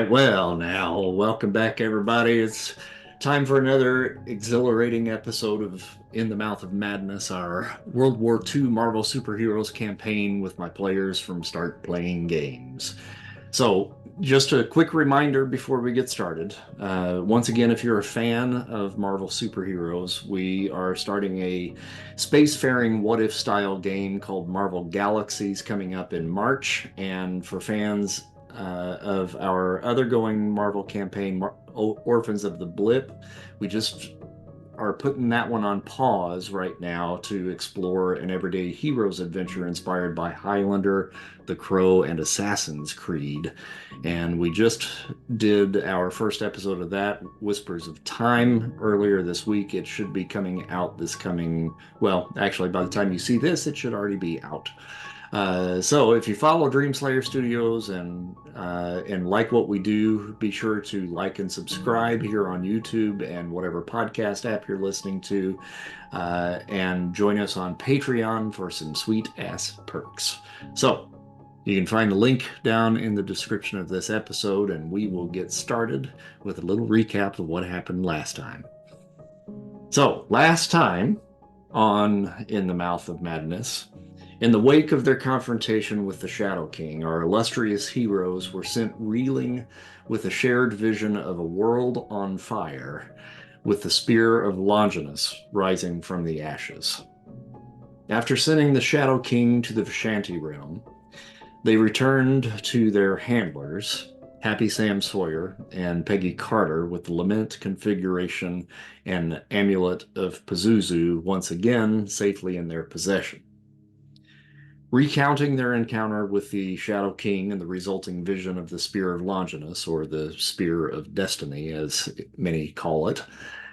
right, well, now, welcome back, everybody. It's time for another exhilarating episode of In the Mouth of Madness, our World War II Marvel Superheroes campaign with my players from Start Playing Games. So, just a quick reminder before we get started. Once again, if you're a fan of Marvel Superheroes, we are starting a spacefaring what if style game called Marvel Galaxies coming up in March. And for fans of our other going Marvel campaign, Orphans of the Blip, we just are putting that one on pause right now to explore an everyday heroes adventure inspired by Highlander, The Crow, and Assassin's Creed. And we just did our first episode of that, Whispers of Time, earlier this week. It should be coming out well, actually, by the time you see this, it should already be out. So if you follow Dreamslayer Studios and like what we do, be sure to like and subscribe here on YouTube and whatever podcast app you're listening to, and join us on Patreon for some sweet ass perks. So you can find the link down in the description of this episode, and we will get started with a little recap of what happened last time. So last time on In the Mouth of Madness, in the wake of their confrontation with the Shadow King, our illustrious heroes were sent reeling with a shared vision of a world on fire, with the spear of Longinus rising from the ashes. After sending the Shadow King to the Vishanti realm, they returned to their handlers, Happy Sam Sawyer and Peggy Carter, with the Lament configuration and Amulet of Pazuzu once again safely in their possession. Recounting their encounter with the Shadow King and the resulting vision of the Spear of Longinus, or the Spear of Destiny, as many call it,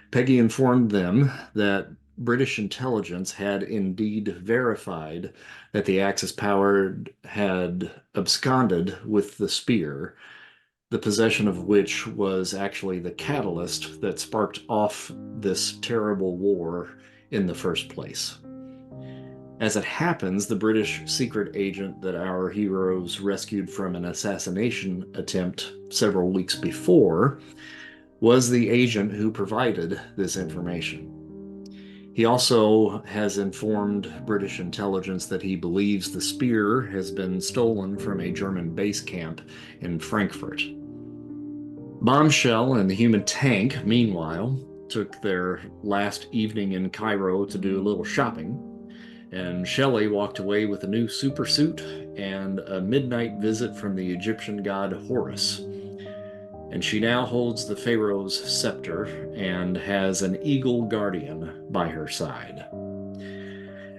Peggy informed them that British intelligence had indeed verified that the Axis power had absconded with the spear, the possession of which was actually the catalyst that sparked off this terrible war in the first place. As it happens, the British secret agent that our heroes rescued from an assassination attempt several weeks before was the agent who provided this information. He also has informed British intelligence that he believes the spear has been stolen from a German base camp in Frankfurt. Bombshell and the human tank, meanwhile, took their last evening in Cairo to do a little shopping, and Shelley walked away with a new super suit and a midnight visit from the Egyptian god Horus. And she now holds the Pharaoh's scepter and has an eagle guardian by her side.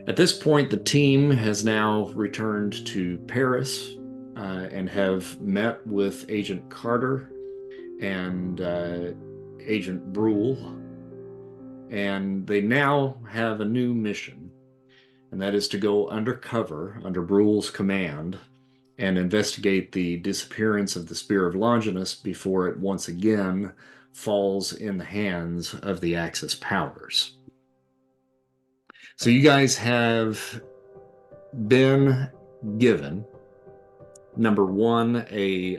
At this point, the team has now returned to Paris and have met with Agent Carter and Agent Brule, and they now have a new mission, and that is to go undercover under Brule's command and investigate the disappearance of the Spear of Longinus before it once again falls in the hands of the Axis powers. So you guys have been given, number one, a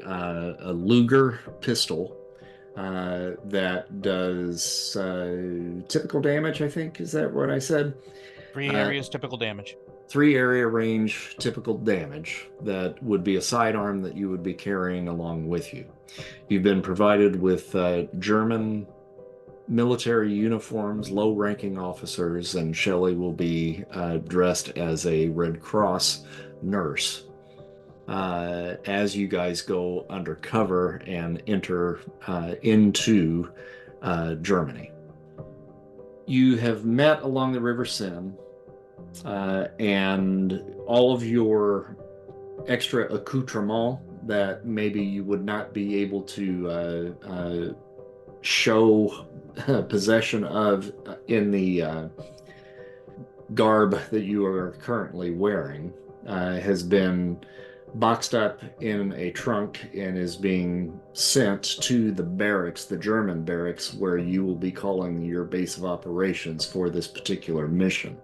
Luger pistol that does typical damage, I think. Is that what I said? Three areas, typical damage. 3 area range, typical damage. That would be a sidearm that you would be carrying along with you. You've been provided with German military uniforms, low-ranking officers, and Shelley will be dressed as a Red Cross nurse as you guys go undercover and enter into Germany. You have met along the River Seine, and all of your extra accoutrement that maybe you would not be able to show possession of in the garb that you are currently wearing has been boxed up in a trunk and is being sent to the barracks, the German barracks, where you will be calling your base of operations for this particular mission.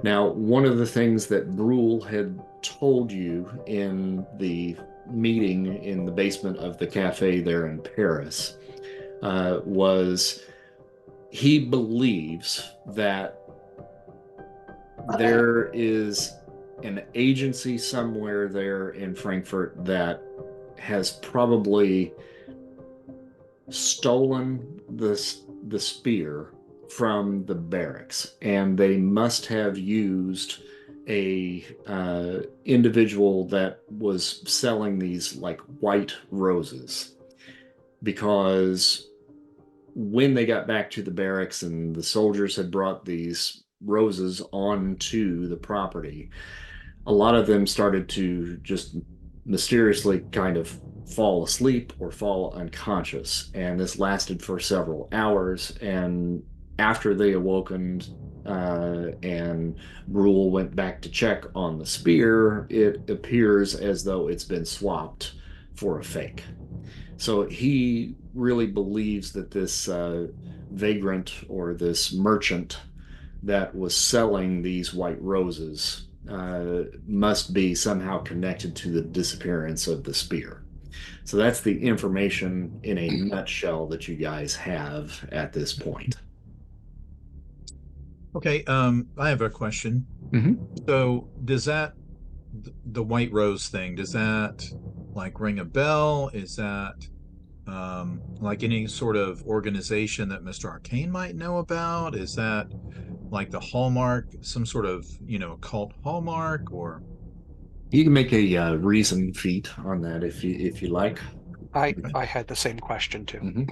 Now, one of the things that Brule had told you in the meeting in the basement of the cafe there in Paris was he believes that there is an agency somewhere there in Frankfurt that has probably stolen the spear from the barracks, and they must have used a individual that was selling these like white roses because when they got back to the barracks and the soldiers had brought these roses onto the property, a lot of them started to just mysteriously kind of fall asleep or fall unconscious. And this lasted for several hours. And after they awoken and Brule went back to check on the spear, it appears as though it's been swapped for a fake. So he really believes that this vagrant or this merchant that was selling these white roses must be somehow connected to the disappearance of the spear. So that's the information in a nutshell that you guys have at this point. Okay, I have a question. So does that the White Rose thing, does that like ring a bell? Is that like any sort of organization that Mr. Arcane might know about? Is that like the hallmark, some sort of, cult hallmark, or You can make a reason feat on that if you like. I had the same question too.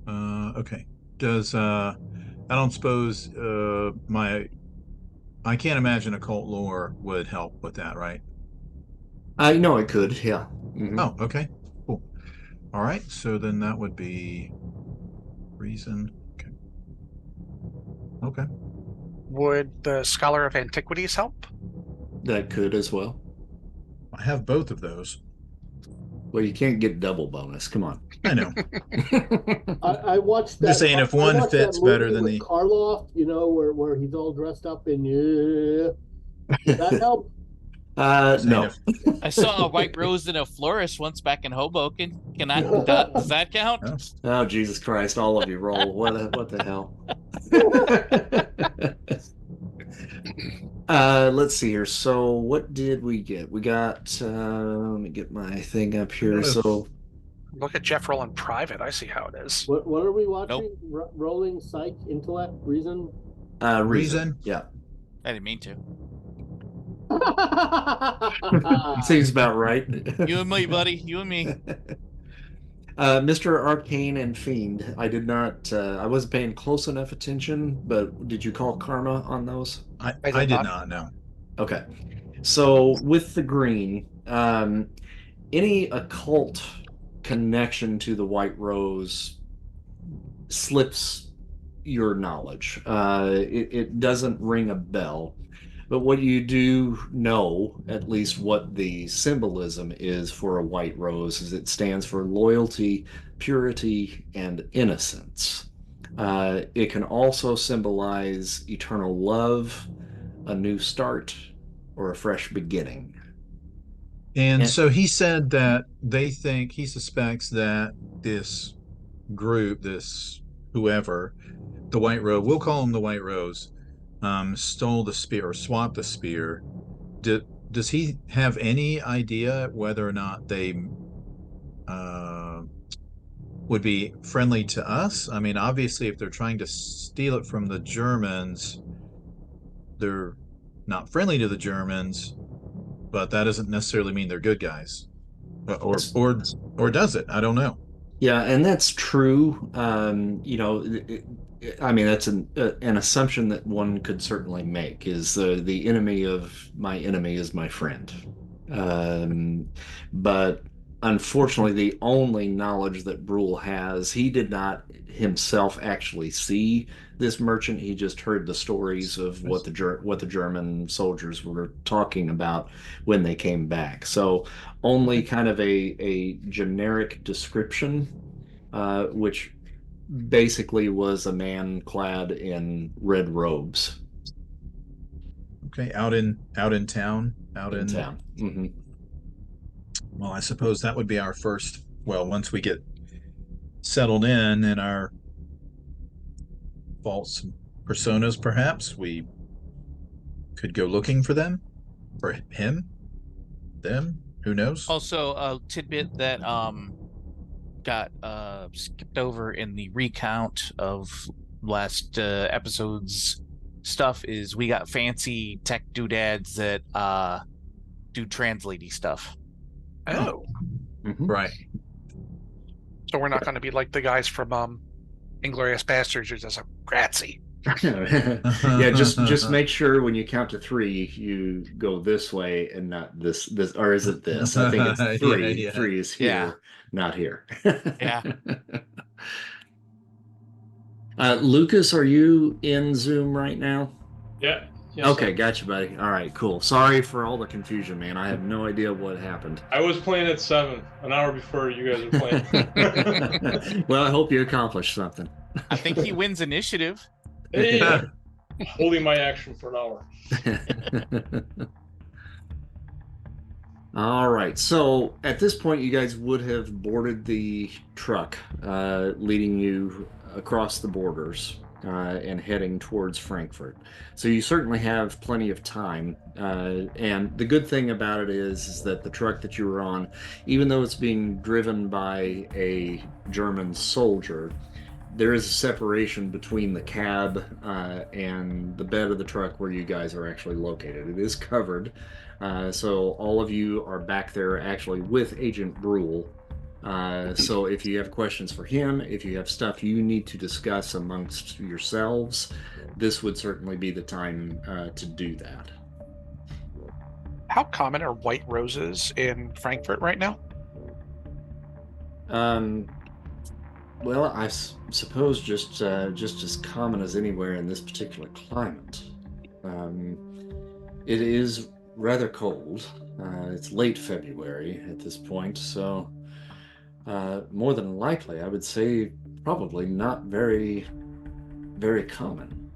Mhm. Okay. Does I don't suppose I can't imagine occult lore would help with that, right? I know it could, yeah. Mhm. Oh, okay. Cool. All right. So then that would be reason. Okay. Okay. Would the Scholar of Antiquities help? That could as well. I have both of those. Well, you can't get double bonus. Come on. I know. I watched I'm just that. saying if I one watched fits that movie better than with the Karloff, where he's all dressed up in. Does that help? saying No. if I saw a white rose in a florist once back in Hoboken. Does that count? no. Oh, Jesus Christ, all of you roll. What the hell? Let's see here. So what did we get? We got let me get my thing up here. So Look at Jeff rolling private. I see how it is. What are we watching? Rolling Psych, Intellect, Reason. reason. Yeah. I didn't mean to. Seems about right. You and me, buddy. You and me. Mr. Arcane and Fiend. I did not I wasn't paying close enough attention, but did you call karma on those? I did not know. Okay. So with the green, any occult connection to the White Rose slips your knowledge. It doesn't ring a bell. But what you do know, at least what the symbolism is for a white rose, is it stands for loyalty, purity, and innocence. It can also symbolize eternal love, a new start, or a fresh beginning. And And so he said that he suspects that this group, this whoever, the White Rose, we'll call him the White Rose, stole the spear or swapped the spear. Does he have any idea whether or not they would be friendly to us? I mean, obviously, if they're trying to steal it from the Germans, they're not friendly to the Germans, but that doesn't necessarily mean they're good guys. Or does it? I don't know. yeah, and that's true. I mean, that's an assumption that one could certainly make is the enemy of my enemy is my friend. But unfortunately, the only knowledge that Brule has, he did not himself actually see this merchant. He just heard the stories of what the German soldiers were talking about when they came back. So only kind of a generic description, which basically was a man clad in red robes. Okay, out in town, out in in town. Mm-hmm. Well, I suppose that would be our first. Well, once we get settled in our false personas, perhaps we could go looking for them, for him, them. Who knows? Also, a tidbit that got skipped over in the recount of last episode's stuff is we got fancy tech doodads that do translatey stuff. Oh, Mm-hmm. Right. so we're not going to be like the guys from Inglorious Bastards who just a grazie. Yeah, just make sure when you count to 3, you go this way and not this, or is it this? I think it's 3. Yeah. 3 is here, Yeah. not here. Yeah. Lucas, are you in Zoom right now? Yeah. Yes, Okay, sir. gotcha, buddy. All right, cool. Sorry for all the confusion, man. I have no idea what happened. I was playing at 7, an hour before you guys were playing. Well, I hope you accomplished something. I think he wins initiative. Hey, holding my action for an hour. All right. So at this point, you guys would have boarded the truck, leading you across the borders and heading towards Frankfurt. So you certainly have plenty of time. And the good thing about it is that the truck that you were on, even though it's being driven by a German soldier, there is a separation between the cab and the bed of the truck where you guys are actually located. It is covered. So all of you are back there actually with Agent Brule. So if you have questions for him, if you have stuff you need to discuss amongst yourselves, this would certainly be the time to do that. How common are white roses in Frankfurt right now? Well, I suppose just as common as anywhere in this particular climate. It is rather cold. It's late February at this point, so more than likely, I would say probably not very, very common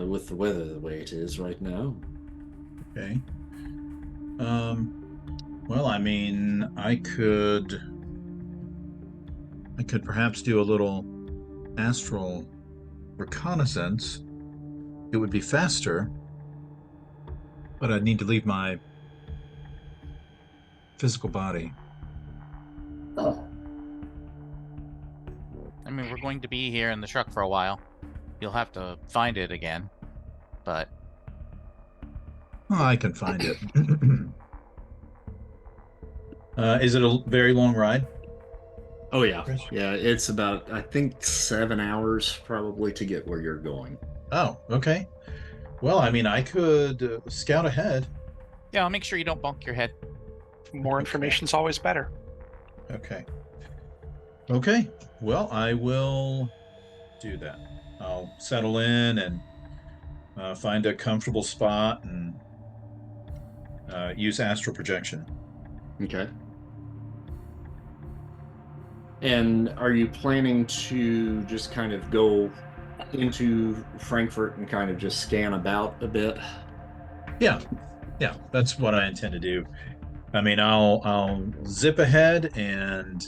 with the weather the way it is right now. Okay. Well, I mean, I could perhaps do a little astral reconnaissance. It would be faster, but I'd need to leave my physical body. I mean, we're going to be here in the truck for a while. You'll have to find it again, but Oh, I can find it. Is it a very long ride? Oh yeah, Chris? yeah. It's about, I think, 7 hours probably to get where you're going. Oh, okay. Well, I mean, I could scout ahead. yeah, I'll make sure you don't bonk your head. More information's always better. Okay. Okay. Well, I will do that. I'll settle in and find a comfortable spot and use astral projection. Okay. And are you planning to just kind of go into Frankfurt and kind of just scan about a bit? Yeah, that's what I intend to do. I mean, I'll zip ahead and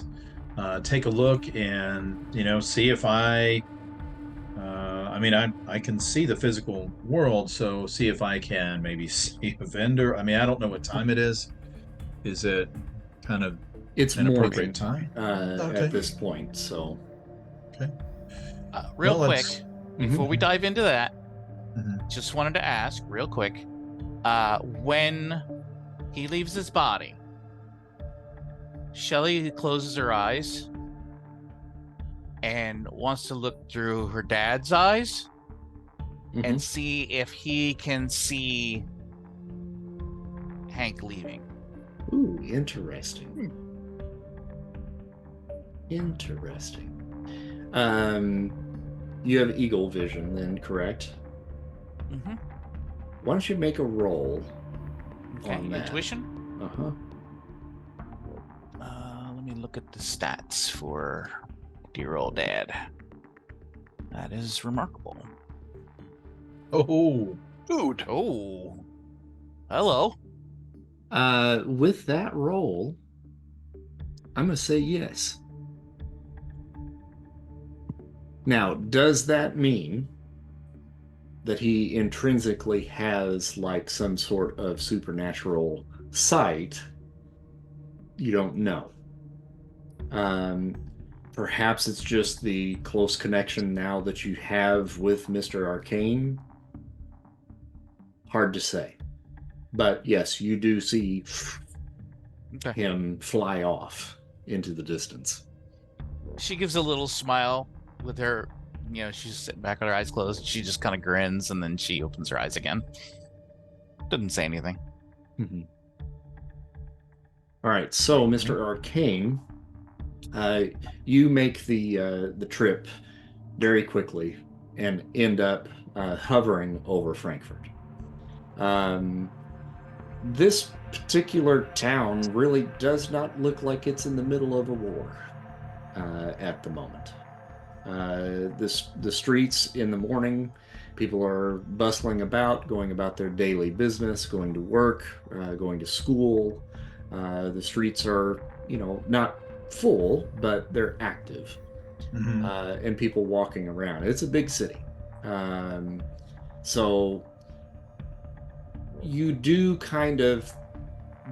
take a look and see if I mean, I can see the physical world, so see if I can maybe see a vendor. I mean, I don't know what time it is. Is it kind of It's an morning appropriate time? Okay. at this point, so. Okay. Real Well, quick, let's- before we dive into that, Mhm. just wanted to ask real quick, when he leaves his body, Shelly closes her eyes and wants to look through her dad's eyes and see if he can see Hank leaving. Ooh, interesting. Interesting. You have eagle vision then, correct? Mm-hmm. Why don't you make a roll Okay, on that? intuition. Uh-huh. Let me look at the stats for dear old dad. That is remarkable. Oh, Dude, Oh, hello. With that roll, I'm going to say yes. Now, does that mean that he intrinsically has like some sort of supernatural sight? You don't know. Um, Perhaps it's just the close connection now that you have with Mr. Arcane. Hard to say. But yes, you do see Okay. him fly off into the distance. She gives a little smile with her, she's sitting back with her eyes closed. She just kind of grins and then she opens her eyes again. Doesn't say anything. Mm-hmm. All right, so Mr. Arcane, you make the trip very quickly and end up hovering over Frankfurt. This particular town really does not look like it's in the middle of a war at the moment. The streets in the morning, people are bustling about, going about their daily business, going to work, going to school. The streets are, not full, but they're active. Mm-hmm. And people walking around. It's a big city. So you do kind of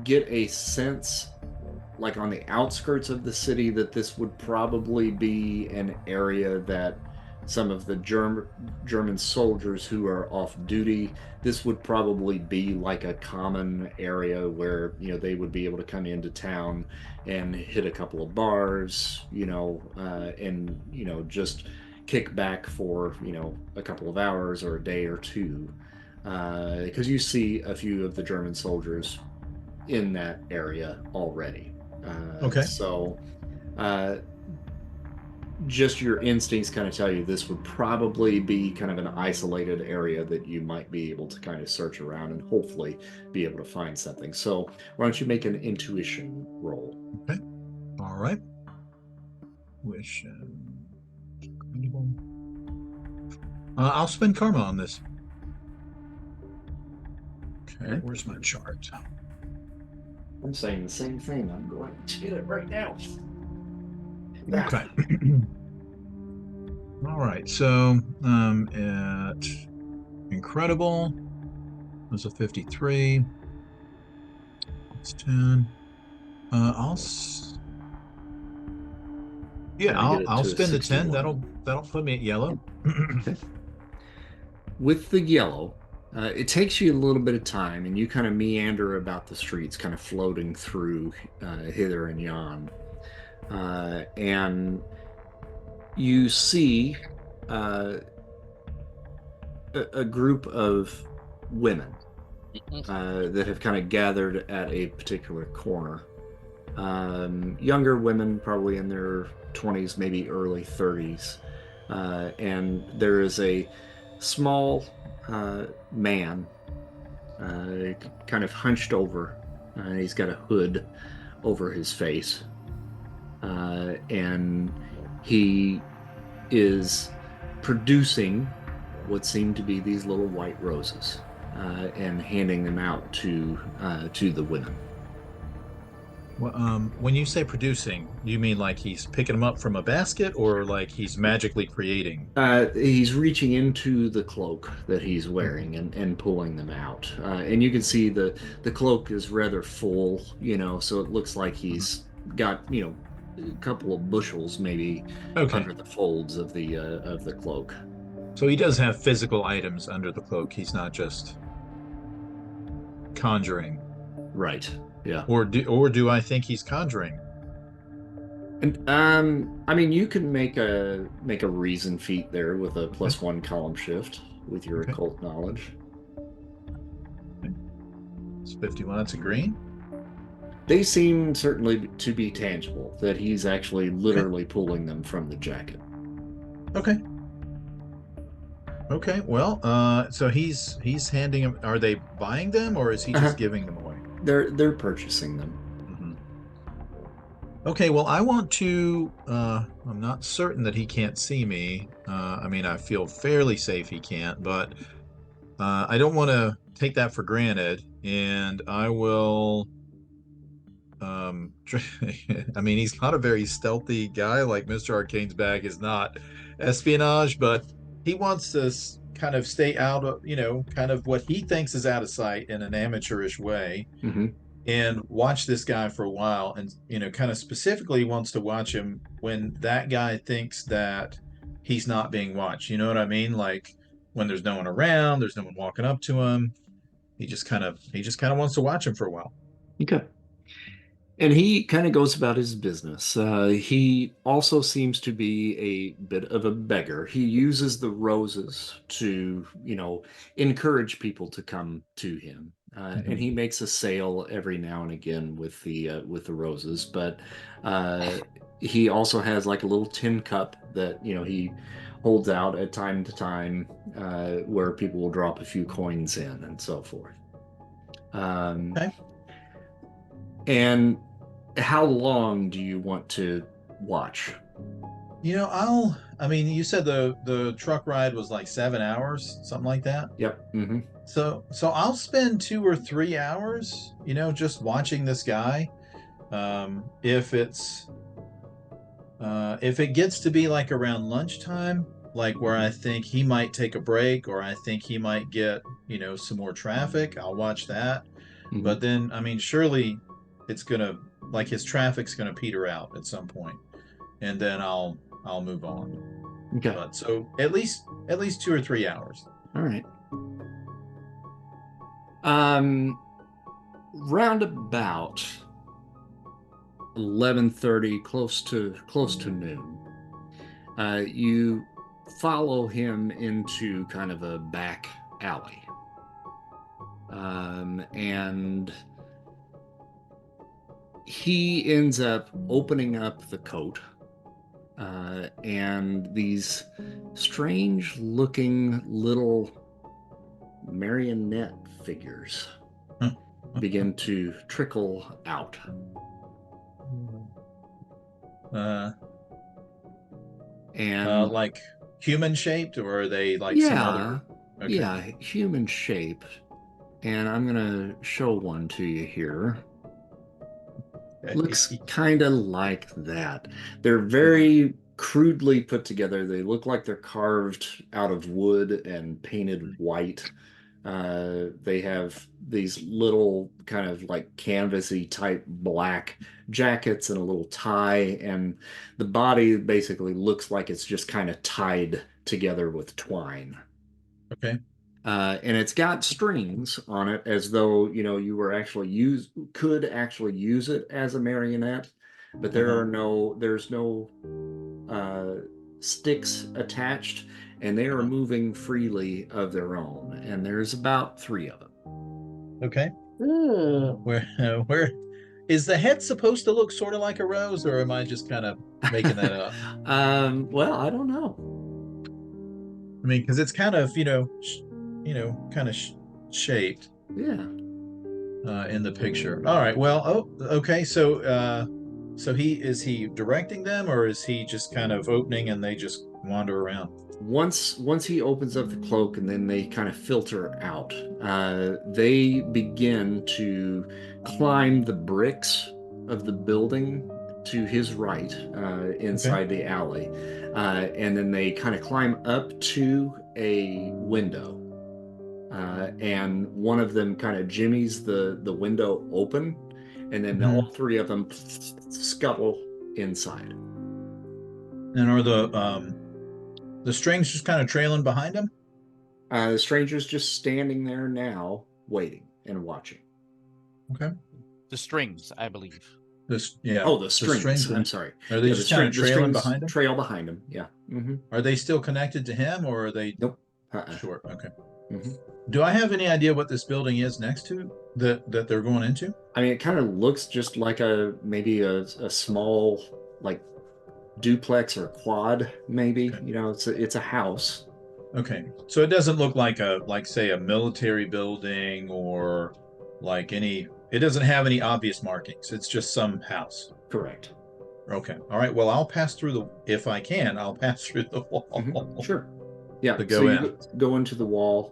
get a sense, like on the outskirts of the city, that this would probably be an area that some of the German soldiers who are off duty, this would probably be like a common area where, they would be able to come into town and hit a couple of bars, and, just kick back for, a couple of hours or a day or two. Because you see a few of the German soldiers in that area already. Okay. So just your instincts kind of tell you this would probably be kind of an isolated area that you might be able to kind of search around and hopefully be able to find something. So why don't you make an intuition roll? Okay. All right. Intuition. I'll spend karma on this. Okay, where's my chart? I'm saying the same thing. I'm going to get it right now. Okay. All right. So at incredible was a 53. It's 10. I'll spend the 10. That'll put me at yellow. Okay. With the yellow, it takes you a little bit of time, and you kind of meander about the streets, kind of floating through hither and yon. And you see a group of women that have kind of gathered at a particular corner. Younger women, probably in their 20s, maybe early 30s. And there is a small man kind of hunched over. He's got a hood over his face. And he is producing what seem to be these little white roses and handing them out to the women. Well, when you say producing, you mean like he's picking them up from a basket, or like he's magically creating? He's reaching into the cloak that he's wearing and pulling them out. And you can see the cloak is rather full, so it looks like he's got, a couple of bushels maybe under the folds of the cloak. So he does have physical items under the cloak. He's not just conjuring. Right. Yeah. Or do I think he's conjuring? And I mean, you can make a reason feat there with a +1 column shift with your occult knowledge. It's 51. That's a green. They seem certainly to be tangible, that he's actually literally pulling them from the jacket. Okay. Okay. Well, so he's handing them. Are they buying them, or is he just giving them away? They're purchasing them. Okay, well, I want to, I'm not certain that he can't see me. I mean, I feel fairly safe he can't, but I don't want to take that for granted. and I will. I mean, he's not a very stealthy guy. Like Mr. Arcane's bag is not espionage, but he wants to kind of stay out of, kind of what he thinks is out of sight in an amateurish way, and watch this guy for a while. And, kind of specifically wants to watch him when that guy thinks that he's not being watched. You know what I mean? Like when there's no one around, there's no one walking up to him. He just kind of wants to watch him for a while. Okay. And he kind of goes about his business. He also seems to be a bit of a beggar. He uses the roses to, encourage people to come to him. And he makes a sale every now and again with the roses. But he also has like a little tin cup that, he holds out at time to time, where people will drop a few coins in and so forth. Okay. And how long do you want to watch? I mean, you said the truck ride was like 7 hours, something like that. Yep. So I'll spend 2 or 3 hours, just watching this guy. If it gets to be like around lunchtime, like where I think he might take a break, or I think he might get, some more traffic, I'll watch that. But then, I mean, surely it's gonna, like, his traffic's gonna peter out at some point, and then I'll move on. Okay. But so at least 2 or 3 hours. All right. Round about 11:30, close to noon, you follow him into kind of a back alley, and he ends up opening up the coat, and these strange looking little marionette figures begin to trickle out. And like human shaped, or are they like some other? Okay. Yeah, human shaped. And I'm gonna show one to you here. Looks kind of like that. They're very crudely put together. They look like they're carved out of wood and painted white. They have these little kind of like canvasy type black jackets and a little tie, and the body basically looks like it's just kind of tied together with twine. Okay. And it's got strings on it, as though, you were could actually use it as a marionette, but there's no sticks attached, and they are moving freely of their own. And there's about 3 of them. Okay. Where is the head supposed to look sort of like a rose, or am I just kind of making that up? Well, I don't know. I mean, because it's kind of, kind of shaped. Yeah. In the picture. All right. Well, okay. So is he directing them, or is he just kind of opening and they just wander around? Once he opens up the cloak and then they kind of filter out, they begin to climb the bricks of the building to his right, inside the alley, and then they kind of climb up to a window, and one of them kind of jimmies the window open, and then all 3 of them scuttle inside. And are the strings just kind of trailing behind him? The stranger's just standing there now, waiting and watching. Okay. The strings, I believe. The strings. I'm sorry. Are they just kind of trailing behind him? Trail behind him. Yeah. Are they still connected to him, or are they? Nope. Short. Okay. Do I have any idea what this building is next to that they're going into? I mean, it kind of looks just like maybe a small, like, duplex or quad, maybe. Okay. It's a house. Okay, so it doesn't look like say a military building, or like it doesn't have any obvious markings. It's just some house. Correct. Okay. All right. Well, if I can, I'll pass through the wall. Sure. Yeah, to go so in. you go into the wall.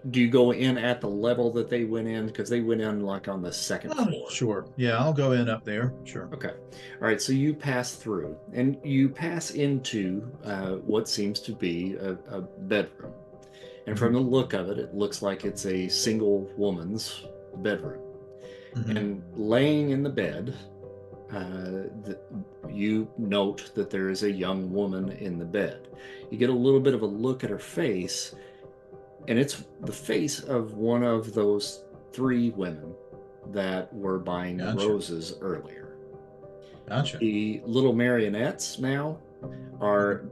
Do you go in at the level that they went in? Because they went in like on the second floor. Sure. Yeah, I'll go in up there. Sure. Okay. All right. So you pass through and you pass into what seems to be a bedroom. And from the look of it, it looks like it's a single woman's bedroom. And laying in the bed, you note that there is a young woman in the bed. You get a little bit of a look at her face, and it's the face of one of those three women that were buying the roses earlier. Gotcha. The little marionettes now are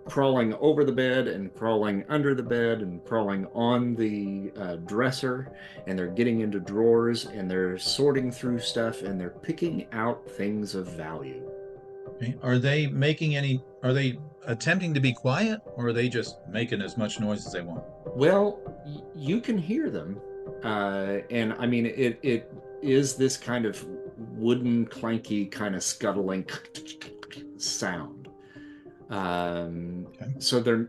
crawling over the bed and crawling under the bed and crawling on the dresser, and they're getting into drawers and they're sorting through stuff and they're picking out things of value. Okay. Are they attempting to be quiet, or are they just making as much noise as they want? Well, you can hear them, and I mean it is this kind of wooden clanky kind of scuttling sound. So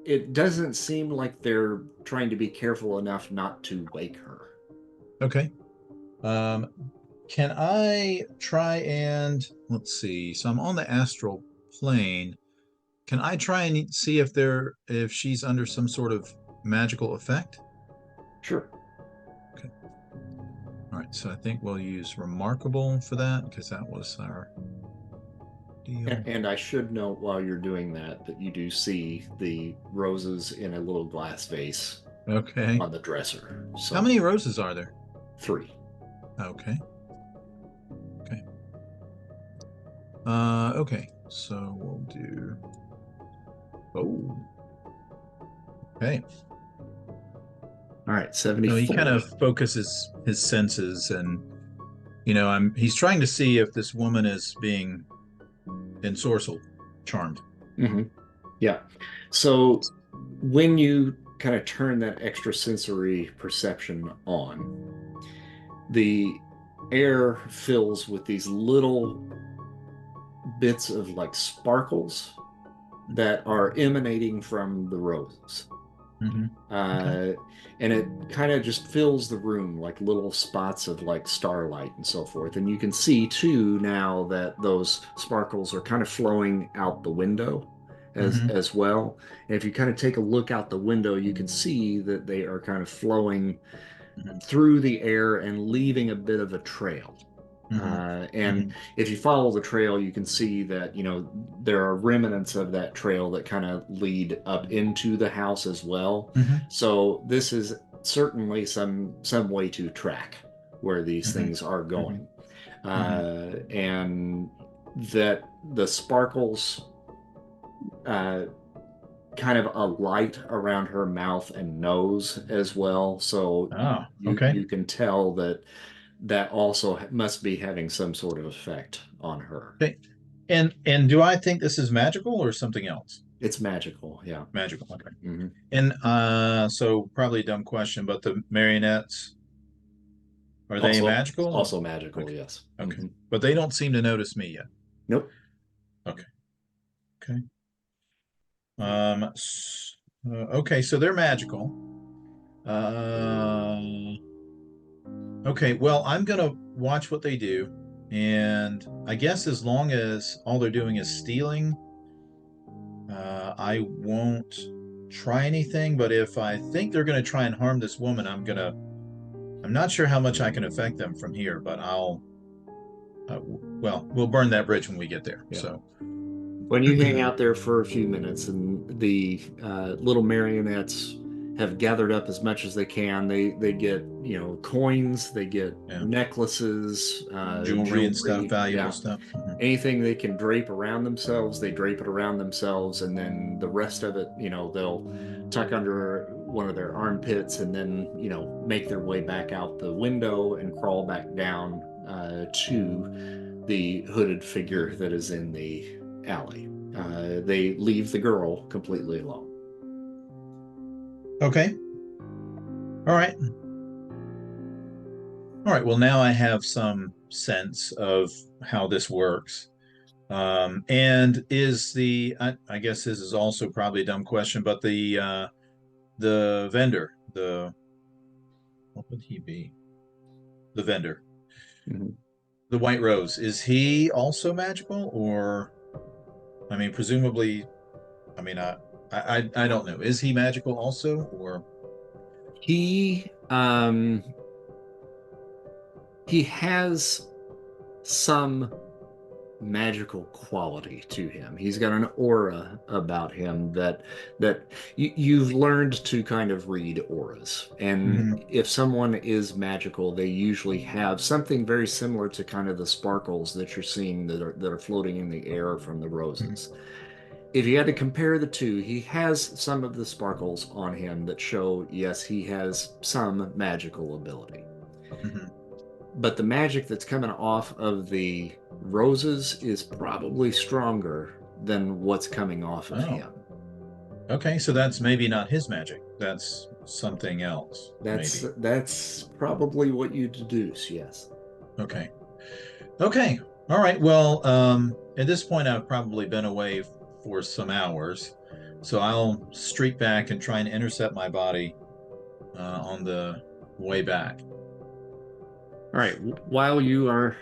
it doesn't seem like they're trying to be careful enough not to wake her. Okay. Can I try and let's see? So I'm on the astral plane. Can I try and see if she's under some sort of magical effect? Sure. Okay. All right. So I think we'll use remarkable for that because that was our deal. And I should note while you're doing that you do see the roses in a little glass vase. Okay. On the dresser. So how many roses are there? 3. Okay. Okay. So we'll do. Oh. Okay. All right, 74. No, he kind of focuses his senses, and he's trying to see if this woman is being ensorcelled, charmed. Yeah. So when you kind of turn that extrasensory perception on, the air fills with these little bits of like sparkles that are emanating from the roses. And it kind of just fills the room like little spots of like starlight and so forth. And you can see too now that those sparkles are kind of flowing out the window as well. And if you kind of take a look out the window, you can see that they are kind of flowing through the air and leaving a bit of a trail. And if you follow the trail, you can see that, there are remnants of that trail that kind of lead up into the house as well. So this is certainly some way to track where these things are going. And that the sparkles kind of a light around her mouth and nose as well. So you can tell that also must be having some sort of effect on her. Okay. And do I think this is magical or something else? It's magical, yeah. Magical, okay. And so probably a dumb question, but the marionettes, are they magical? Also magical, yes. Okay. But they don't seem to notice me yet. Nope. Okay. Okay, so they're magical. Okay, well, I'm gonna watch what they do, and I guess as long as all they're doing is stealing, I won't try anything. But if I think they're gonna try and harm this woman, I'm not sure how much I can affect them from here, but we'll burn that bridge when we get there. Yeah. So when you hang out there for a few minutes and the little marionettes have gathered up as much as they can, they get coins, they get necklaces, jewelry and stuff, valuable stuff. Anything they can drape around themselves, they drape it around themselves, and then the rest of it, they'll tuck under one of their armpits and then make their way back out the window and crawl back down to the hooded figure that is in the alley. They leave the girl completely alone. Okay. All right. Well, now I have some sense of how this works. And is I guess this is also probably a dumb question, but the vendor, what would he be? The vendor, the White Rose, is he also magical, or, I mean, presumably, I mean, I don't know. Is he magical also, or? He has some magical quality to him. He's got an aura about him that you've learned to kind of read auras. And if someone is magical, they usually have something very similar to kind of the sparkles that you're seeing that are floating in the air from the roses. If you had to compare the two, he has some of the sparkles on him that show, yes, he has some magical ability. But the magic that's coming off of the roses is probably stronger than what's coming off of him. Okay, so that's maybe not his magic. That's something else. That's probably what you deduce, yes. Okay. Okay. All right. Well, at this point, I've probably been away for some hours, so I'll streak back and try and intercept my body on the way back. All right. While you are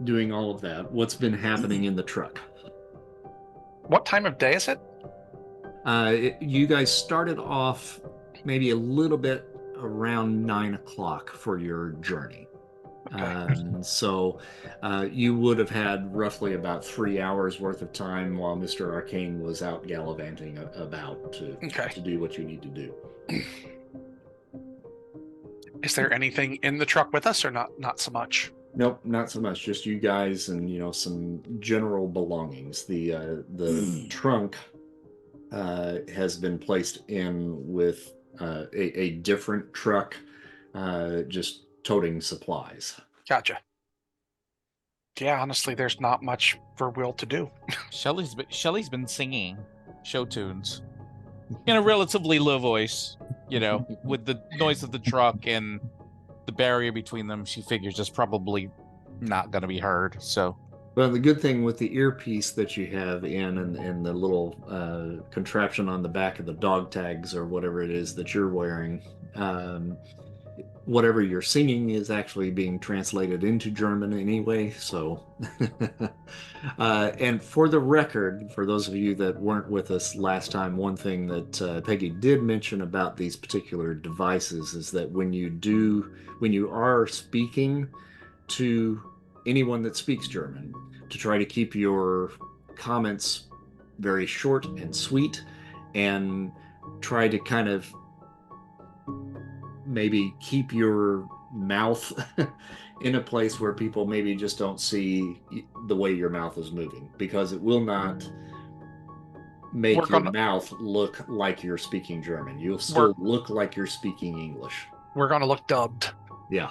doing all of that, what's been happening in the truck? What time of day is it? You guys started off maybe a little bit around 9 o'clock for your journey. So you would have had roughly about 3 hours worth of time while Mr. Arcane was out gallivanting about to do what you need to do. Is there anything in the truck with us, or not so much? Nope, not so much. Just you guys and some general belongings. The trunk has been placed in with a different truck, just toting supplies. Gotcha. Yeah, honestly, there's not much for Will to do. Shelly's been singing show tunes in a relatively low voice, with the noise of the truck and the barrier between them. She figures it's probably not going to be heard. So, well, the good thing with the earpiece that you have in and the little contraption on the back of the dog tags or whatever it is that you're wearing, whatever you're singing is actually being translated into German anyway. So, and for the record, for those of you that weren't with us last time, one thing that Peggy did mention about these particular devices is that when you are speaking to anyone that speaks German, to try to keep your comments very short and sweet, and try to kind of maybe keep your mouth in a place where people maybe just don't see the way your mouth is moving, because it will not make your mouth look like you're speaking German. You'll still look like you're speaking English. We're going to look dubbed. Yeah.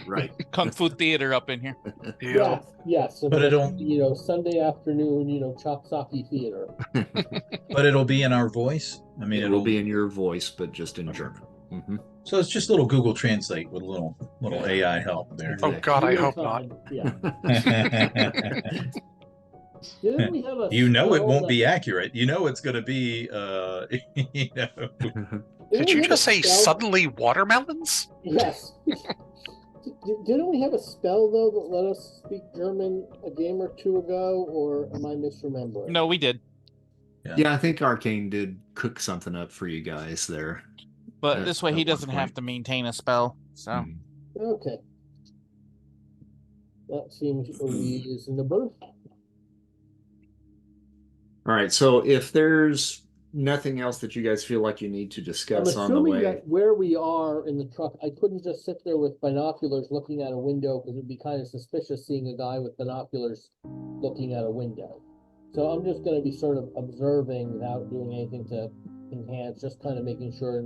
Right. Kung Fu theater up in here. Yeah. Yes. But it'll, Sunday afternoon, Chopsaki theater. But it'll be in our voice. I mean, it'll be in your voice, but just in German. So it's just a little Google Translate with a little AI help there. Oh God, I hope not. Yeah. It won't be accurate. It's going to be. Did you just say suddenly watermelons? Yes. Didn't we have a spell though that let us speak German a game or two ago, or am I misremembering? No, we did. Yeah, I think Arcane did cook something up for you guys there. But this way he doesn't have to maintain a spell, so. Okay. That seems reasonable. All right, so if there's nothing else that you guys feel like you need to discuss on the way. I'm assuming that where we are in the truck, I couldn't just sit there with binoculars looking at a window, because it'd be kind of suspicious seeing a guy with binoculars looking at a window. So I'm just going to be sort of observing without doing anything to enhance, just kind of making sure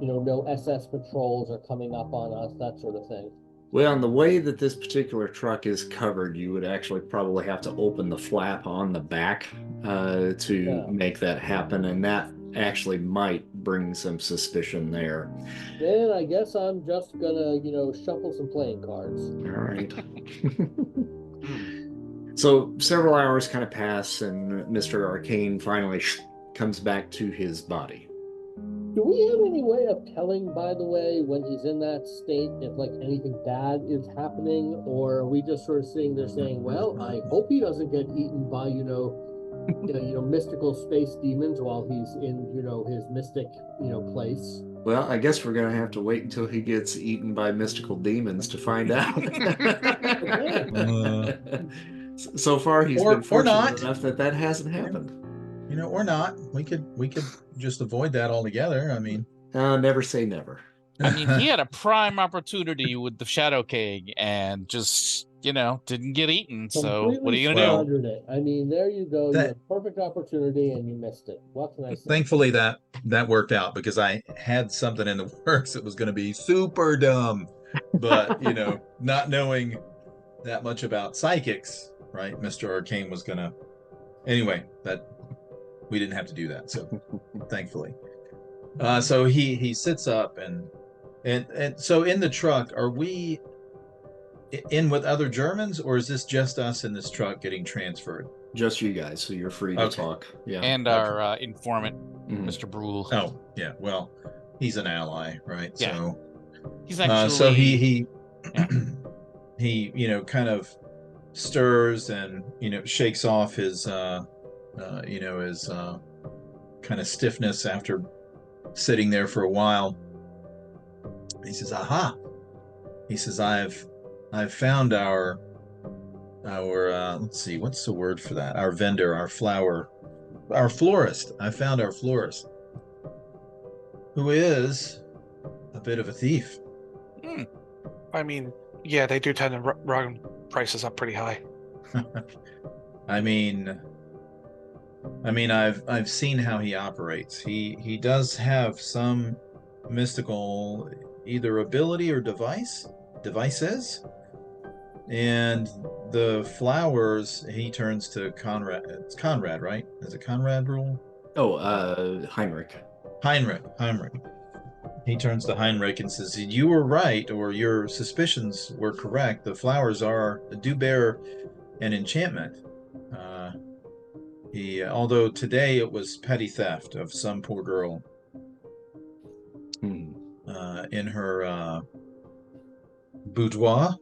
no SS patrols are coming up on us, that sort of thing. Well, in the way that this particular truck is covered, you would actually probably have to open the flap on the back to make that happen, and that actually might bring some suspicion there. Then I guess I'm just gonna, shuffle some playing cards. All right. So several hours kind of pass, and Mr. Arcane finally comes back to his body. Do we have any way of telling, by the way, when he's in that state, if like anything bad is happening, or are we just sort of sitting there saying, "Well, I hope he doesn't get eaten by mystical space demons while he's in his mystic place." Well, I guess we're gonna have to wait until he gets eaten by mystical demons to find out. So far, he's been fortunate enough that hasn't happened. Or not. We could just avoid that altogether. I mean, never say never. I mean, he had a prime opportunity with the Shadow King and just, didn't get eaten. So what are you going to do? I mean, there you go. You had perfect opportunity and you missed it. What can I say? Thankfully, that worked out, because I had something in the works that was going to be super dumb. But, not knowing that much about psychics, right? Mr. Arcane was going to... Anyway, we didn't have to do that, so thankfully. So he sits up, and so in the truck, are we in with other Germans, or is this just us in this truck getting transferred? Just you guys, so you're free to talk. Yeah, and our informant, Mr. Brule. Oh, yeah. Well, he's an ally, right? Yeah. So he's actually. So he he kind of stirs and shakes off his his kind of stiffness after sitting there for a while. He says, "Aha!" He says, "I've found our let's see, what's the word for that? Our vendor, our florist. I found our florist, who is a bit of a thief." I mean, yeah, they do tend to run prices up pretty high. I mean, I've seen how he operates. He does have some mystical either ability or devices, and the flowers he turns to Conrad. It's Conrad, right? Is it Conrad rule? Oh, Heinrich. He turns to Heinrich and says, "You were right, or your suspicions were correct. The flowers do bear an enchantment. Although today it was petty theft of some poor girl in her boudoir.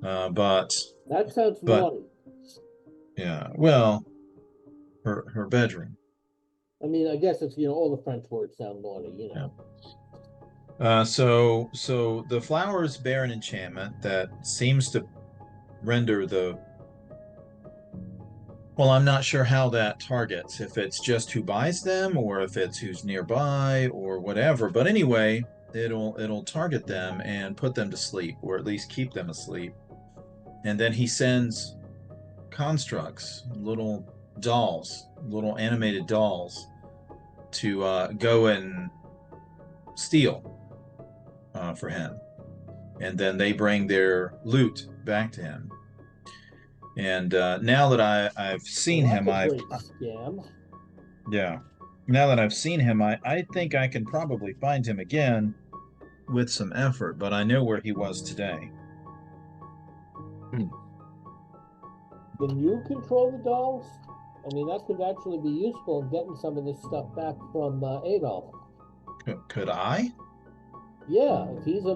But that sounds naughty. Yeah, well, her bedroom. I mean, I guess it's all the French words sound naughty, Yeah. So the flowers bear an enchantment that seems to render well, I'm not sure how that targets, if it's just who buys them or if it's who's nearby or whatever. But anyway, it'll target them and put them to sleep, or at least keep them asleep. And then he sends constructs, little dolls, little animated dolls, to go and steal for him. And then they bring their loot back to him. And now that I've seen him, Now that I've seen him, I think I can probably find him again with some effort, but I know where he was today. Can you control the dolls? I mean, that could actually be useful in getting some of this stuff back from Adolf. Could I? Yeah, if he's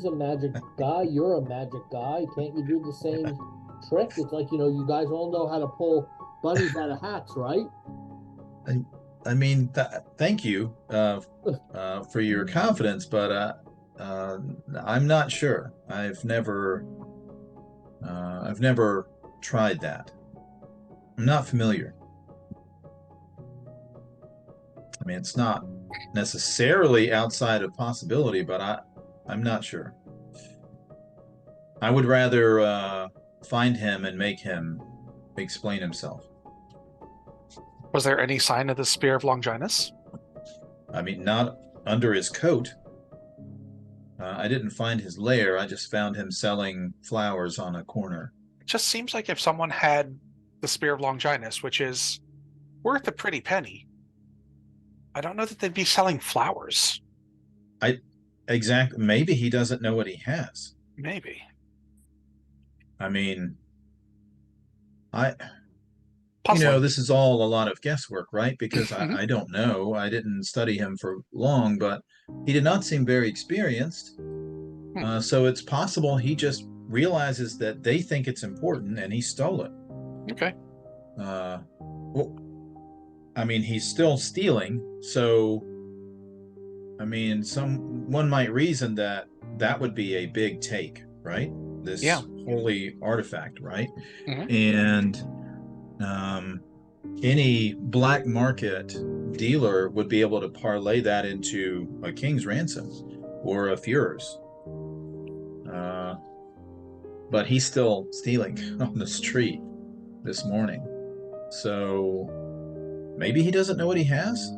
a magic guy, you're a magic guy. Can't you do the same trick? It's like, you guys all know how to pull bunnies out of hats, right? I mean, thank you for your confidence, but I'm not sure. I've never tried that. I'm not familiar. I mean, it's not necessarily outside of possibility, but I'm not sure. I would rather find him and make him explain himself. Was there any sign of the Spear of Longinus? I mean, not under his coat. I didn't find his lair. I just found him selling flowers on a corner. It just seems like if someone had the Spear of Longinus, which is worth a pretty penny, I don't know that they'd be selling flowers. Exactly. Maybe he doesn't know what he has. Maybe. I mean, Puzzling. this is all a lot of guesswork, right? Because I don't know. I didn't study him for long, but he did not seem very experienced. So it's possible he just realizes that they think it's important and he stole it. Okay. Well, I mean, he's still stealing, so I mean, one might reason that would be a big take, right? This holy artifact, right? And any black market dealer would be able to parlay that into a king's ransom or a Führer's. But he's still stealing on the street this morning. So maybe he doesn't know what he has?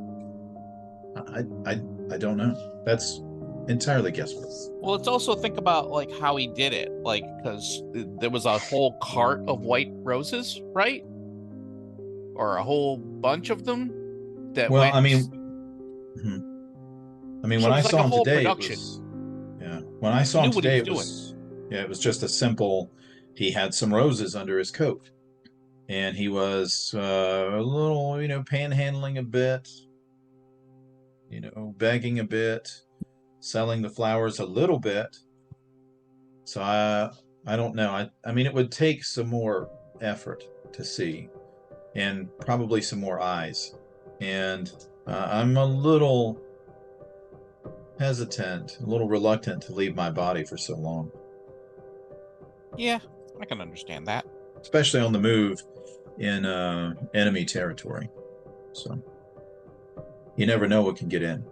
I don't know. That's entirely guesswork. Well, let's also think about like how he did it, like because there was a whole cart of white roses, right? Or a whole bunch of them that well, went. I mean, So when I it was like saw a him whole today, production. when I saw him knew what he today, was it was just a simple. He had some roses under his coat, and he was a little, panhandling a bit, begging a bit, selling the flowers a little bit. So I don't know. I mean, it would take some more effort to see, and probably some more eyes. And I'm a little hesitant, a little reluctant to leave my body for so long. Yeah, I can understand that. Especially on the move in enemy territory. So you never know what can get in.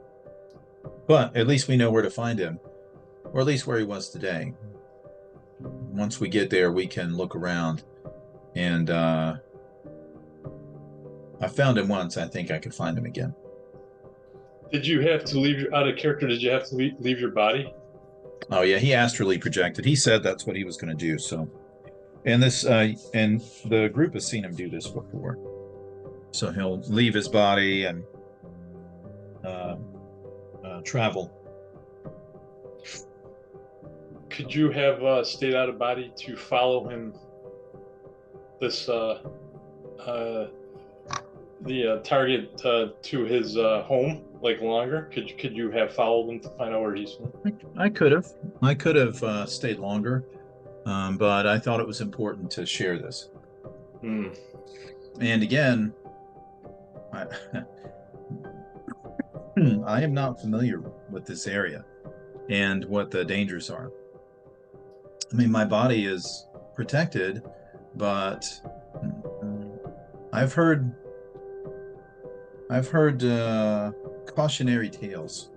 But at least we know where to find him, or at least where he was today. Once we get there, we can look around. And I found him once. I think I could find him again. Did you have to leave out of character? Did you have to leave your body? Oh yeah, he astrally projected. He said that's what he was going to do. So, and and the group has seen him do this before. So he'll leave his body and travel. Could you have stayed out of body to follow him? The target to his home, like longer? Could you have followed him to find out where he's from? I could have stayed longer, but I thought it was important to share this. And again, I am not familiar with this area and what the dangers are. I mean, my body is protected, but I've heard cautionary tales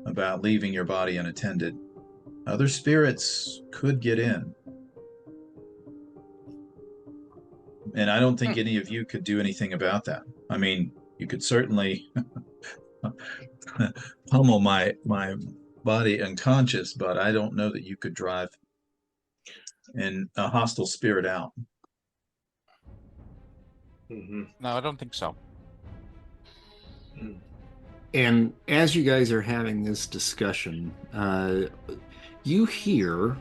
about leaving your body unattended. Other spirits could get in. And I don't think any of you could do anything about that. I mean, you could certainly pummel my body unconscious, but I don't know that you could drive a hostile spirit out. No, I don't think so. And as you guys are having this discussion, you hear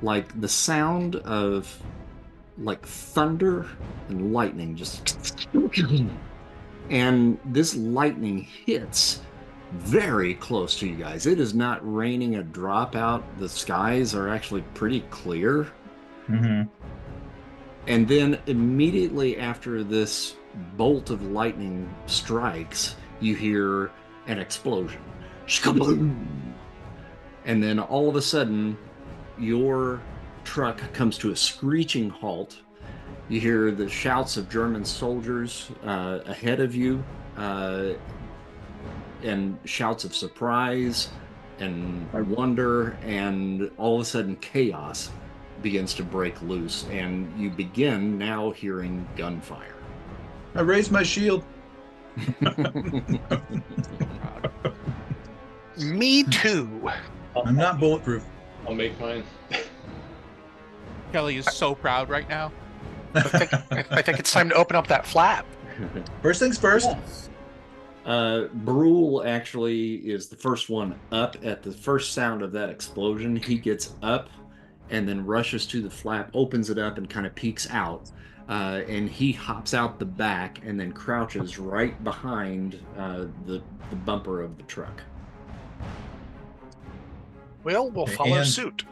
like the sound of like thunder and lightning just and this lightning hits very close to you guys. It is not raining a drop out. The skies are actually pretty clear. And then immediately after this bolt of lightning strikes, you hear an explosion. And then all of a sudden, your truck comes to a screeching halt. You hear the shouts of German soldiers ahead of you, and shouts of surprise and wonder, and all of a sudden chaos begins to break loose, and you begin now hearing gunfire. I raised my shield. Me too. I'm not bulletproof. I'll make mine. Kelly is so proud right now. I think it's time to open up that flap. First things first. Yes. Brule actually is the first one up at the first sound of that explosion. He gets up and then rushes to the flap, opens it up, and kind of peeks out. And he hops out the back and then crouches right behind the bumper of the truck. Well, we'll follow suit.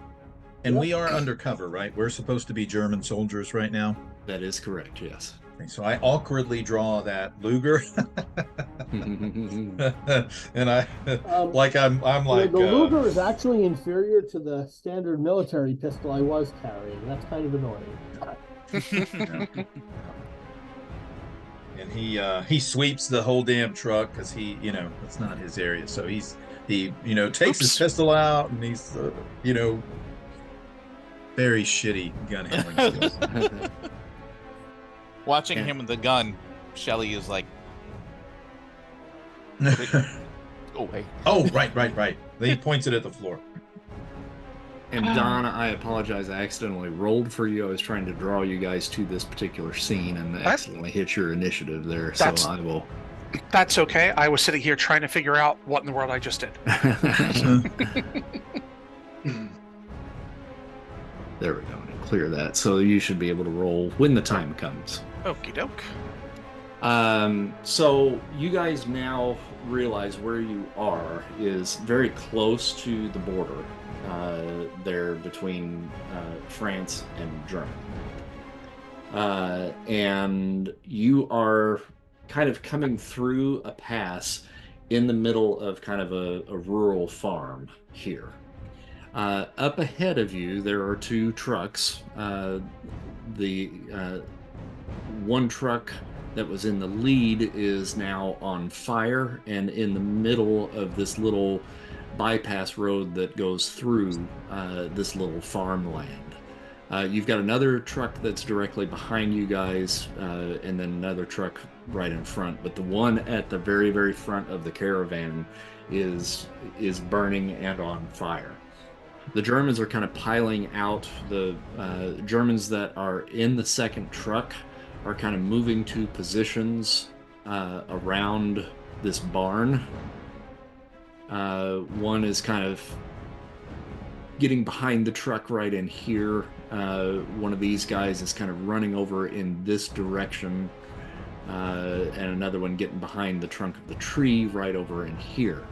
And we are undercover, right? We're supposed to be German soldiers right now. That is correct, yes. Okay, so I awkwardly draw that Luger, and I I'm like the Luger is actually inferior to the standard military pistol I was carrying. That's kind of annoying. And he sweeps the whole damn truck because he, it's not his area. So he takes his pistol out, and he's very shitty gun handling skills. Watching him with the gun, Shelly is like, "Oh, hey." Oh, right. Then he points it at the floor. And Don, I apologize. I accidentally rolled for you. I was trying to draw you guys to this particular scene and accidentally hit your initiative there. So I will. That's okay. I was sitting here trying to figure out what in the world I just did. There we go. Clear that. So you should be able to roll when the time comes. Okie doke. So you guys now realize where you are is very close to the border there between France and Germany. And you are kind of coming through a pass in the middle of kind of a rural farm here. Up ahead of you, there are two trucks. The one truck that was in the lead is now on fire and in the middle of this little bypass road that goes through this little farmland. You've got another truck that's directly behind you guys, and then another truck right in front. But the one at the very, very front of the caravan is burning and on fire. The Germans are kind of piling out. The Germans that are in the second truck are kind of moving to positions around this barn. One is kind of getting behind the truck right in here. One of these guys is kind of running over in this direction. And another one getting behind the trunk of the tree right over in here.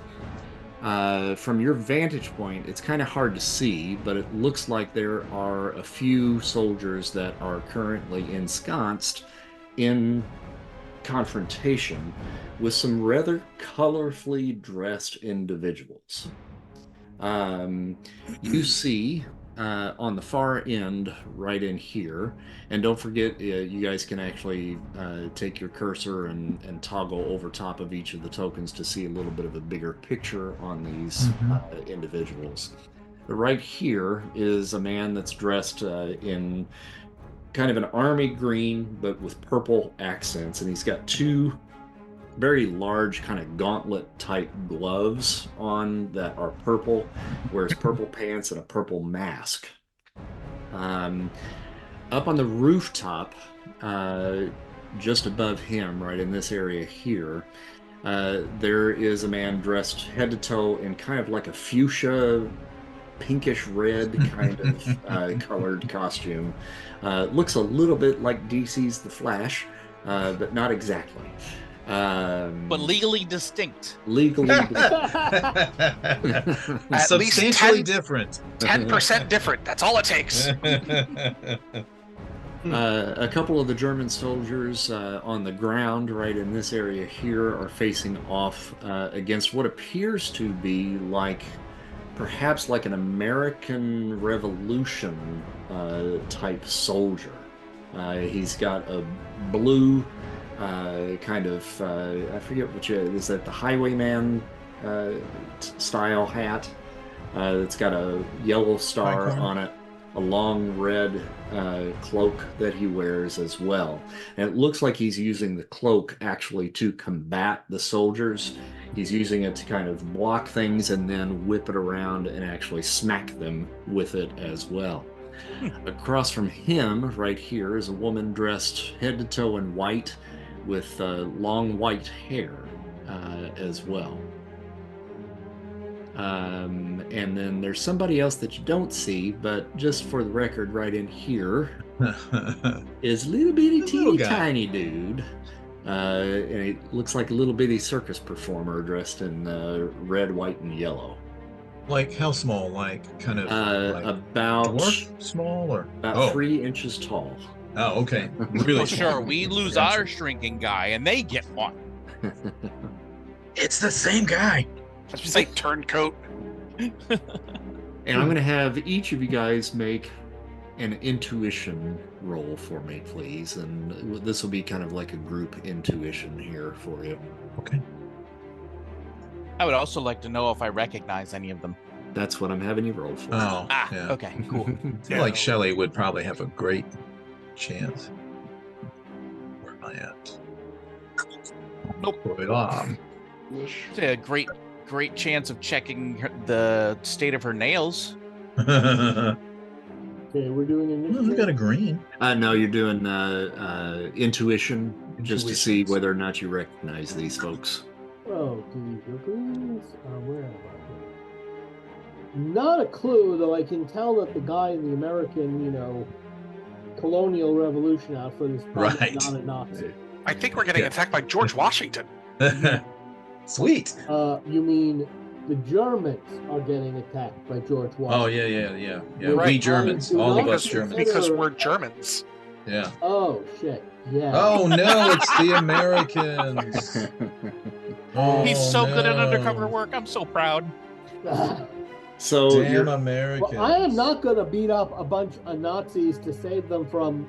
From your vantage point, it's kind of hard to see, but it looks like there are a few soldiers that are currently ensconced in confrontation with some rather colorfully dressed individuals. You see on the far end right in here, and don't forget you guys can actually take your cursor and toggle over top of each of the tokens to see a little bit of a bigger picture on these individuals. But right here is a man that's dressed in kind of an army green but with purple accents, and he's got two very large kind of gauntlet type gloves on that are purple, wears purple pants and a purple mask. Up on the rooftop, just above him, right in this area here, there is a man dressed head to toe in kind of like a fuchsia pinkish red kind of colored costume. Looks a little bit like DC's The Flash, but not exactly. But legally distinct. At Substantially different. 10% different. That's all it takes. A couple of the German soldiers on the ground right in this area here are facing off against what appears to be perhaps like an American Revolution type soldier. He's got a blue kind of, I forget which is that, the highwayman style hat. It's got a yellow star on it, a long red cloak that he wears as well. And it looks like he's using the cloak actually to combat the soldiers. He's using it to kind of block things and then whip it around and actually smack them with it as well. Across from him, right here, is a woman dressed head to toe in white with long white hair as well. And then there's somebody else that you don't see, but just for the record, right in here is little bitty The little teeny guy. tiny dude. And it looks like a little bitty circus performer dressed in red, white, and yellow. Like how small? Like kind of like about dwarf small or about 3 inches tall. Oh, okay. Really Well, small. sure, we lose Gotcha. our shrinking guy, and they get one. It's the same guy. I was say turncoat. And I'm going to have each of you guys make an intuition roll for me, please. And this will be kind of like a group intuition here for you. Okay. I would also like to know if I recognize any of them. That's what I'm having you roll for. Oh, Ah, yeah. okay, cool. I feel like Shelley would probably have a great chance. Where am I at? Nope. It's a great chance of checking the state of her nails. Okay, we're doing initiative. We got a green. No, you're doing intuition, just to see Intuitions. whether or not you recognize these folks. Oh, these are greens. Where am I? Not a clue, though. I can tell that the guy in the American, colonial revolution outfit is probably Right. not a Nazi. I think we're getting attacked by George Washington. Sweet. You mean the Germans are getting attacked by George Washington? Oh yeah. Right. We Germans, I do all of not us Germans. Because we're Germans. Yeah. Oh shit! Yeah. Oh no, it's the Americans. Oh, He's so good at no. undercover work. I'm so proud. So Damn you're Americans. Well, I am not going to beat up a bunch of Nazis to save them from,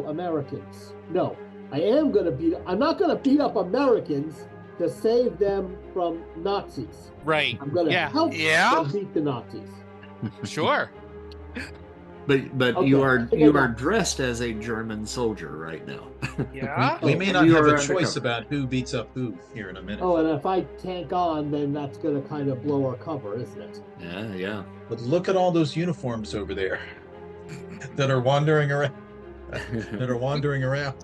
Americans. No, I'm not going to beat up Americans to save them from Nazis. Right. I'm going to help Yeah. them beat the Nazis. Sure. but Okay, you I are think I got it. dressed as a German soldier right now. Yeah. We may And not you have are a choice undercover. about who beats up who here in a minute. Oh, and if I tank on, then that's going to kind of blow our cover, isn't it? Yeah. But look at all those uniforms over there that are wandering around.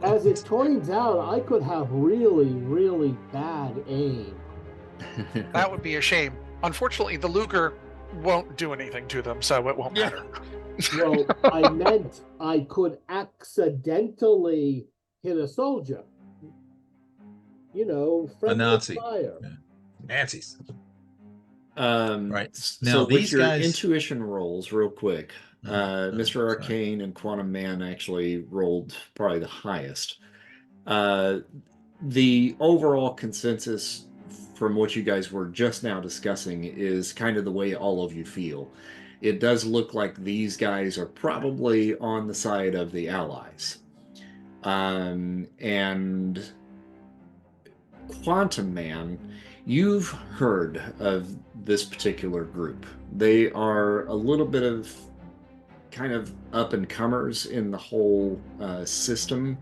As it turns out, I could have really, really bad aim. That would be a shame. Unfortunately, the Luger won't do anything to them, so it won't matter. Well, I meant I could accidentally hit a soldier. Friendly Nazi. fire. Yeah. Nazis. Right. Now, So with these your guys- intuition rolls, real quick, Mr. sorry. Arcane and Quantum Man actually rolled probably the highest. The overall consensus from what you guys were just now discussing is kind of the way all of you feel. It does look like these guys are probably on the side of the Allies. And Quantum Man, you've heard of this particular group. They are a little bit of kind of up and comers in the whole system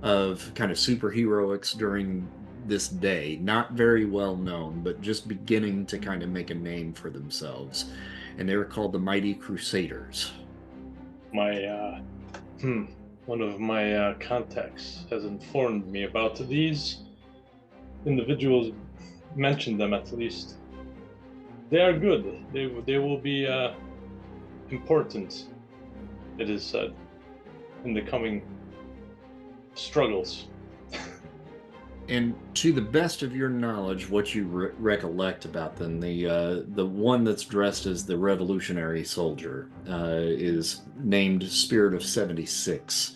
of kind of superheroics during this day. Not very well known, but just beginning to kind of make a name for themselves. And they were called the Mighty Crusaders. One of my contacts has informed me about these individuals. Mentioned them at least. They are good. They will be important, it is said, in the coming struggles. And to the best of your knowledge, what you recollect about them, the one that's dressed as the revolutionary soldier is named Spirit of 76.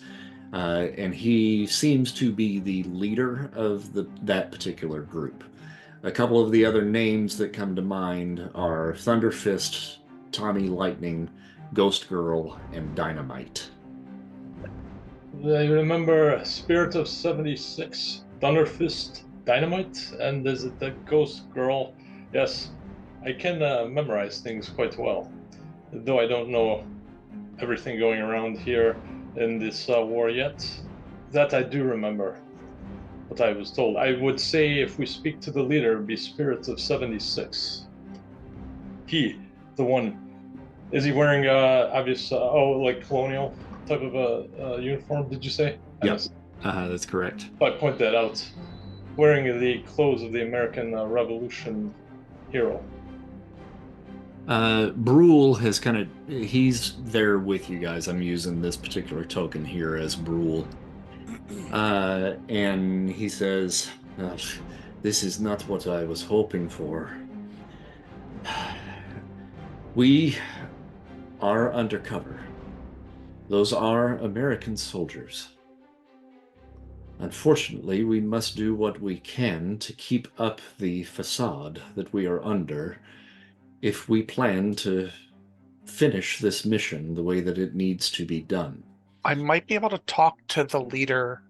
And he seems to be the leader of that particular group. A couple of the other names that come to mind are Thunderfist, Tommy Lightning, Ghost Girl, and Dynamite. I remember Spirit of 76, Thunderfist, Dynamite, and is it the Ghost Girl? Yes, I can memorize things quite well, though I don't know everything going around here in this war yet. That I do remember. What I was told. I would say if we speak to the leader, it'd be Spirit of 76. He, the one, is he wearing obvious, like colonial type of a uniform? Did you say? Yes, that's correct. I point that out. Wearing the clothes of the American Revolution hero. Brule has he's there with you guys. I'm using this particular token here as Brule. And he says, this is not what I was hoping for. We are undercover. Those are American soldiers. Unfortunately, we must do what we can to keep up the facade that we are under if we plan to finish this mission the way that it needs to be done. I might be able to talk to the leader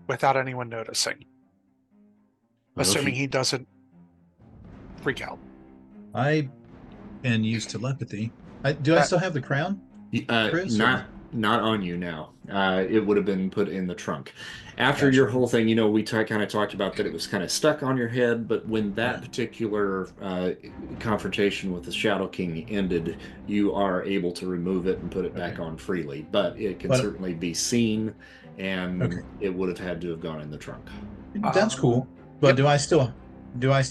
without anyone noticing. Assuming he doesn't freak out. I can use telepathy. Do I still have the crown? Chris, not on you now. It would have been put in the trunk. After Gotcha. your whole thing, we kind of talked about that it was kind of stuck on your head, but when that particular confrontation with the Shadow King ended, you are able to remove it and put it back on freely. But it can certainly be seen, and it would have had to have gone in the trunk. That's cool. But do I still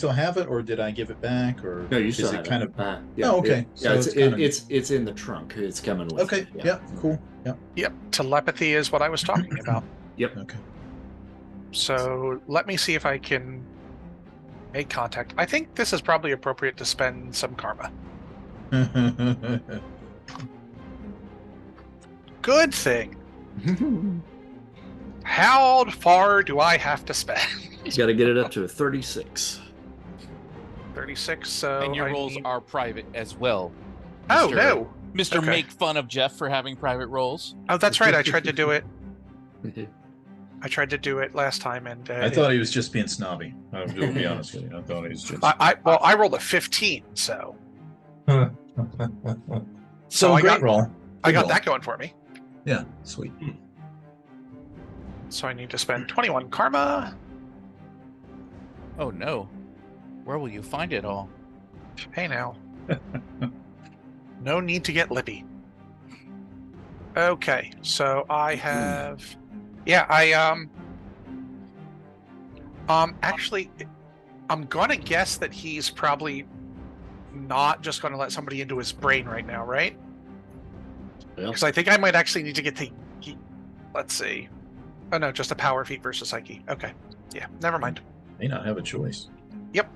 have it, or did I give it back, or no? You still is have it kind it. of? Okay. It's in the trunk. It's coming with. Okay. You. Yeah. Cool. Yeah. Yep. Telepathy is what I was talking about. Yep. Okay. So let me see if I can make contact. I think this is probably appropriate to spend some karma. Good thing. How far do I have to spend? You got to get it up to a 36. 36. So And your rolls are private as well. Oh Mr. no, Mr. Okay. Make fun of Jeff for having private rolls. Oh, that's right. I tried to do it. I tried to do it last time, and I thought he was just being snobby. I'll be honest with you. I thought he was just. I rolled a 15, so So I great got roll. I Good got roll. that going for me. Yeah, sweet. So I need to spend 21 karma. Oh no. Where will you find it all? Hey now. No need to get lippy. Okay, so I have actually I'm gonna guess that he's probably not just gonna let somebody into his brain right now, right? Yeah. Because I think I might actually need to get to let's see. Oh no, just a power feat versus psyche. Okay. Yeah, never mind. May not have a choice. Yep.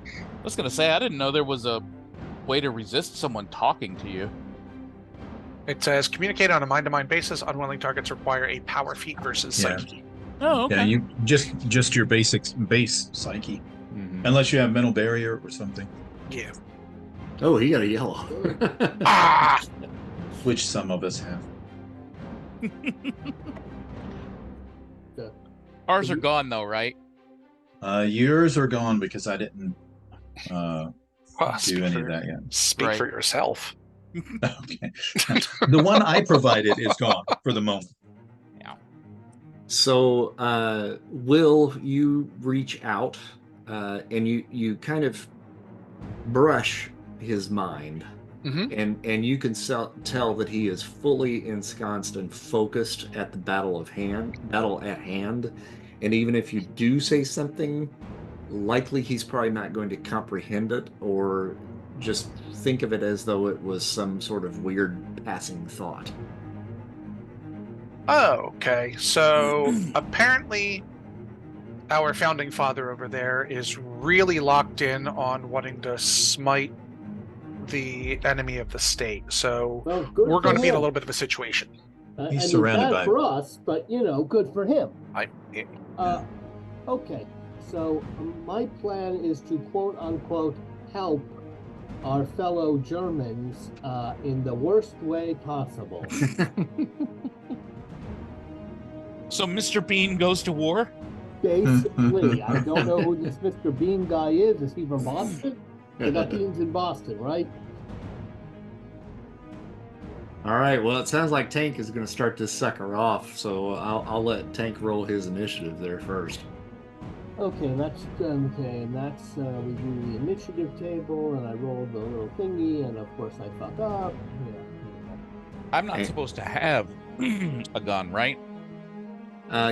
I was gonna say I didn't know there was a way to resist someone talking to you. It says communicate on a mind-to-mind basis. Unwilling targets require a power feat versus Yeah. psyche. Oh, okay. Yeah, you just your base psyche, unless you have mental barrier or something, Yeah. Oh, he got a yellow. Ah! which some of us have. Ours are gone though, right? Yours are gone because I didn't Well, do any of that yet. Speak for yourself. Okay. The one I provided is gone for the moment. So, Will, you reach out and you kind of brush his mind, and you can tell that he is fully ensconced and focused at the battle at hand. And even if you do say something, likely he's probably not going to comprehend it or just think of it as though it was some sort of weird passing thought. Oh, okay. So apparently our founding father over there is really locked in on wanting to smite the enemy of the state. So we're going to be in a little bit of a situation. He's surrounded by for us, but good for him. Yeah. Okay, so my plan is to quote unquote help our fellow Germans in the worst way possible. So Mr. Bean goes to war? Basically, I don't know who this Mr. Bean guy is. Is he from Boston? They got beans in Boston, right? All right. Well, it sounds like Tank is going to start this sucker off, so I'll let Tank roll his initiative there first. Okay, and that's we do the initiative table, and I rolled the little thingy, and of course I fuck up. Yeah. I'm not supposed to have a gun, right?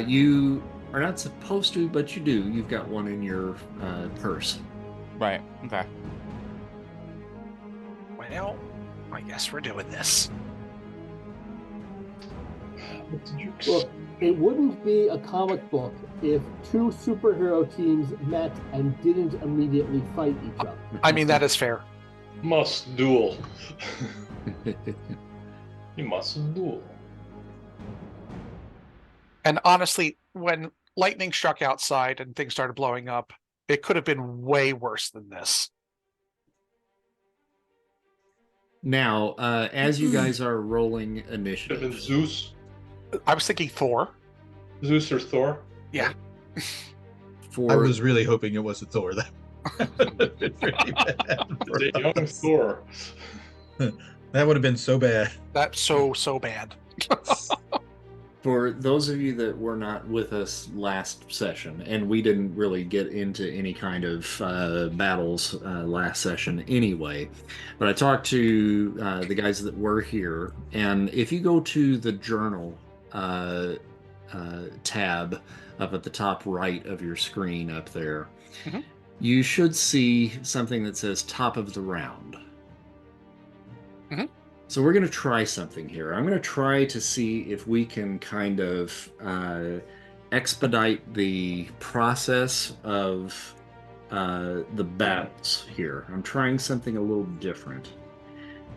You are not supposed to, but you do. You've got one in your purse. Right. Okay. Well, I guess we're doing this. Look, it wouldn't be a comic book if two superhero teams met and didn't immediately fight each other. I mean, that is fair. Must duel. You must duel. And honestly, when lightning struck outside and things started blowing up, it could have been way worse than this. Now, as you guys are rolling Could have been initiative, Zeus. I was thinking Thor. Zeus or Thor. Yeah. for I was really hoping it was a Thor. That would have been pretty bad. The young Thor. That would have been so bad. That's so bad. For those of you that were not with us last session, and we didn't really get into any kind of battles last session anyway, but I talked to the guys that were here, and if you go to the journal tab up at the top right of your screen up there, Mhm. you should see something that says top of the round. Mhm. So we're going to try something here. I'm going to try to see if we can kind of expedite the process of the battles here. I'm trying something a little different.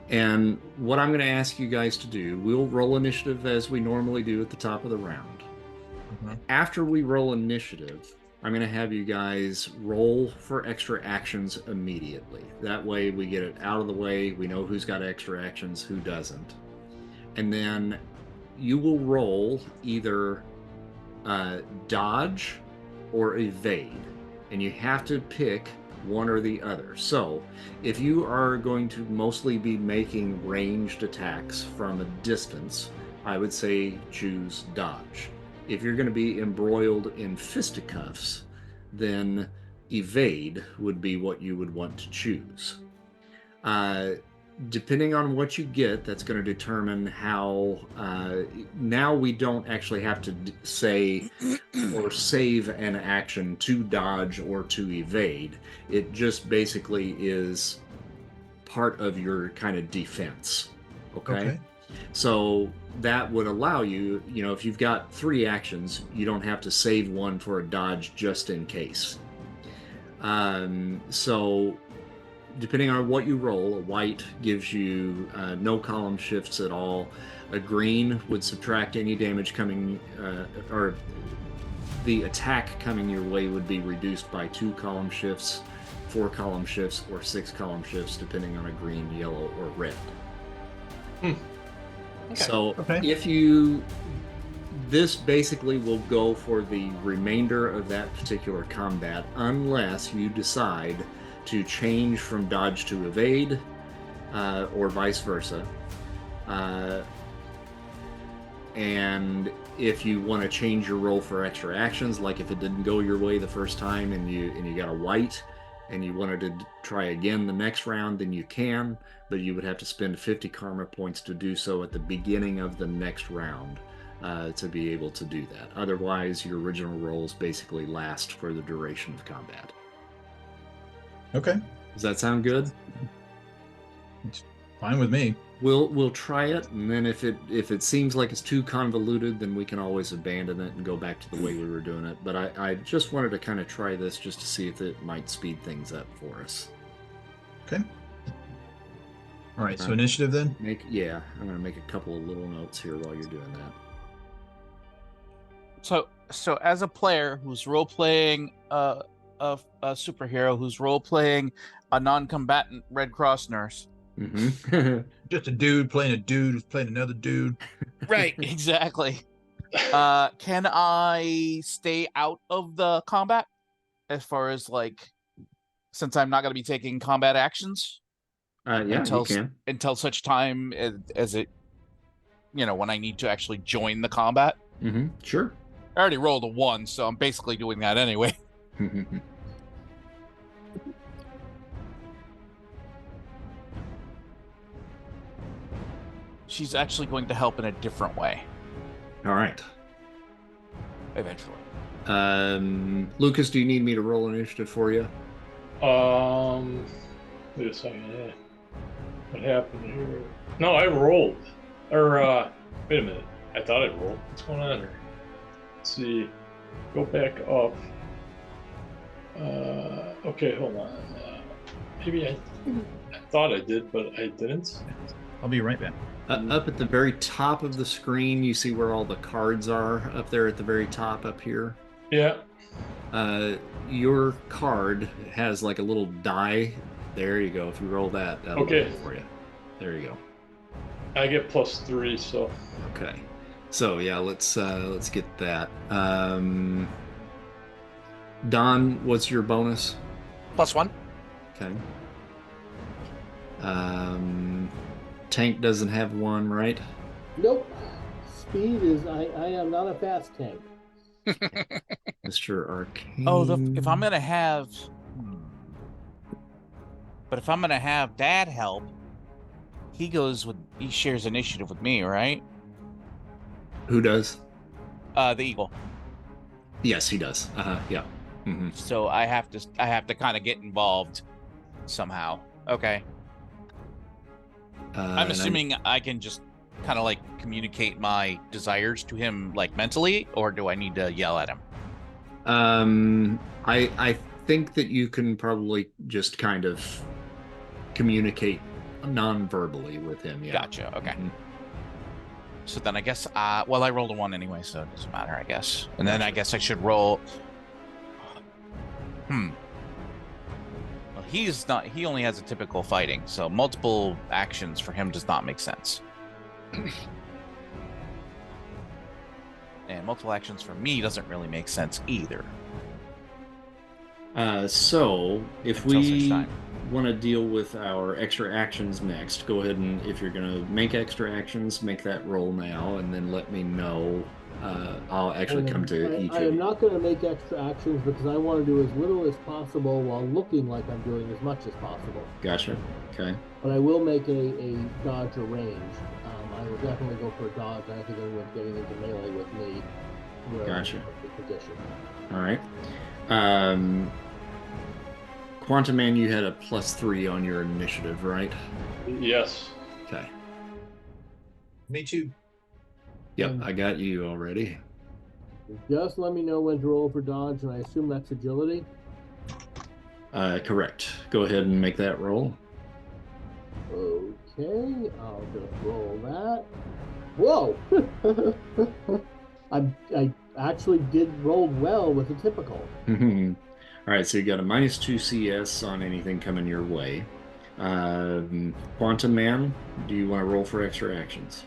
And what I'm going to ask you guys to do, we'll roll initiative as we normally do at the top of the round. After we roll initiative, I'm going to have you guys roll for extra actions immediately. That way we get it out of the way. We know who's got extra actions, who doesn't. And then you will roll either dodge or evade. And you have to pick one or the other. So if you are going to mostly be making ranged attacks from a distance, I would say choose dodge. If you're going to be embroiled in fisticuffs, then evade would be what you would want to choose. Depending on what you get, that's going to determine how... now we don't actually have to say or save an action to dodge or to evade. It just basically is part of your kind of defense. Okay? So that would allow you, if you've got 3 actions, you don't have to save one for a dodge just in case. So depending on what you roll, a white gives you no column shifts at all. A green would subtract any damage coming, or the attack coming your way would be reduced by 2 column shifts, 4 column shifts, or 6 column shifts, depending on a green, yellow, or red. Okay. So if you, this basically will go for the remainder of that particular combat, unless you decide to change from dodge to evade, or vice versa. And if you want to change your roll for extra actions, like if it didn't go your way the first time and you got a white, and you wanted to try again the next round, then you can, but you would have to spend 50 karma points to do so at the beginning of the next round to be able to do that. Otherwise, your original rolls basically last for the duration of combat. Okay. Does that sound good? It's fine with me. We'll try it, and then if it seems like it's too convoluted, then we can always abandon it and go back to the way we were doing it. But I just wanted to kind of try this just to see if it might speed things up for us. Okay. All right. So initiative then. I'm going to make a couple of little notes here while you're doing that. So as a player who's role playing a superhero, who's role playing a non-combatant Red Cross nurse. Mm-hmm. Just a dude playing a dude who's playing another dude. Right, exactly. Can I stay out of the combat as far as since I'm not going to be taking combat actions? You can. Until such time as it, when I need to actually join the combat. Mm-hmm. Sure. I already rolled a 1, so I'm basically doing that anyway. She's actually going to help in a different way. All right. Eventually. Lucas, do you need me to roll initiative for you? Wait a second. Yeah. What happened here? No, I rolled. Or, wait a minute. I thought I rolled. What's going on here? Let's see. Go back up. Okay, hold on. Maybe I thought I did, but I didn't. I'll be right back. Up at the very top of the screen, you see where all the cards are up there at the very top up here. Yeah. Your card has like a little die. There you go. If you roll that, that'll do it for you. There you go. I get +3, so. Okay. So yeah, let's get that. Don, what's your bonus? +1. Okay. Tank doesn't have one, right? Nope. Speed is I am not a fast tank. Mr. Arcane. Oh, if I'm gonna have, but if I'm gonna have Dad help, he shares initiative with me, right? Who does? The Eagle. Yes, he does. Yeah. Mm-hmm. So I have to kind of get involved somehow. Okay. I'm assuming I can just kind of like communicate my desires to him like mentally, or do I need to yell at him? I think that you can probably just kind of communicate non-verbally with him. Yeah. Gotcha. Okay. Mhm. So then I guess, well, I rolled a 1 anyway, so it doesn't matter, I guess. And then I guess I should roll. Well, he only has a typical fighting, so multiple actions for him does not make sense. And multiple actions for me doesn't really make sense either. So if Until such we time. want to deal with our extra actions next, go ahead and if you're going to make extra actions, make that roll now, and then let me know. I'll actually come to each I of am you. not going to make extra actions because I want to do as little as possible while looking like I'm doing as much as possible. Gotcha. Okay. But I will make a dodge or range. I will definitely go for a dodge. I don't think anyone's getting into melee with me. Gotcha. Position. All right. Quantum Man, you had a +3 on your initiative, right? Yes. Okay. Me too. Yep, I got you already. Just let me know when to roll for dodge, and I assume that's agility. Correct. Go ahead and make that roll. Okay, I'll just roll that. Whoa! I actually did roll well with the typical. All right, so you got a -2 CS on anything coming your way. Quantum Man, do you want to roll for extra actions?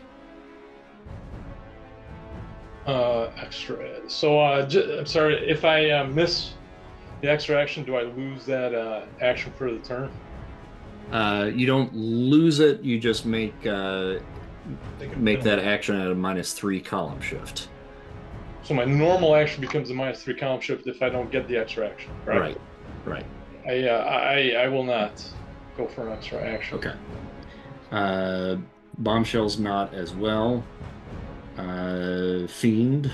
Extra. So, I'm sorry, if I miss the extra action, do I lose that action for the turn? You don't lose it, you just make that action at a -3 column shift. So my normal action becomes a -3 column shift if I don't get the extra action, right? Right. I will not go for an extra action. Okay. Bombshell's not as well. Fiend.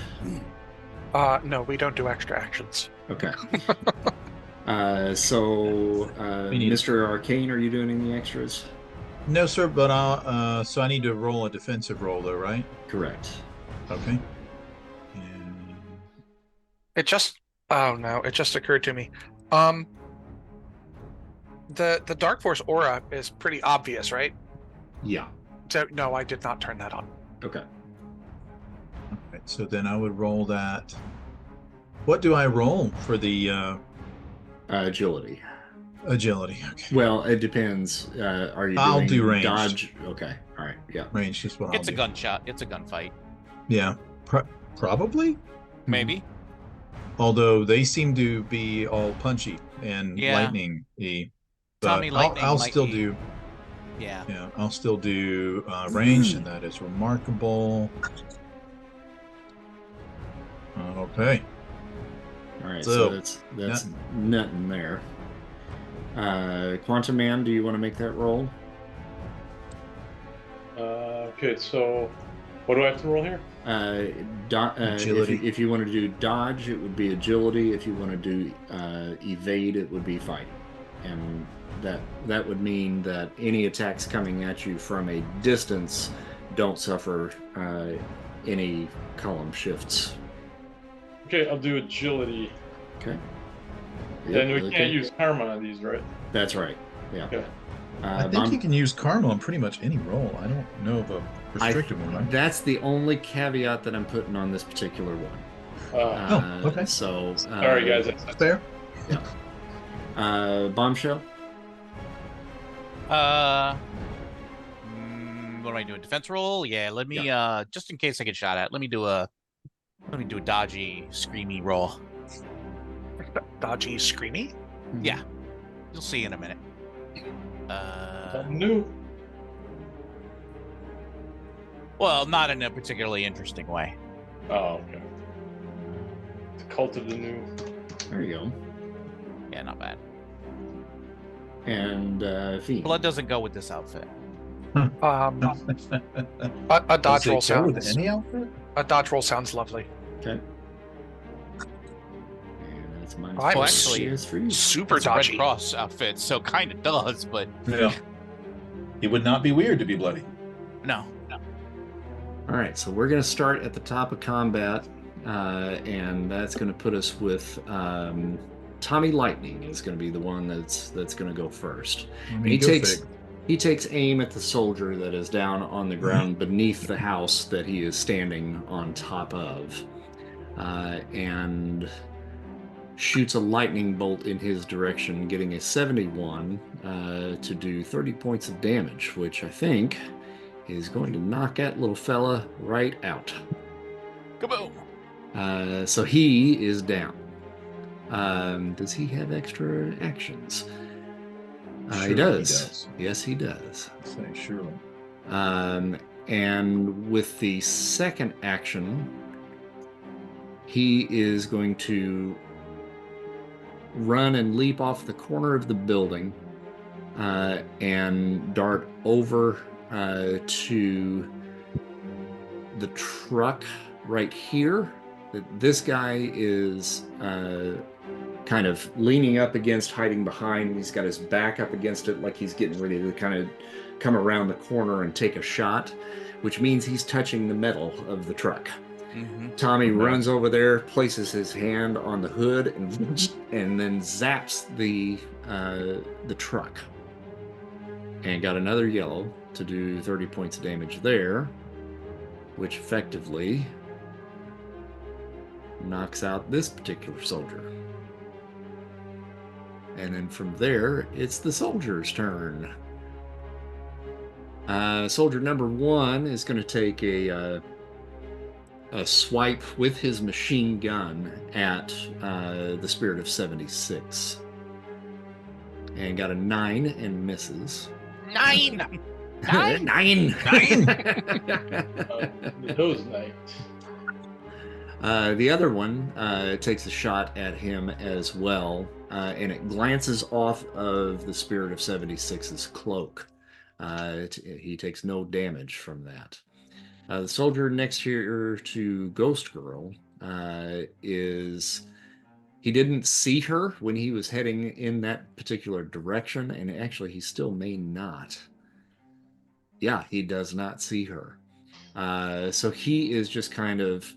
No, we don't do extra actions. Okay. Mr. Arcane, are you doing any extras? No, sir, but so I need to roll a defensive roll, though, right? Correct. Okay. And... It just occurred to me. The Dark Force aura is pretty obvious, right? Yeah. So no, I did not turn that on. Okay. Okay, so then I would roll that. What do I roll for the Agility. agility? Okay. Well, it depends. Are you I'll doing do ranged. dodge? Okay. All right. Yeah. Range is what It's a I'll do. gunshot. It's a gunfight. Yeah, probably. Maybe. Although they seem to be all punchy and Yeah. lightning-y. But Tommy Lightning I'll might still be- do. Yeah. Yeah, I'll still do range, and that is remarkable. Okay. All right. So, So that's nothing there. Quantum Man, do you want to make that roll? Okay, so what do I have to roll here? Agility. If you want to do dodge, it would be agility. If you want to do evade, it would be fighting. and that would mean that any attacks coming at you from a distance don't suffer any column shifts. Okay, I'll do agility. Okay. And we can't use karma on these, right? That's right. Yeah. Okay. I think you can use karma on pretty much any roll. I don't know of a restricted one, right? That's the only caveat that I'm putting on this particular one. Okay. So, sorry, guys. That's fair. Yeah. Bombshell? What am I doing? Defense roll? Yeah, let me just in case I get shot at, let me do a dodgy, screamy roll. Dodgy, screamy? Yeah. You'll see in a minute. Something new. Well, not in a particularly interesting way. Oh, okay. The cult of the new. There you go. Yeah, not bad. And Fiend. Blood doesn't go with this outfit. A dodge roll sounds. With any outfit? A dodge roll sounds lovely. Okay. And that's mine. I'm actually for you. Super It's a Red dodgy. Cross outfit, so kind of does, but Yeah. It would not be weird to be bloody. no. All right, so we're going to start at the top of combat, and that's going to put us with Tommy Lightning is going to be the one that's going to go first. And he takes aim at the soldier that is down on the ground beneath the house that he is standing on top of, and shoots a lightning bolt in his direction, getting a 71 to do 30 points of damage, which I think is going to knock that little fella right out. Kaboom! So he is down. Does he have extra actions? He does. Yes, he does. Say surely. And with the second action, he is going to run and leap off the corner of the building and dart over to the truck right here. This guy is kind of leaning up against, hiding behind. He's got his back up against it like he's getting ready to kind of come around the corner and take a shot, which means he's touching the metal of the truck. Tommy runs over there, places his hand on the hood, and then zaps the truck. And got another yellow to do 30 points of damage there, which effectively knocks out this particular soldier. And then from there, it's the soldier's turn. Soldier number 1 is going to take a swipe with his machine gun at the Spirit of 76. And got a 9 and misses. 9! 9! 9! Those night. The other one takes a shot at him as well, and it glances off of the Spirit of 76's cloak. He takes no damage from that. The soldier next here to Ghost Girl he didn't see her when he was heading in that particular direction, and actually he still may not. Yeah, he does not see her. So he is just kind of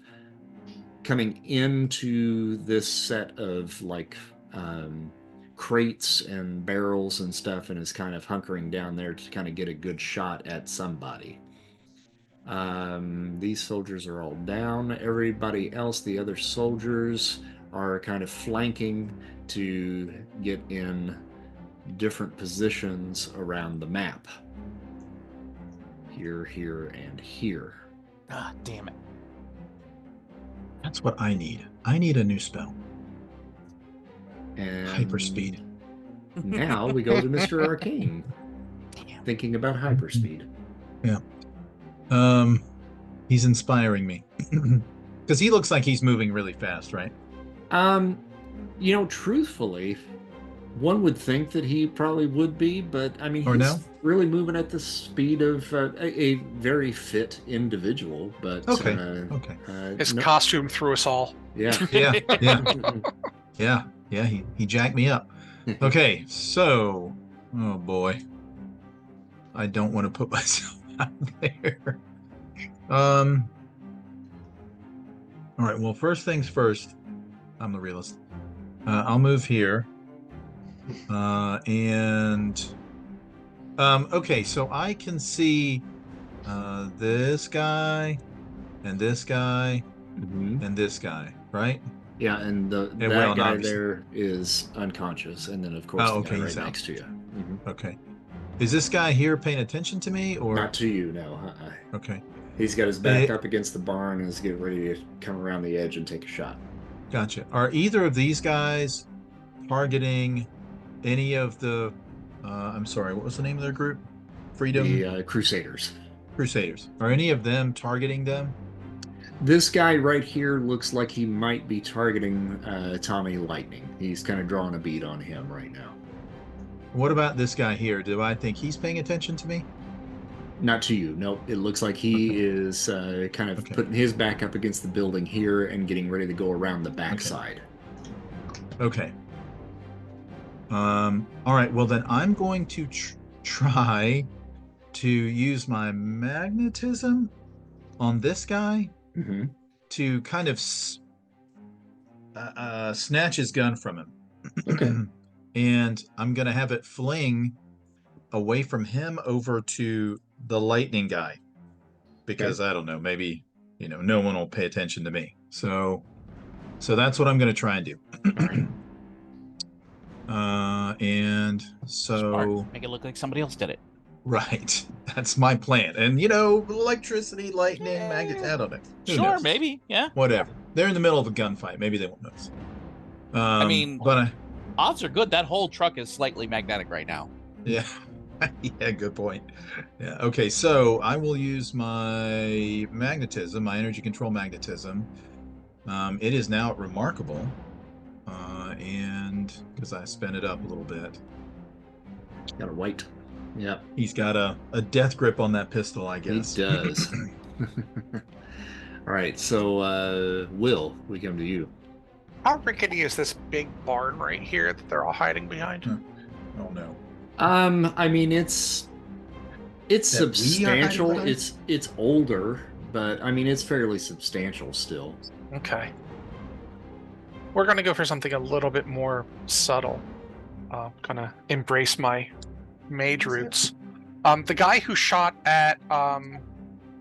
coming into this set of like crates and barrels and stuff, and is kind of hunkering down there to kind of get a good shot at somebody. These soldiers are all down. Everybody else, the other soldiers, are kind of flanking to get in different positions around the map. Here, here, and here. Ah, damn it. That's what I need. I need a new spell. And Hyperspeed. now we go to Mr. Arcane. Damn. Thinking about hyperspeed. Yeah. He's inspiring me. Because he looks like he's moving really fast, right? Truthfully, one would think that he probably would be, but I mean, he's really moving at the speed of a very fit individual. But his costume threw us all. Yeah, yeah. He jacked me up. Okay, so, oh boy, I don't want to put myself out there. All right. Well, first things first. I'm the realist. I'll move here. Okay, so I can see this guy and this guy and this guy, right? Yeah, and that guy obviously. there is unconscious, and then of course Oh, the okay, guy he's right out. next to you. Okay. Is this guy here paying attention to me, or Not to you, no. Okay. He's got his back up against the barn and is getting ready to come around the edge and take a shot. Gotcha. Are either of these guys targeting any of the? I'm sorry. What was the name of their group? Freedom. The Crusaders. Crusaders. Are any of them targeting them? This guy right here looks like he might be targeting Tommy Lightning. He's kind of drawing a bead on him right now. What about this guy here? Do I think he's paying attention to me? Not to you. Nope. It looks like he is kind of putting his back up against the building here and getting ready to go around the backside. Okay. All right. Well, then I'm going to try to use my magnetism on this guy to kind of snatch his gun from him. Okay. And I'm going to have it fling away from him over to the lightning guy. Because I don't know, maybe, no one will pay attention to me. So that's what I'm going to try and do. And so Smart. Make it look like somebody else did it. Right. That's my plan. And electricity, lightning, magnet, I don't know. Who Sure, knows? maybe. Yeah. Whatever. They're in the middle of a gunfight. Maybe they won't notice. I mean, but odds are good that whole truck is slightly magnetic right now. Yeah. Yeah, good point. Yeah. Okay, so I will use my magnetism, my energy control magnetism. It is now remarkable. And because I sped it up a little bit. Got a white. Yeah. He's got a death grip on that pistol, I guess. He does. All right, so Will, we come to you. How rickety is this big barn right here that they're all hiding behind? Oh no. I mean it's substantial. It's older, but I mean it's fairly substantial still. Okay. We're gonna go for something a little bit more subtle. Gonna embrace my mage roots. The guy who shot at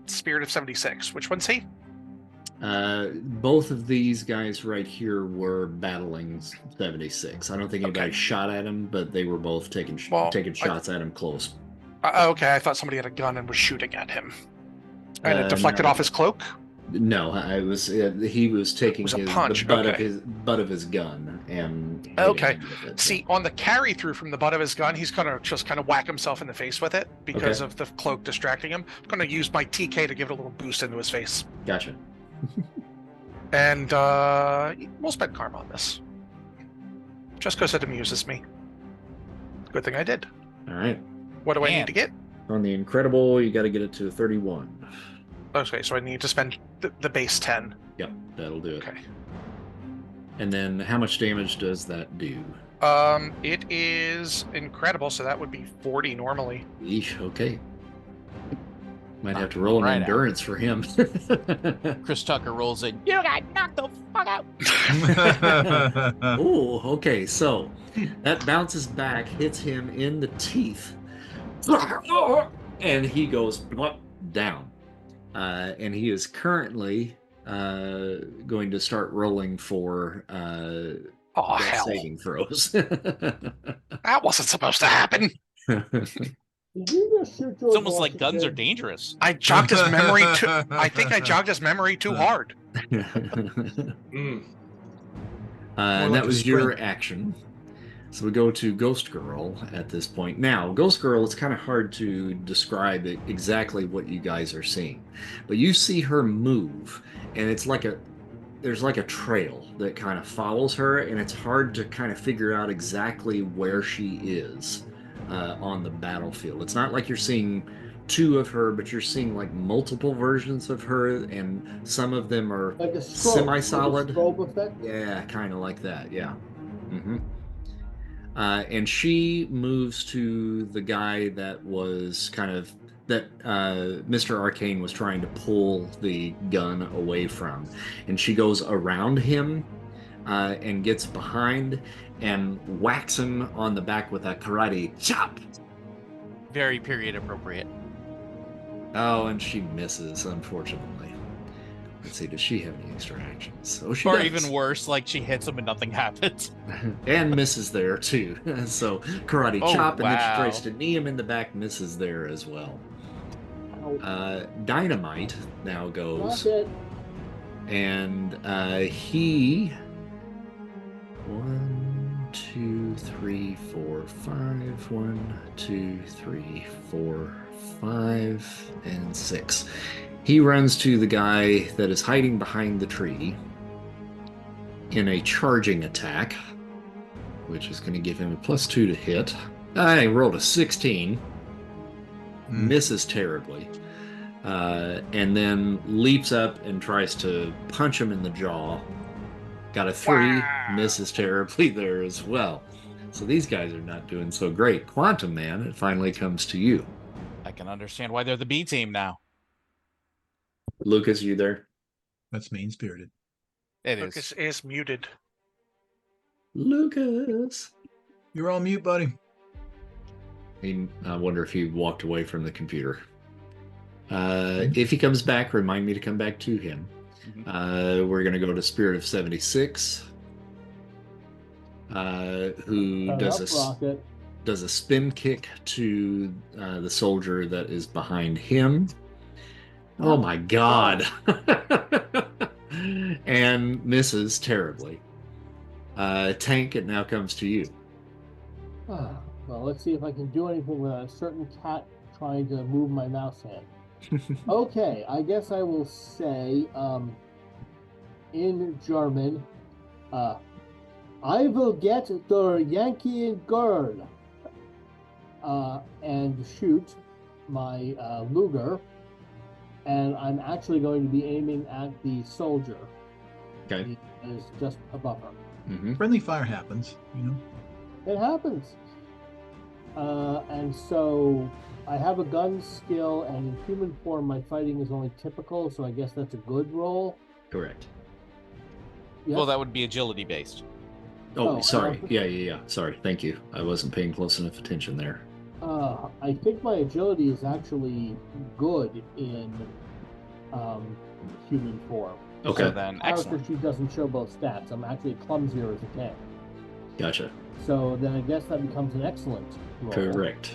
Spirit of 76, which one's he? Both of these guys right here were battling 76. I don't think anybody shot at him, but they were both taking shots at him close. Okay, I thought somebody had a gun and was shooting at him. And it deflected off his cloak? No, he was taking the butt of his gun and See, on the carry through from the butt of his gun, he's gonna just kind of whack himself in the face with it because of the cloak distracting him. I'm gonna use my TK to give it a little boost into his face. Gotcha. And we'll spend karma on this. Just because it amuses me. Good thing I did. All right. What do I need to get? On the incredible, you got to get it to 31. Okay, so I need to spend the base 10. Yep, that'll do it. Okay. And then how much damage does that do? It is incredible, so that would be 40 normally. Eesh, okay. Might have to roll an endurance for him. Chris Tucker rolls in. You got knocked the fuck out. Oh, okay. So that bounces back, hits him in the teeth, and he goes down. And he is currently going to start rolling for saving throws. That wasn't supposed to happen. It's almost like guns are dangerous. I jogged his memory too. I think I jogged his memory too hard. And that was your action. So we go to Ghost Girl at this point. Now, Ghost Girl, it's kind of hard to describe exactly what you guys are seeing, but you see her move, and it's like there's like a trail that kind of follows her, and it's hard to kind of figure out exactly where she is on the battlefield. It's not like you're seeing two of her, but you're seeing like multiple versions of her, and some of them are like semi-solid. Like a strobe effect? Yeah, kind of like that. Yeah. And she moves to the guy that was Mr. Arcane was trying to pull the gun away from. And she goes around him and gets behind and whacks him on the back with a karate chop. Very period appropriate. Oh, and she misses, unfortunately. Let's see, does she have any extra actions? Oh, she Or does. even worse, like she hits him and nothing happens. And misses there, too. So, karate chop, and then she wow. tries to knee him in the back, misses there as well. Dynamite now goes. And he... 1, 2, 3, 4, 5. 1, 2, 3, 4, 5, and 6. He runs to the guy that is hiding behind the tree in a charging attack, which is going to give him a +2 to hit. I rolled a 16. Misses terribly. And then leaps up and tries to punch him in the jaw. Got a 3. Wow. Misses terribly there as well. So these guys are not doing so great. Quantum Man, it finally comes to you. I can understand why they're the B team now. Lucas, you there? That's mean-spirited. It is. Lucas is muted. Lucas. You're on mute, buddy. I wonder if he walked away from the computer. If he comes back, remind me to come back to him. We're going to go to Spirit of 76, who does a spin kick to the soldier that is behind him. Oh my God. And misses terribly. Tank, it now comes to you. Well, let's see if I can do anything with a certain cat trying to move my mouse hand. Okay, I guess I will say, in German, I will get the Yankee girl, and shoot my Luger, and I'm actually going to be aiming at the soldier. Okay. He is just above her. Mm-hmm. Friendly fire happens, you know. It happens. And so I have a gun skill, and in human form, my fighting is only typical, so I guess that's a good roll. Correct. Yes? Well, that would be agility based. Oh, sorry. Yeah. Sorry. Thank you. I wasn't paying close enough attention there. I think my agility is actually good in human form. Okay. So then, Character excellent. sheet doesn't show both stats. I'm actually clumsier as a tank. Gotcha. So then I guess that becomes an excellent roll. Correct.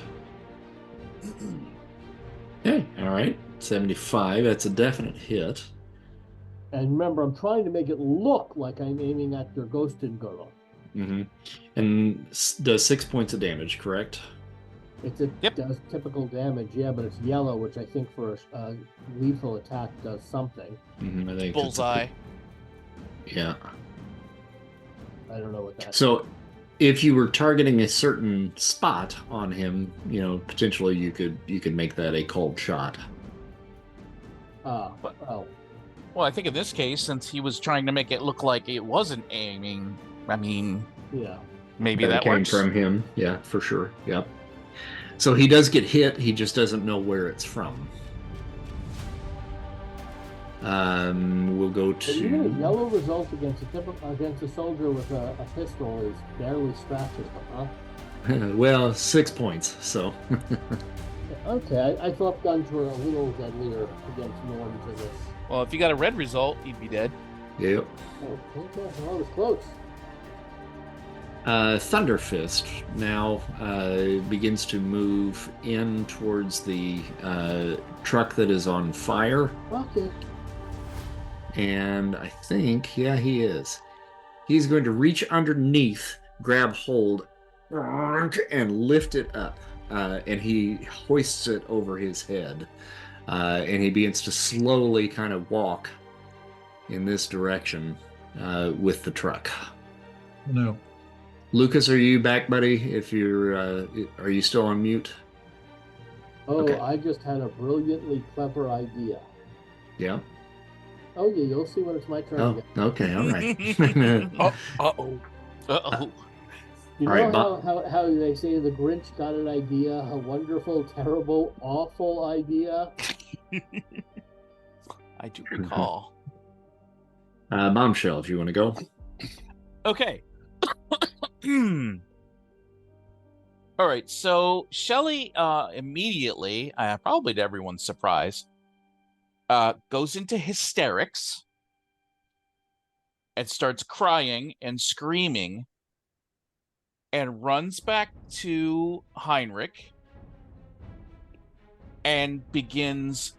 Okay. All right. 75. That's a definite hit. And remember, I'm trying to make it look like I'm aiming at your ghosted girl. Mm-hmm. And does 6 points of damage, correct? It does typical damage, yeah, but it's yellow, which I think for a lethal attack does something. Mm-hmm. I think Bullseye. Yeah. I don't know what that So if you were targeting a certain spot on him, you know, potentially you could make that a cold shot. Oh. Well, I think in this case, since he was trying to make it look like it wasn't aiming, I mean, Yeah. maybe that came works. from him. Yeah, for sure. Yep. So he does get hit. He just doesn't know where it's from. We'll go But even a to. yellow result against a soldier with a pistol is barely scratches them, huh? Well, 6 points. So. Okay, I thought guns were a little deadlier against norms in this. Well, if you got a red result, you'd be dead. Yep. Oh, okay, well, it was close. Thunderfist now begins to move in towards the truck that is on fire. Okay. And I think, yeah, he is. He's going to reach underneath, grab hold, and lift it up. And he hoists it over his head. And he begins to slowly kind of walk in this direction with the truck. No. Lucas, are you back, buddy? If you're, are you still on mute? Oh, Okay. I just had a brilliantly clever idea. Yeah. Oh, yeah, you'll see when it's my turn Oh, again. okay, all right. Uh-oh. Uh-oh. You All know right, how they say the Grinch got an idea, a wonderful, terrible, awful idea? I do recall. Bombshell, if you want to go. Okay. All right, so Shelly immediately, probably to everyone's surprise, goes into hysterics and starts crying and screaming and runs back to Heinrich and begins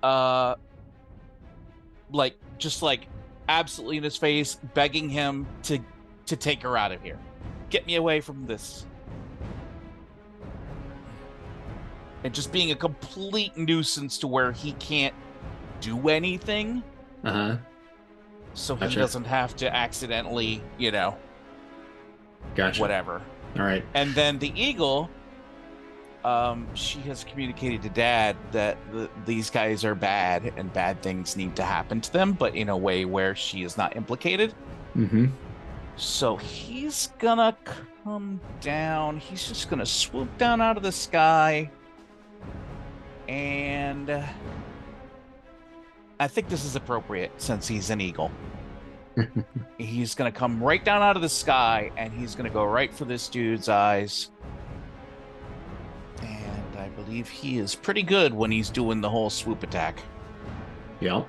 just absolutely in his face, begging him to take her out of here. Get me away from this. And just being a complete nuisance to where he can't do anything. Uh-huh. So Gotcha. he doesn't have to accidentally, Gotcha. whatever. All right. And then the eagle, she has communicated to Dad that these guys are bad and bad things need to happen to them, but in a way where she is not implicated. Mm-hmm. So he's gonna come down. He's just gonna swoop down out of the sky. And I think this is appropriate since he's an eagle. He's going to come right down out of the sky and he's going to go right for this dude's eyes. And I believe he is pretty good when he's doing the whole swoop attack. Yep.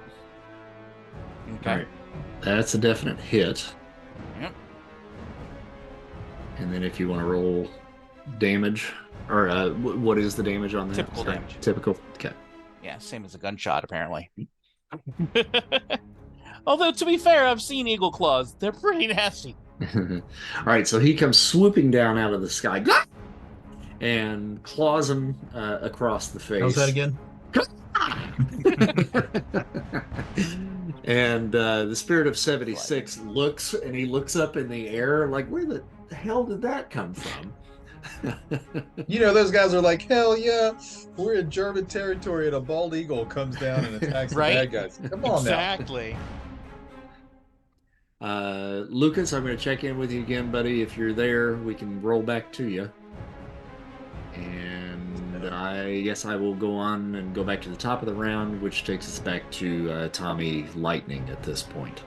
Okay. All right. That's a definite hit. Yep. And then if you want to roll damage, or what is the damage on that? Typical damage. Typical. Okay. Yeah, same as a gunshot, apparently. Although, to be fair, I've seen eagle claws. They're pretty nasty. All right, so he comes swooping down out of the sky and claws him across the face. How's that again? And the Spirit of 76 looks, and he looks up in the air like, where the hell did that come from? Those guys are like, hell yeah, we're in German territory, and a bald eagle comes down and attacks Right? the bad guys. Come on Exactly. Lucas, I'm going to check in with you again, buddy. If you're there, we can roll back to you. And I guess I will go on and go back to the top of the round, which takes us back to Tommy Lightning at this point.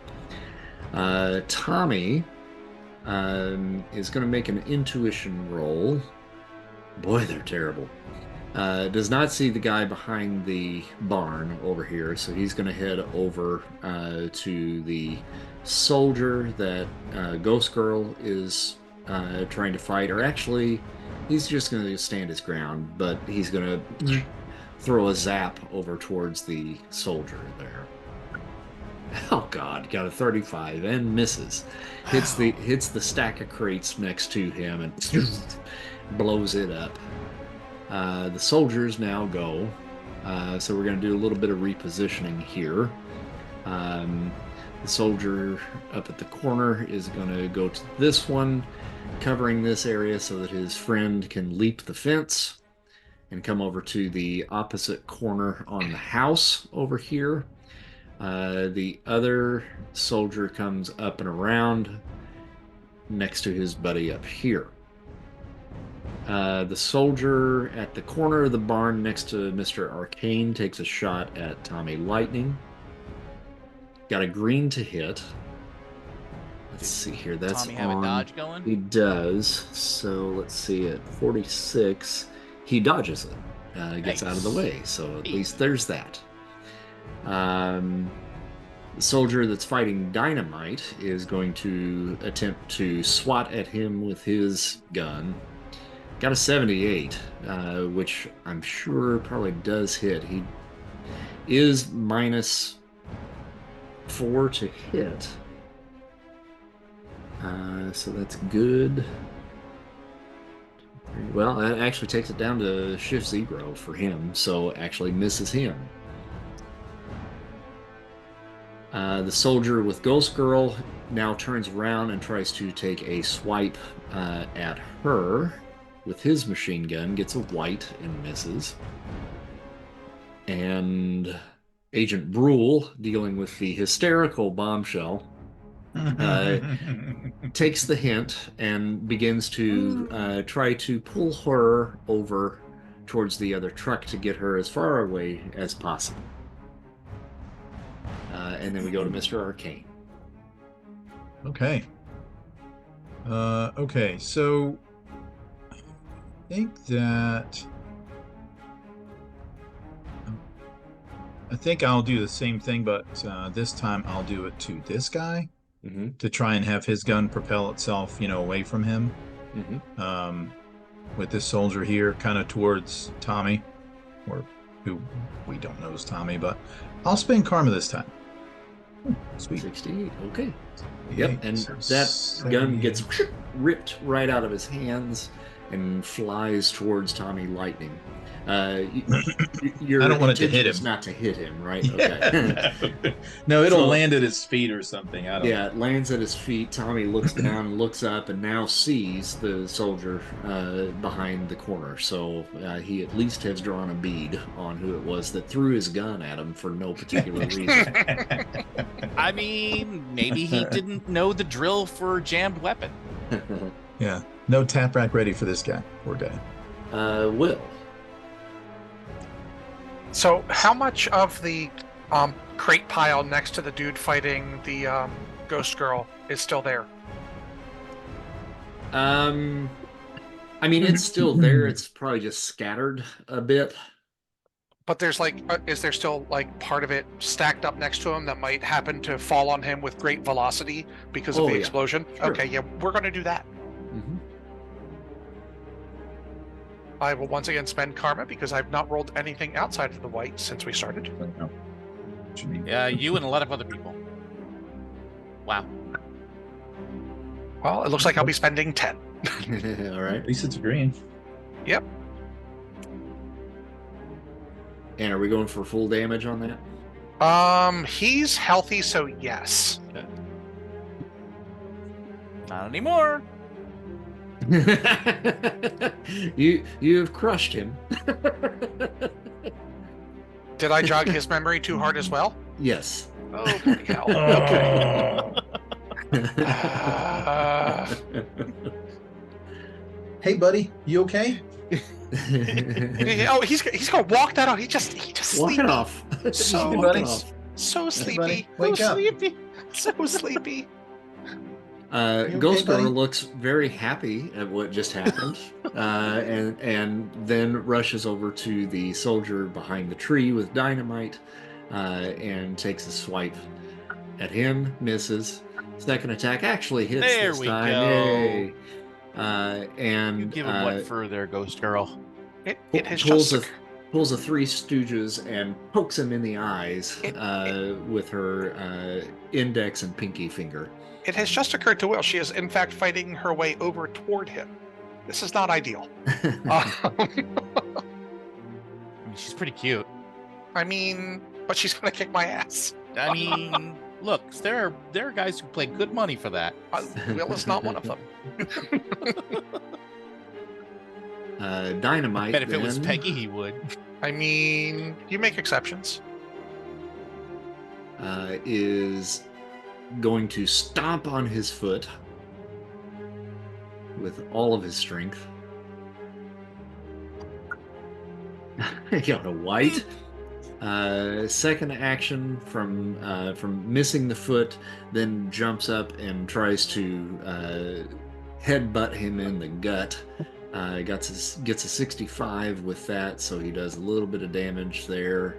Tommy is going to make an intuition roll. Boy, they're terrible. Does not see the guy behind the barn over here, so he's going to head over to the soldier that Ghost Girl is trying to fight. Or actually, he's just going to stand his ground, but he's going to throw a zap over towards the soldier there. Oh God, got a 35 and misses. Hits the stack of crates next to him and blows it up. The soldiers now go. So we're going to do a little bit of repositioning here. The soldier up at the corner is going to go to this one, covering this area so that his friend can leap the fence and come over to the opposite corner on the house over here. The other soldier comes up and around next to his buddy up here. The soldier at the corner of the barn next to Mr. Arcane takes a shot at Tommy Lightning. Got a green to hit. Let's see here. That's Tommy have a dodge going? He does. So let's see at 46. He dodges it. Gets out of the way. So at least there's that. The soldier that's fighting Dynamite is going to attempt to swat at him with his gun. Got a 78, which I'm sure probably does hit. He is -4 to hit. So that's good. Well, that actually takes it down to shift 0 for him, so actually misses him. The soldier with Ghost Girl now turns around and tries to take a swipe at her with his machine gun, gets a white and misses. And Agent Brule, dealing with the hysterical Bombshell, takes the hint and begins to try to pull her over towards the other truck to get her as far away as possible. And then we go to Mr. Arcane. Okay. Okay, so I think that I think I'll do the same thing, but this time I'll do it to this guy to try and have his gun propel itself, away from him. With this soldier here, kind of towards Tommy, or who we don't know is Tommy, but I'll spend karma this time. Sweet. 68. Okay. Yep. And that gun gets ripped right out of his hands and flies towards Tommy Lightning. Your I don't want it to hit him. Not to hit him, right? Okay. No, it'll land at his feet or something. I don't know. It lands at his feet. Tommy looks down and looks up and now sees the soldier behind the corner. So he at least has drawn a bead on who it was that threw his gun at him for no particular reason. I mean, maybe he didn't know the drill for jammed weapon. Yeah. No tap rack ready for this guy. Poor guy. Will. So how much of the crate pile next to the dude fighting the ghost girl is still there? I mean, it's still there. It's probably just scattered a bit. But there's is there still part of it stacked up next to him that might happen to fall on him with great velocity because of the explosion? Sure. Okay, yeah, we're going to do that. I will once again spend karma because I've not rolled anything outside of the white since we started. Yeah, you and a lot of other people. Wow. Well, it looks like I'll be spending 10. All right. At least it's green. Yep. And are we going for full damage on that? He's healthy, so yes. Okay. Not anymore. You've crushed him. Did I jog his memory too hard as well? Yes. Oh, bloody hell. Okay. Hey, buddy, you okay? Oh, he's gonna walk that off. He just Walk sleepy. it off. So Walk it off. So sleepy. buddy, wake up. So sleepy. Ghost Girl buddy? looks very happy at what just happened, and then rushes over to the soldier behind the tree with dynamite, and takes a swipe at him. Misses. Second attack actually hits There this we time. go. Yay! And You give him what for there, Ghost Girl? It has pulls just pulls a Three Stooges and pokes him in the eyes with her index and pinky finger. It has just occurred to Will she is in fact fighting her way over toward him. This is not ideal. I mean, she's pretty cute. I mean, but she's gonna kick my ass. I mean, look, there are guys who play good money for that. Will is not one of them. Dynamite. I bet if it was then. Peggy, he would. I mean, you make exceptions. Is going to stomp on his foot with all of his strength. Got a white. Second action from missing the foot, then jumps up and tries to headbutt him in the gut. Gets a 65 with that, so he does a little bit of damage there.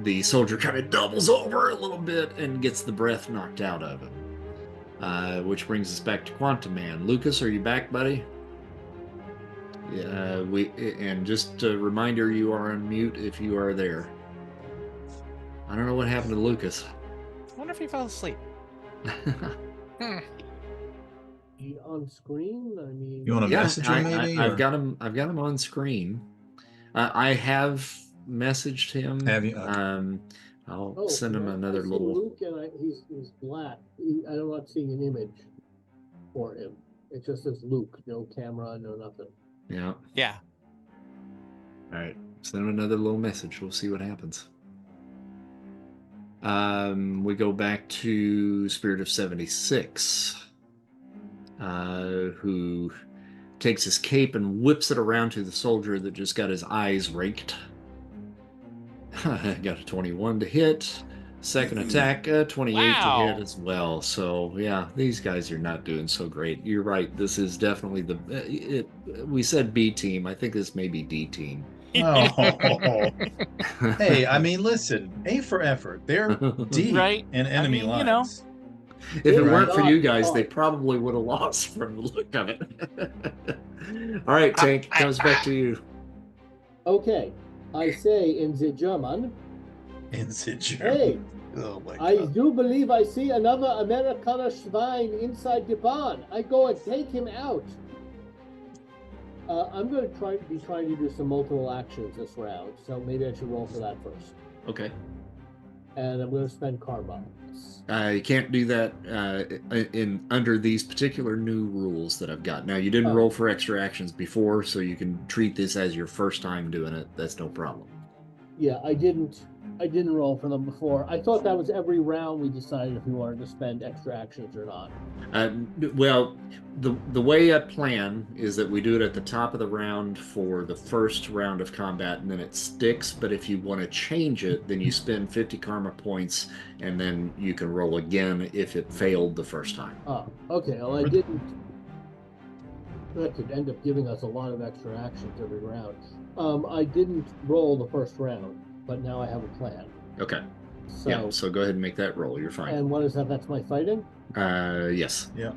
The soldier kind of doubles over a little bit and gets the breath knocked out of him. Which brings us back to Quantum Man. Lucas, are you back, buddy? Yeah, and just a reminder, you are on mute if you are there. I don't know what happened to Lucas. I wonder if he fell asleep. He on screen? I mean, You want to message him maybe? I've got him on screen. I have messaged him. Have you? Okay. I'll send him another I see little. Luke and he's black. I'm not seeing an image for him. It just says Luke, no camera, no nothing. Yeah. Yeah. All right. Send him another little message. We'll see what happens. We go back to Spirit of 76, who takes his cape and whips it around to the soldier that just got his eyes raked. Got a 21 to hit. Second attack, 28 to hit as well. So yeah, these guys are not doing so great. You're right. This is definitely we said B team. I think this may be D team. Oh. Hey, I mean, listen, A for effort. They're deep Right? in enemy lines. You know. If it Right. weren't for you guys, they probably would have lost from the look of it. All right, Tank, comes back to you. Okay, I say in the German. In the German. Hey, oh my I God. do believe I see another Amerikaner Schwein inside the barn. I go and take him out. I'm going to be trying to do some multiple actions this round, so maybe I should roll for that first. Okay. And I'm going to spend karma. You can't do that under these particular new rules that I've got. Now, you didn't roll for extra actions before, so you can treat this as your first time doing it. That's no problem. Yeah, I didn't roll for them before. I thought that was every round we decided if we wanted to spend extra actions or not. Well, the way I plan is that we do it at the top of the round for the first round of combat, and then it sticks. But if you want to change it, then you spend 50 karma points, and then you can roll again if it failed the first time. Oh, okay. Well, I didn't. That could end up giving us a lot of extra actions every round. I didn't roll the first round, but now I have a plan. Okay. So, yeah, so go ahead and make that roll. You're fine. And what is that? That's my fighting? Yes. Yeah.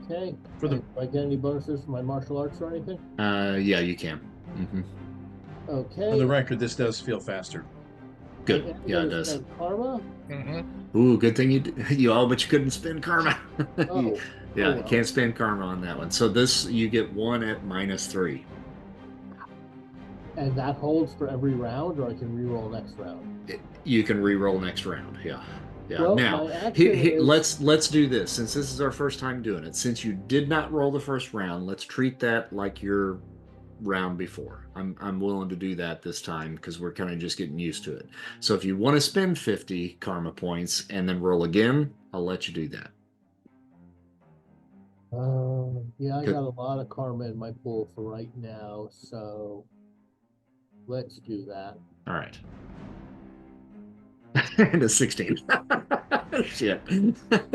Okay. For the... Do I get any bonuses for my martial arts or anything? Yeah, you can. Mm-hmm. Okay. For the record, this does feel faster. Good. Yeah, it does. Karma? Mm-hmm. Ooh, good thing you all, but you couldn't spend karma. Oh. Yeah, you can't spend karma on that one. So this, you get 1 at -3. And that holds for every round, or I can re-roll next round? You can re-roll next round, yeah. Yeah. Well, now, let's do this. Since this is our first time doing it, since you did not roll the first round, let's treat that like your round before. I'm willing to do that this time because we're kind of just getting used to it. So if you want to spend 50 karma points and then roll again, I'll let you do that. Yeah, I got a lot of karma in my pool for right now, so let's do that. All right. And a 16. Shit. That's it.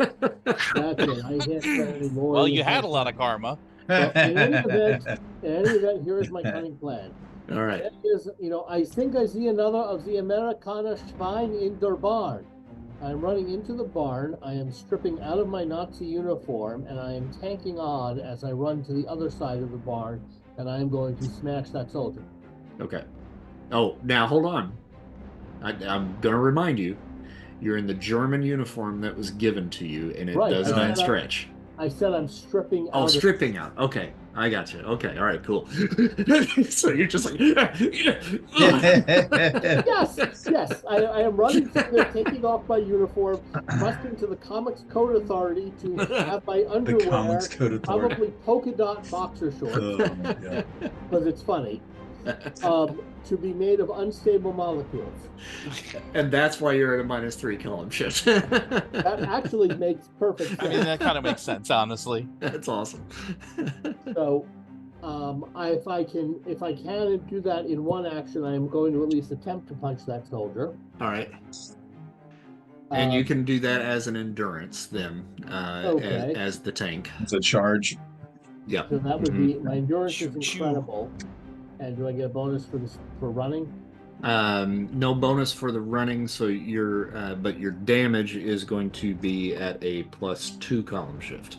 I can't spend any more. Well, you had a lot of karma. Well, in any event, here is my cunning plan. All right. That is, I think I see another of the Amerikaner Schwein in der Barn. I'm running into the barn. I am stripping out of my Nazi uniform, and I am tanking on as I run to the other side of the barn, and I am going to smash that soldier. Okay. Oh, now hold on. I'm going to remind you, you're in the German uniform that was given to you, and it does not stretch. I said I'm stripping out. Oh, stripping out. Okay. I got you. Okay. All right, cool. So you're just like, yes. I am running to taking off my uniform, trusting to the Comics Code Authority to have my underwear, probably polka dot boxer shorts, because it's funny, to be made of unstable molecules. And that's why you're at a -3 column shift. That actually makes perfect sense. I mean, that kind of makes sense, honestly. That's awesome. So, if I can do that in one action, I am going to at least attempt to punch that soldier. All right. And you can do that as an endurance, then, as the tank. It's a charge. Yeah. So that would be, my endurance is incredible. And do I get a bonus for running? No bonus for the running, so but your damage is going to be at a +2 column shift.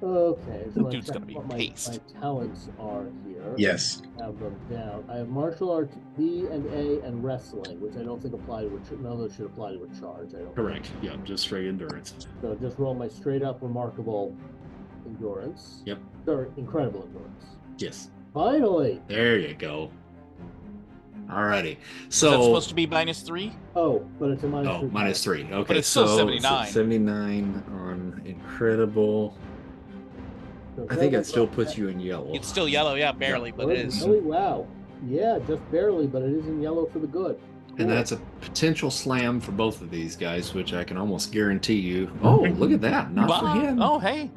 Okay, so Dude's gonna be paced. My talents are here. Yes. I have them down. I have martial arts B and A and wrestling, which I don't think apply to none of those should apply to a charge. Correct. Yeah, just straight endurance. So just roll my straight up remarkable endurance. Yep. Or incredible endurance. Yes. Finally. There you go. Alrighty. So that's supposed to be -3? Oh, but it's a -3. Oh, -3. Okay. But it's still 79. 79 on incredible. So I think it still puts you in yellow. It's still yellow, yeah, barely, but it is. Really? Wow. Yeah, just barely, but it is in yellow for the good. And that's a potential slam for both of these guys, which I can almost guarantee you. Oh, look at that. Not for him. Oh, hey.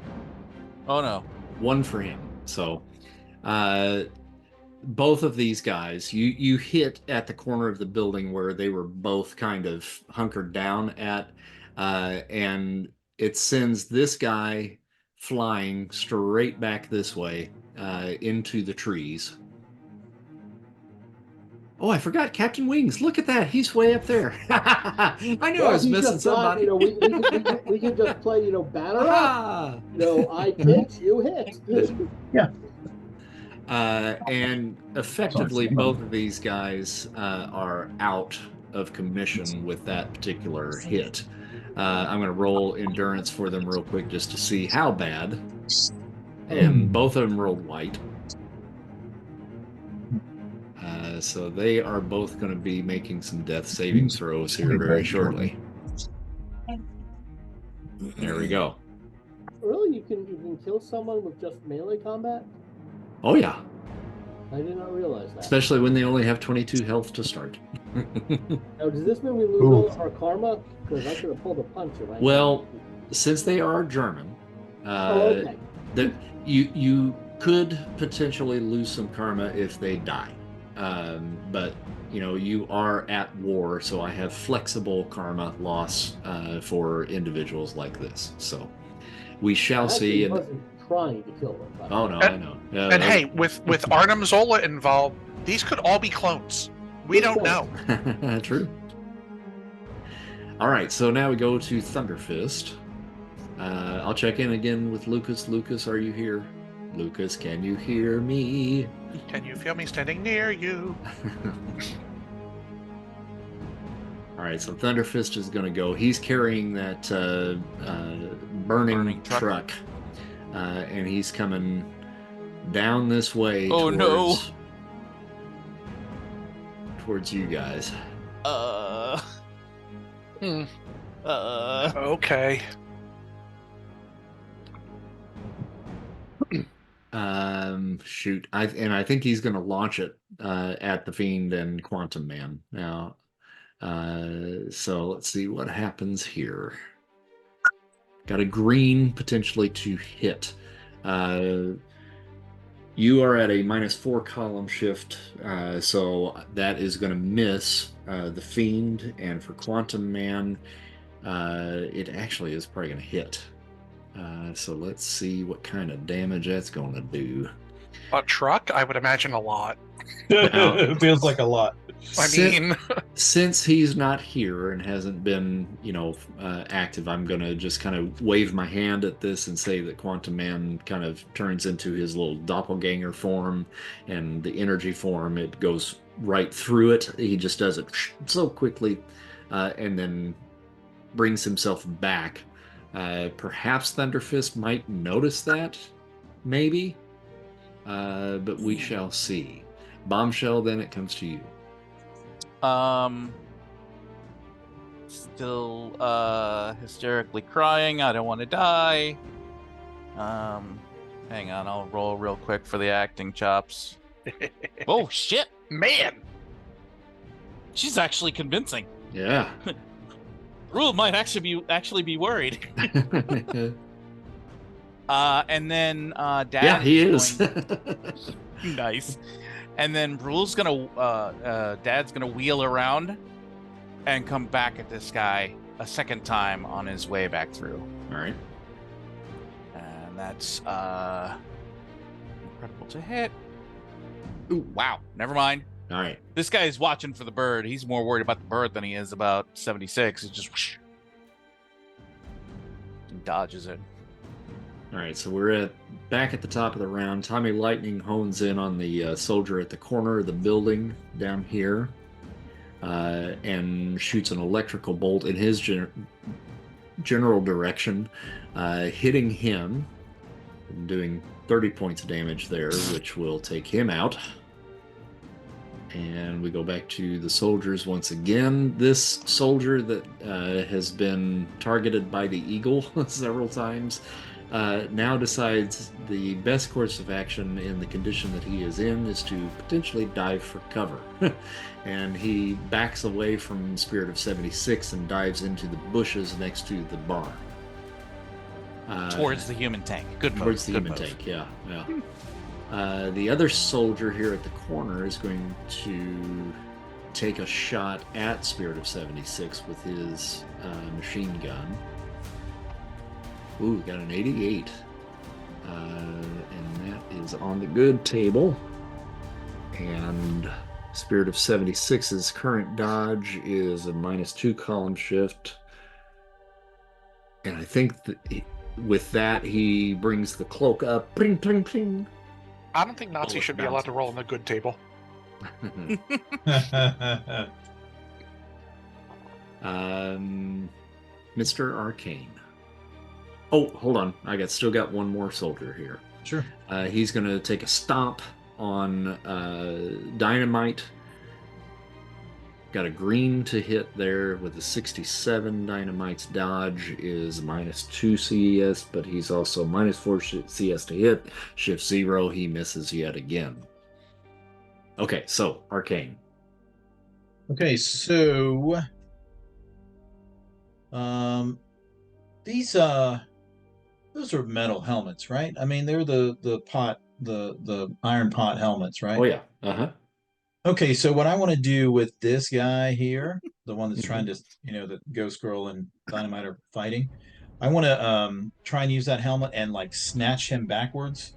Oh, no. One for him. So, both of these guys, you hit at the corner of the building where they were both kind of hunkered down at, and it sends this guy flying straight back this way into the trees. Oh, I forgot Captain Wings. Look at that. He's way up there. I knew I was missing somebody. We can just play, batter up. I pitch, you hit. Yeah. And effectively, both of these guys are out of commission with that particular hit. I'm going to roll endurance for them real quick just to see how bad. And both of them rolled white. So they are both going to be making some death saving throws here very shortly. There we go. Really? You can kill someone with just melee combat? Oh, yeah. I did not realize that. Especially when they only have 22 health to start. Now, does this mean we lose all our karma? Because I could have pulled a punch if I Well, since they are German, okay. that you could potentially lose some karma if they die. But you are at war, so I have flexible karma loss for individuals like this. So we shall see. Wasn't trying to kill them. Oh no, I know. And hey, with Arnim Zola involved, these could all be clones. We don't know. True. All right, so now we go to Thunderfist. I'll check in again with Lucas. Lucas, are you here? Lucas, can you hear me? Can you feel me standing near you? All right, so Thunderfist is going to go. He's carrying that burning truck. And he's coming down this way towards you guys. Okay. Shoot. I think he's going to launch it at the Fiend and Quantum Man now. So let's see what happens here. Got a green potentially to hit. You are at a -4 column shift, so that is going to miss the Fiend, and for Quantum Man, it actually is probably going to hit. So let's see what kind of damage that's going to do. A truck? I would imagine a lot. It feels like a lot. Since he's not here and hasn't been, active, I'm going to just kind of wave my hand at this and say that Quantum Man kind of turns into his little doppelganger form, and the energy form, it goes right through it. He just does it so quickly and then brings himself back. Perhaps Thunderfist might notice that, maybe, but we shall see. Bombshell, then it comes to you. Still hysterically crying. I don't want to die. Hang on, I'll roll real quick for the acting chops. Oh shit, man! She's actually convincing. Yeah. Rule might actually be worried. And then Dad. Yeah, he is. Nice. And then Dad's gonna wheel around and come back at this guy a second time on his way back through. All right. And that's incredible to hit. Ooh, wow. Never mind. All right. This guy is watching for the bird. He's more worried about the bird than he is about 76. It just whoosh, and dodges it. All right, so we're back at the top of the round. Tommy Lightning hones in on the soldier at the corner of the building down here and shoots an electrical bolt in his general direction, hitting him, doing 30 points of damage there, which will take him out. And we go back to the soldiers once again. This soldier that has been targeted by the eagle several times now decides the best course of action in the condition that he is in is to potentially dive for cover. And he backs away from Spirit of 76 and dives into the bushes next to the barn. Towards the human tank. Good move. Towards the Good human move. tank, yeah. The other soldier here at the corner is going to take a shot at Spirit of 76 with his machine gun. Ooh, got an 88. And that is on the good table. And Spirit of 76's current dodge is a -2 column shift. And I think that with that, he brings the cloak up. Pling, pling, pling. I don't think Nazi should be allowed to roll on the good table. Mr. Arcane. Oh, hold on. Still got one more soldier here. Sure. He's going to take a stomp on Dynamite. Got a green to hit there with a 67. Dynamite's dodge is -2 CES, but he's also -4 CS to hit. Shift 0, he misses yet again. Okay, so Arcane. Okay, so these those are metal helmets, right? I mean, they're the iron pot helmets, right? Oh yeah. Uh-huh. Okay, so what I want to do with this guy here, the one that's trying to, the Ghost Girl and Dynamite are fighting, I want to try and use that helmet and like snatch him backwards,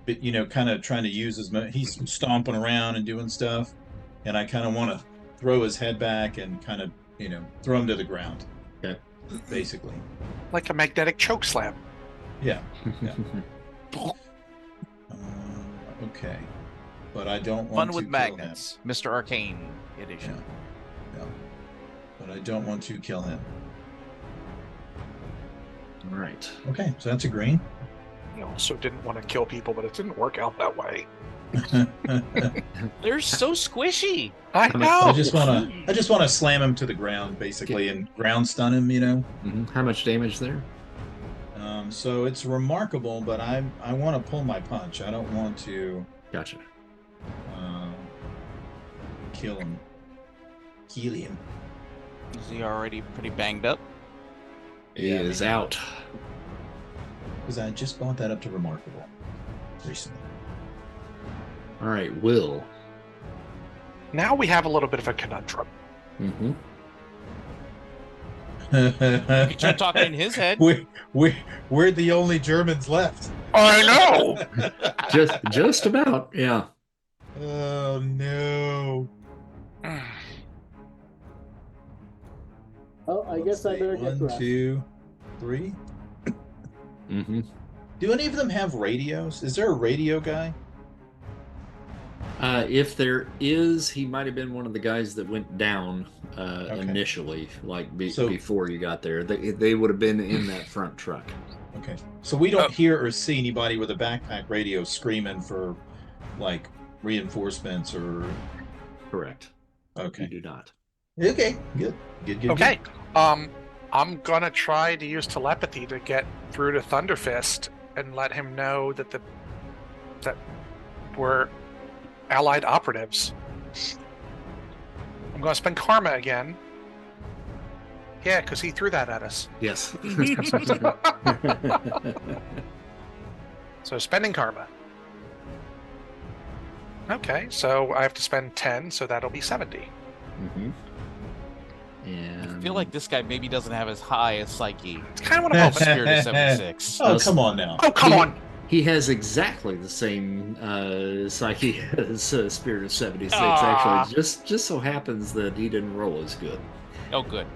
but kind of trying to use he's stomping around and doing stuff, and I kind of want to throw his head back and kind of, throw him to the ground. Okay. Basically. Like a magnetic choke slam. Yeah. Okay. But I don't want Fun to with kill magnets. Mr. Arcane him. edition. Yeah. But I don't want to kill him. All right. Okay, so that's a green. I also didn't want to kill people, but it didn't work out that way. They're so squishy. I know. I just want to slam him to the ground, basically, and ground stun him. Mm-hmm. How much damage there? So it's remarkable, but I want to pull my punch. I don't want to. Gotcha. Kill him. Is he already pretty banged up? He is out. Because I just brought that up to remarkable recently. All right, Will. Now we have a little bit of a conundrum. Mm-hmm. You start talking in his head. We're the only Germans left. I know. just about, yeah. Oh no. Oh, I guess I better get dressed. 1, 2, 3. Mm-hmm. Do any of them have radios? Is there a radio guy? If there is, he might have been one of the guys that went down initially, like before you got there. They would have been in that front truck. Okay. So we don't hear or see anybody with a backpack radio screaming for, like, reinforcements or... Correct. Okay. You do not. Okay. Good. Okay. I'm gonna try to use telepathy to get through to Thunderfist and let him know that that we're allied operatives. I'm gonna spend karma again. Yeah, because he threw that at us. Yes. So spending karma. Okay, so I have to spend 10, so that'll be 70. Mm-hmm. And I feel like this guy maybe doesn't have as high a psyche. It's kind of what I'm hoping. Spirit of 76. Oh, come on now. Oh, come on! He has exactly the same psyche as Spirit of 76. Aww. Actually, just so happens that he didn't roll as good. Oh, good.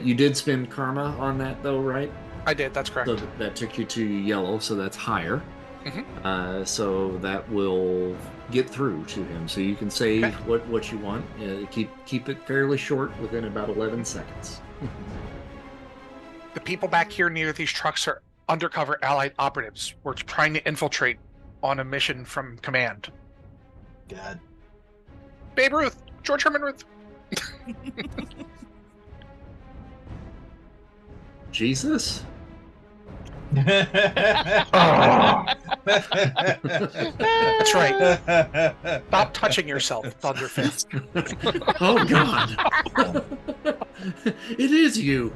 You did spend karma on that, though, right? I did, that's correct. So that took you to yellow, so that's higher. Mm-hmm. So that will get through to him. So you can say what you want. Keep it fairly short, within about 11 seconds. The people back here near these trucks are undercover allied operatives. We're trying to infiltrate on a mission from command. God. Babe Ruth! George Herman Ruth! Jesus? That's right. Stop touching yourself, Thunderfist. Oh God! It is you.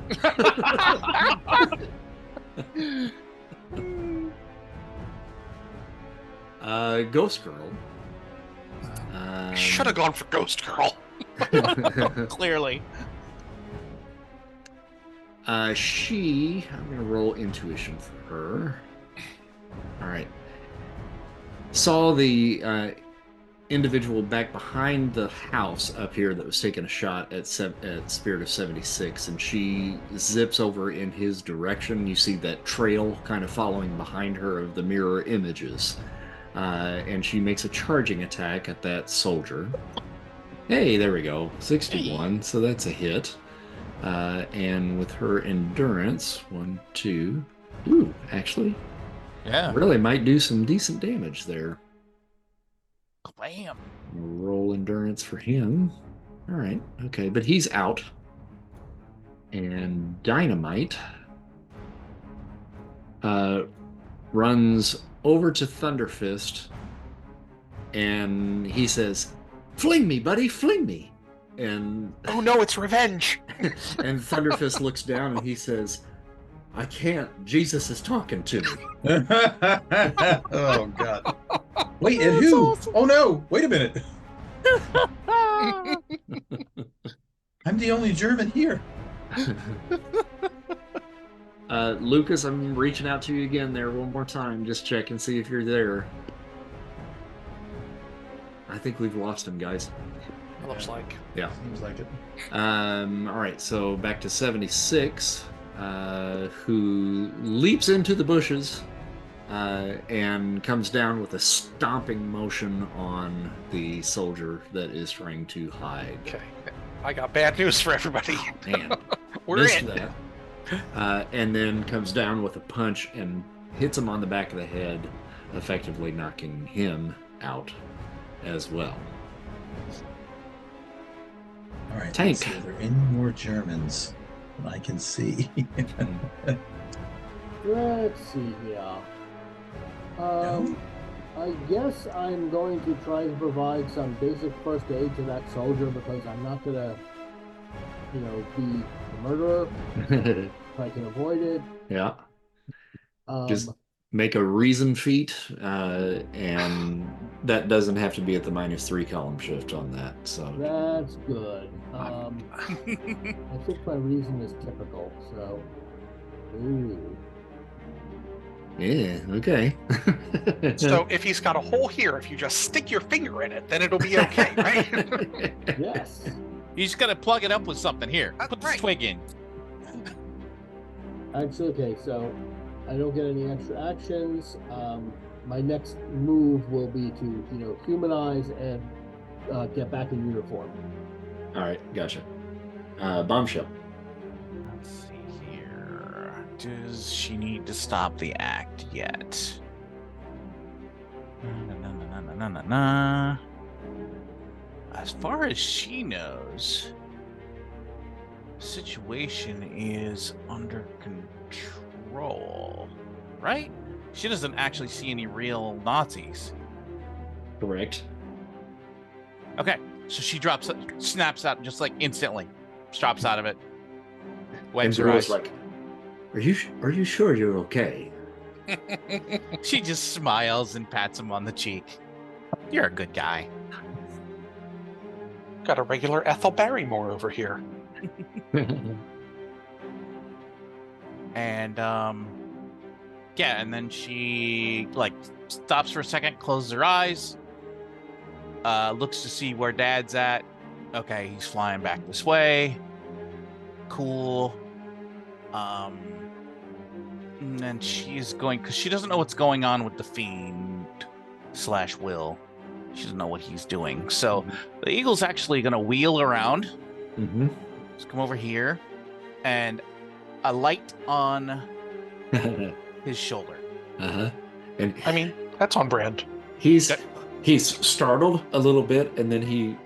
Ghost Girl. Should have gone for Ghost Girl. Clearly. I'm gonna roll intuition for her. All right. Saw the individual back behind the house up here that was taking a shot at Spirit of 76, and she zips over in his direction. You see that trail kind of following behind her of the mirror images. And she makes a charging attack at that soldier. Hey, there we go. 61, so that's a hit. And with her endurance, 1, 2. Ooh, actually, Yeah. really might do some decent damage there. Bam. Roll endurance for him. All right, okay, but he's out. And Dynamite runs over to Thunderfist, and he says, "Fling me, buddy, fling me." And Oh no, it's revenge. and Thunderfist looks down and he says, "I can't. Jesus is talking to me." Oh God! Wait, and who? Awesome. Oh no! Wait a minute. I'm the only German here. Lucas, I'm reaching out to you again there one more time. Just check and see if you're there. I think we've lost him, guys. Looks like. Yeah. Seems like it. All right, so back to 76, who leaps into the bushes and comes down with a stomping motion on the soldier that is trying to hide. Okay. I got bad news for everybody. Man, We're missed in. that. And then comes down with a punch and hits him on the back of the head, effectively knocking him out as well. All right. Tank. Let's see if there are any more Germans that I can see. Let's see here. No? I guess I'm going to try to provide some basic first aid to that soldier because I'm not gonna, be a murderer if I can avoid it. Yeah. Just make a reason feat, and that doesn't have to be at the -3 column shift on that. So That's good. I think my reason is typical, so. Ooh. yeah, okay. So if he's got a hole here, if you just stick your finger in it, then it'll be okay, right? Yes. You just gotta plug it up with something here. Put the right. twig in. Actually, okay, so I don't get any extra actions. My next move will be to, humanize and get back in uniform. All right, gotcha. Bombshell. Let's see here. Does she need to stop the act yet? Na. As far as she knows, the situation is under control, right? She doesn't actually see any real Nazis. Correct. Okay, so she snaps out just like instantly, drops out of it, wipes And her Drew's eyes. like, are you sure you're okay? She just smiles and pats him on the cheek. You're a good guy. Got a regular Ethel Barrymore over here. And yeah, and then she stops for a second, closes her eyes, looks to see where Dad's at. Okay, he's flying back this way. Cool. And then she's going, because she doesn't know what's going on with the Fiend / Will. She doesn't know what he's doing. So the Eagle's actually going to wheel around. Mm-hmm. Let's come over here. And a light on his shoulder. Uh-huh. And I mean, that's on brand. he's startled a little bit, and then he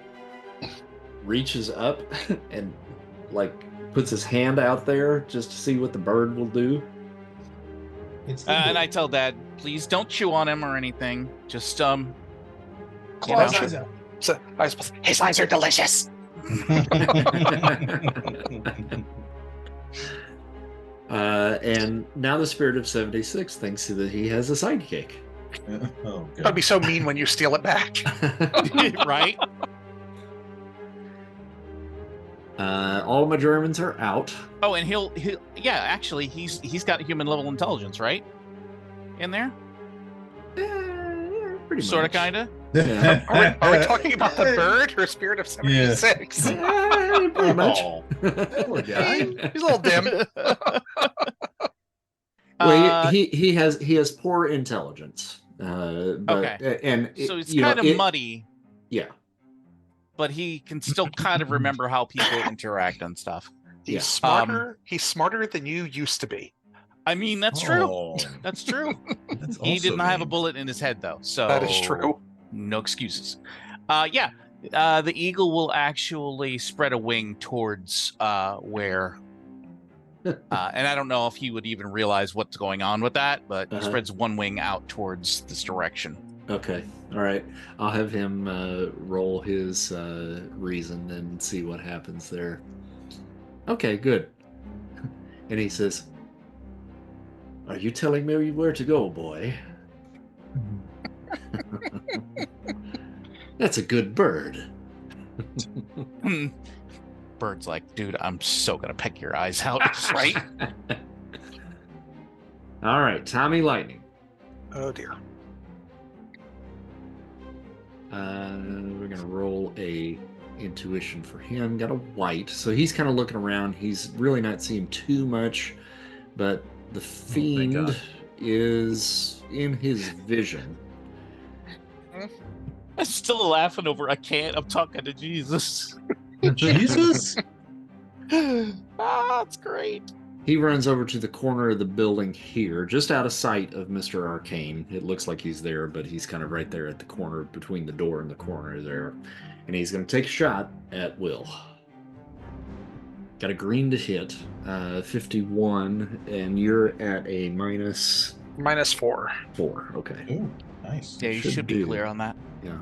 reaches up and puts his hand out there just to see what the bird will do. And I tell Dad, please don't chew on him or anything. Just Claws you know. So, I suppose his eyes are delicious. And now the spirit of 76 thinks that he has a sidekick. Oh, God. That'd be so mean when you steal it back. Right? All my Germans are out. Oh, and he'll yeah, actually he's got human level intelligence, right? In there? Pretty Sort much. of, kinda. Yeah. Are we talking about the bird or spirit of 76? Pretty much. Poor guy. He's a little dim. Well, he has poor intelligence. But, Okay. And so it's kind of muddy, yeah. but he can still kind of remember how people interact and stuff. He's Yeah. smarter. He's smarter than you used to be. I mean, that's true. That's true. That's He did also not have a mean. bullet in his head, though. So That is true. No excuses. The eagle will actually spread a wing towards where. And I don't know if he would even realize what's going on with that, but he spreads one wing out towards this direction. Okay. All right. I'll have him roll his reason and see what happens there. Okay, good. And he says, "Are you telling me where to go, boy?" That's a good bird. Bird's like, dude, I'm so gonna peck your eyes out. Right? All right, Tommy Lightning. Oh dear. We're gonna roll a intuition for him. Got a white, so he's kind of looking around. He's really not seeing too much, but the fiend is in his vision. I'm still laughing over I can't. I'm talking to Jesus. Jesus? It's great. He runs over to the corner of the building here, just out of sight of Mr. Arcane. It looks like he's there, but he's kind of right there at the corner between the door and the corner there. And he's going to take a shot at Will. Got a green to hit, 51, and you're at a -4. -4. Okay. Ooh, nice. Yeah, you should be clear on that. Yeah.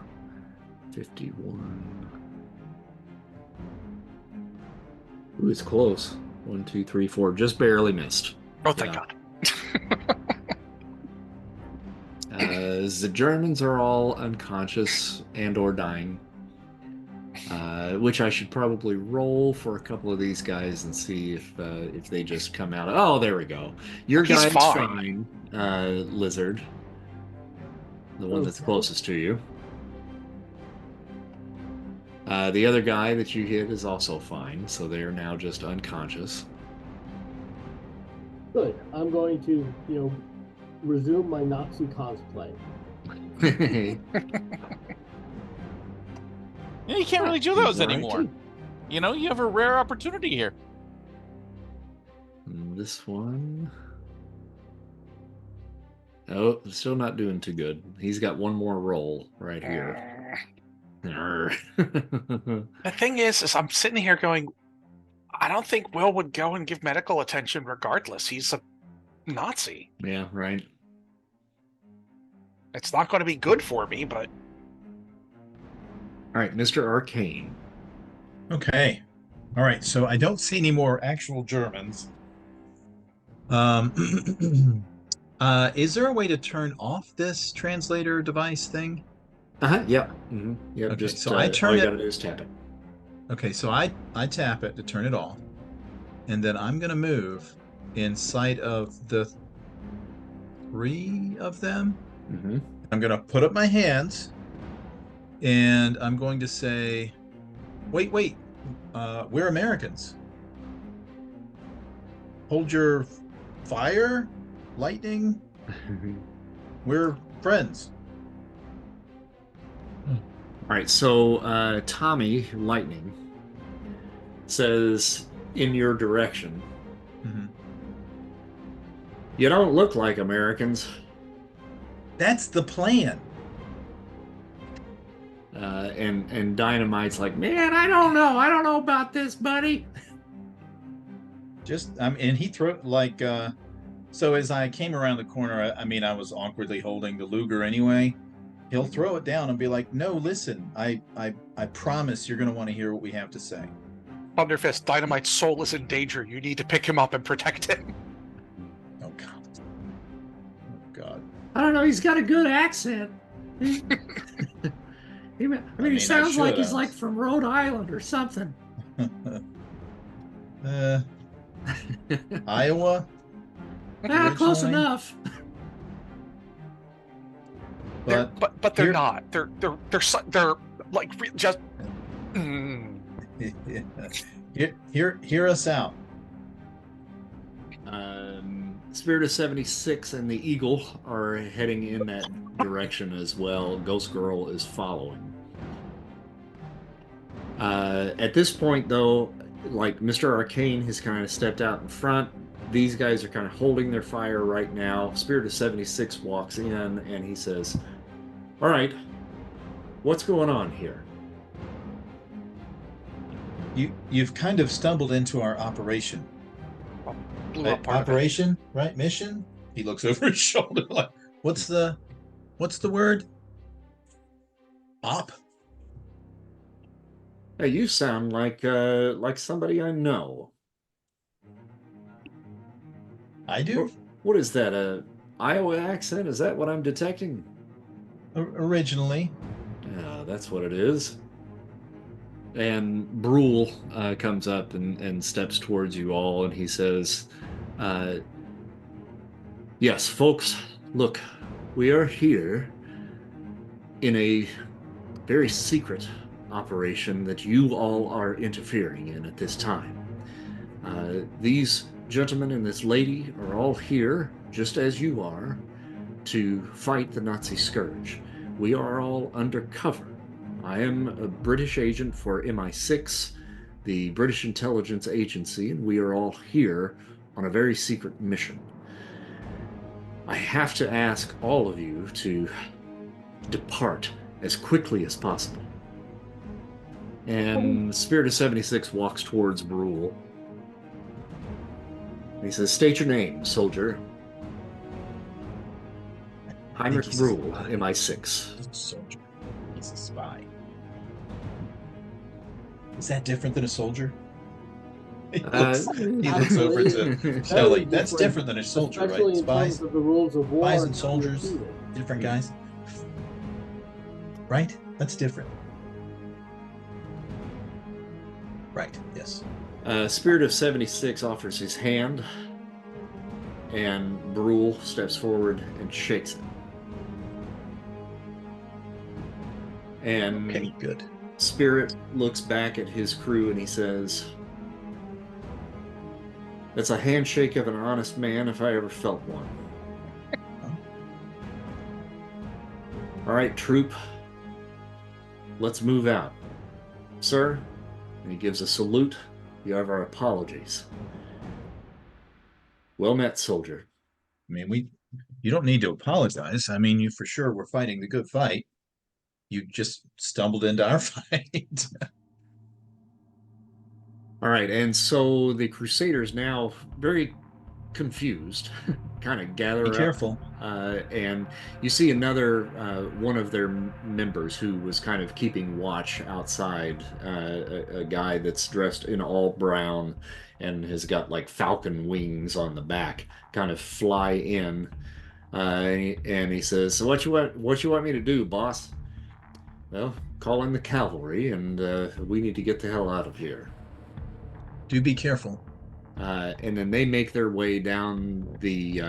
51. Ooh, it's close. 1, 2, 3, 4. Just barely missed. Oh, thank Yeah. God. The Germans are all unconscious and or dying. Which I should probably roll for a couple of these guys and see if they just come out. Oh, there we go. Your He's guy's fine. Lizard. The one that's closest to you. The other guy that you hit is also fine, so they are now just unconscious. Good. I'm going to, resume my Nazi cosplay. Yeah, you can't really do those All right, anymore. too. You have a rare opportunity here. And this one. Oh, still not doing too good. He's got one more roll right here. The thing is I'm sitting here going, I don't think Will would go and give medical attention regardless. He's a Nazi. Yeah, right. It's not going to be good for me, but All right, Mr. Arcane. Okay. All right. So I don't see any more actual Germans. Is there a way to turn off this translator device thing? Yep. Mm-hmm. Yep. Okay, Just so I turn all you it- gotta do is tap it. Okay, so I tap it to turn it off, and then I'm gonna move in sight of the 3 of them. Mm-hmm. I'm gonna put up my hands, and I'm going to say, "Wait, we're Americans. Hold your fire, lightning. We're friends." All right, so Tommy Lightning says in your direction, Mhm. "You don't look like Americans." That's the plan. And Dynamite's like, "Man, I don't know about this, buddy." And he threw like So as I came around the corner, I mean, I was awkwardly holding the Luger anyway. He'll throw it down and be like, "No, listen, I promise you're going to want to hear what we have to say." Thunderfist, Dynamite's soul is in danger. You need to pick him up and protect him. Oh God. Oh God. I don't know. He's got a good accent. I mean, he sounds like he's like from Rhode Island or something. Iowa. Close enough. But they're not. They're like just. Hear us out. Spirit of 76 and the Eagle are heading in that direction as well. Ghost Girl is following. At this point, though, like Mr. Arcane has kind of stepped out in front. These guys are kind of holding their fire right now. Spirit of 76 walks in and he says, "All right, what's going on here?" You've kind of stumbled into our operation. Operation, right? Mission? He looks over his shoulder like, what's the word? Op? Hey, you sound like somebody I know. I do? What is that, a Iowa accent? Is that what I'm detecting? Originally. Yeah, that's what it is. And Brule comes up and steps towards you all, and he says, "Yes, folks, look, we are here in a very secret operation that you all are interfering in at this time. These gentlemen and this lady are all here, just as you are, to fight the Nazi scourge. We are all undercover. I am a British agent for MI6, the British intelligence agency, and we are all here on a very secret mission. I have to ask all of you to depart as quickly as possible." And Spirit of 76 walks towards Brule. He says, "State your name, soldier." Heinrich Brule, MI6. Soldier. He's a spy. Is that different than a soldier? He looks over to Shelly. That's different than a soldier, right? Spies, of the rules of war, spies and soldiers, different guys. Right? That's different. Right, yes. Spirit of 76 offers his hand, and Brule steps forward and shakes it. And okay, good. Spirit looks back at his crew and he says, "That's a handshake of an honest man if I ever felt one." All right, troop, let's move out. Sir, and he gives a salute. You have our apologies. Well met, soldier. I mean, you don't need to apologize. I mean, you for sure were fighting the good fight. You just stumbled into our fight. All right, and so the Crusaders, now very confused, kind of gather up. Be careful. And you see another one of their members who was kind of keeping watch outside, a guy that's dressed in all brown and has got like falcon wings on the back, kind of fly in, and he says, "So what you want me to do, boss?" "Well, call in the cavalry, and we need to get the hell out of here." Do be careful. And then they make their way down the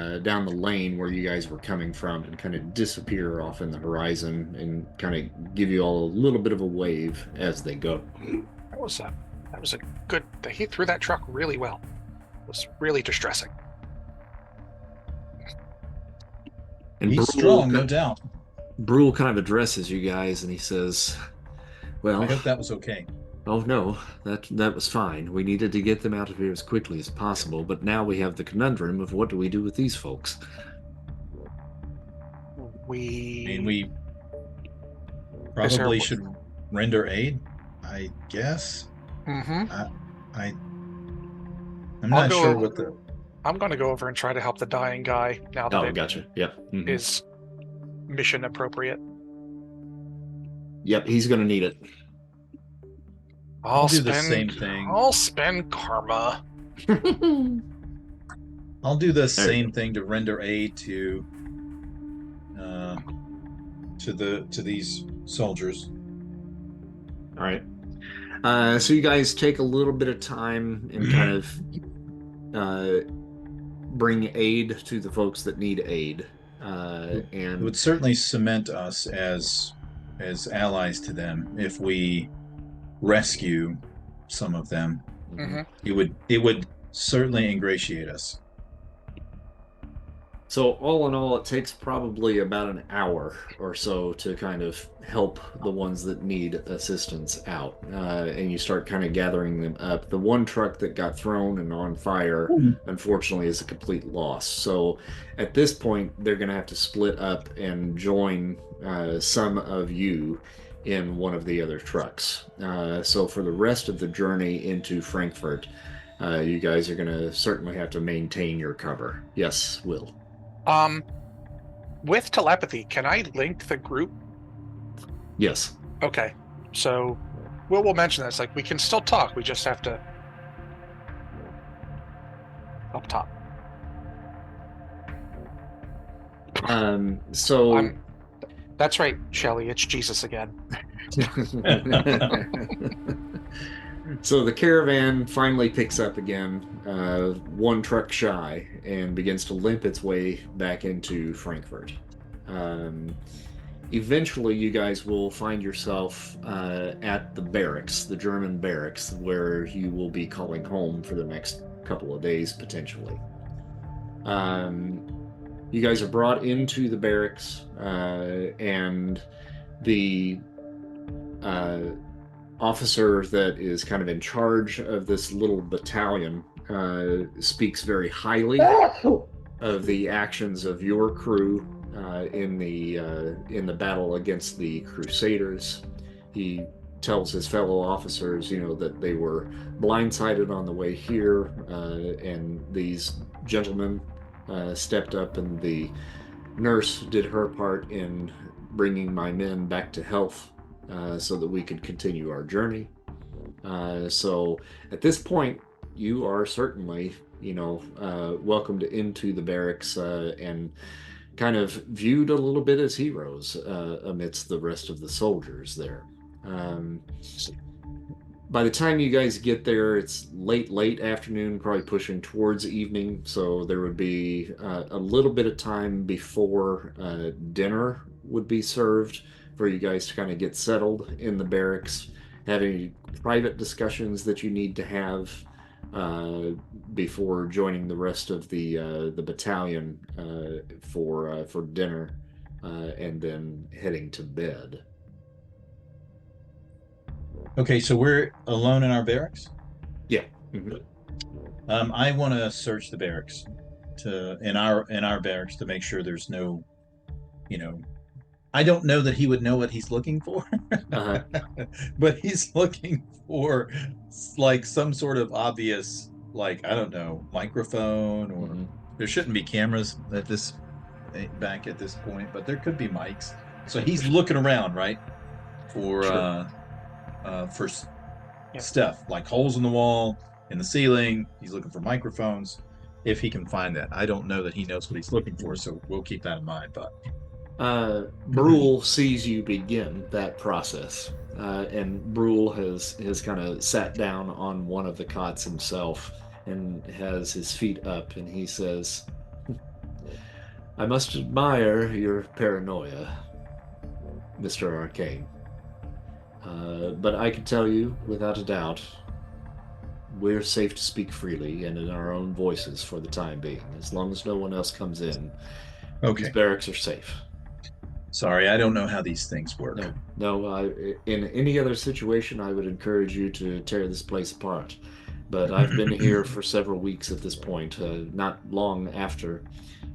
lane where you guys were coming from and kind of disappear off in the horizon and kind of give you all a little bit of a wave as they go. That was a good. He threw that truck really well. It was really distressing. And he's strong, no doubt. Brule kind of addresses you guys and he says, "Well, I hope that was okay." "Oh no, that was fine. We needed to get them out of here as quickly as possible, but now we have the conundrum of what do we do with these folks?" We probably should render aid, I guess. Mm-hmm. I'm not sure what the... I'm going to go over and try to help the dying guy now that it gotcha. Yep. is mission appropriate. Yep, he's going to need it. I'll do the same thing. I'll spend karma. I'll do the same thing to render aid to these soldiers. All right. So you guys take a little bit of time and kind of bring aid to the folks that need aid. And it would certainly cement us as allies to them if we rescue some of them. It would certainly ingratiate us. So all in all, it takes probably about an hour or so to kind of help the ones that need assistance out. And you start kind of gathering them up. The one truck that got thrown and on fire, unfortunately, is a complete loss. So at this point, they're going to have to split up and join some of you in one of the other trucks. So for the rest of the journey into Frankfurt, you guys are going to certainly have to maintain your cover. Yes, Will. With telepathy, can I link the group? Yes. Okay. So we'll mention this. Like, we can still talk. We just have to up top. That's right, Shelley. It's Jesus again. So the caravan finally picks up again, one truck shy, and begins to limp its way back into Frankfurt. Eventually, you guys will find yourself at the barracks, the German barracks, where you will be calling home for the next couple of days, potentially. You guys are brought into the barracks, and the officer that is kind of in charge of this little battalion speaks very highly of the actions of your crew in the battle against the Crusaders. He tells his fellow officers, that they were blindsided on the way here, and these gentlemen stepped up, and the nurse did her part in bringing my men back to health, so that we could continue our journey. So at this point, you are certainly, welcomed into the barracks and kind of viewed a little bit as heroes amidst the rest of the soldiers there. By the time you guys get there, it's late afternoon, probably pushing towards evening, so there would be a little bit of time before dinner would be served for you guys to kind of get settled in the barracks, have any private discussions that you need to have before joining the rest of the battalion for dinner, and then heading to bed. Okay, so we're alone in our barracks? Yeah. I want to search the barracks in our barracks to make sure there's no, I don't know that he would know what he's looking for, but he's looking for like some sort of obvious, like, I don't know, microphone, or there shouldn't be cameras back at this point, but there could be mics. So he's looking around, right, for stuff like holes in the wall, in the ceiling. He's looking for microphones, if he can find that. I don't know that he knows what he's looking for, so we'll keep that in mind. But Brule sees you begin that process, and Brule has kind of sat down on one of the cots himself and has his feet up, and he says, "I must admire your paranoia, Mr. Arcane. But I can tell you, without a doubt, we're safe to speak freely and in our own voices for the time being, as long as no one else comes in. Okay. These barracks are safe." Sorry, I don't know how these things work. No. In any other situation, I would encourage you to tear this place apart. But I've been here for several weeks at this point. Not long after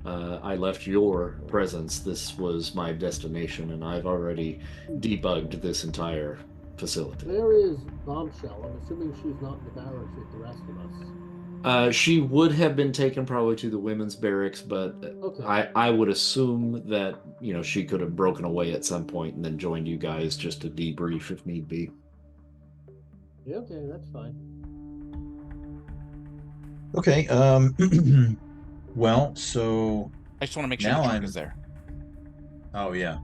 I left your presence, this was my destination, and I've already debugged this entire facility. Where is Bombshell? I'm assuming she's not in the barracks with the rest of us. She would have been taken probably to the women's barracks, but Okay. I would assume that, she could have broken away at some point and then joined you guys just to debrief if need be. Yeah, okay, that's fine. Okay. Well, so I just want to make sure now the trunk I'm. is there. Oh yeah.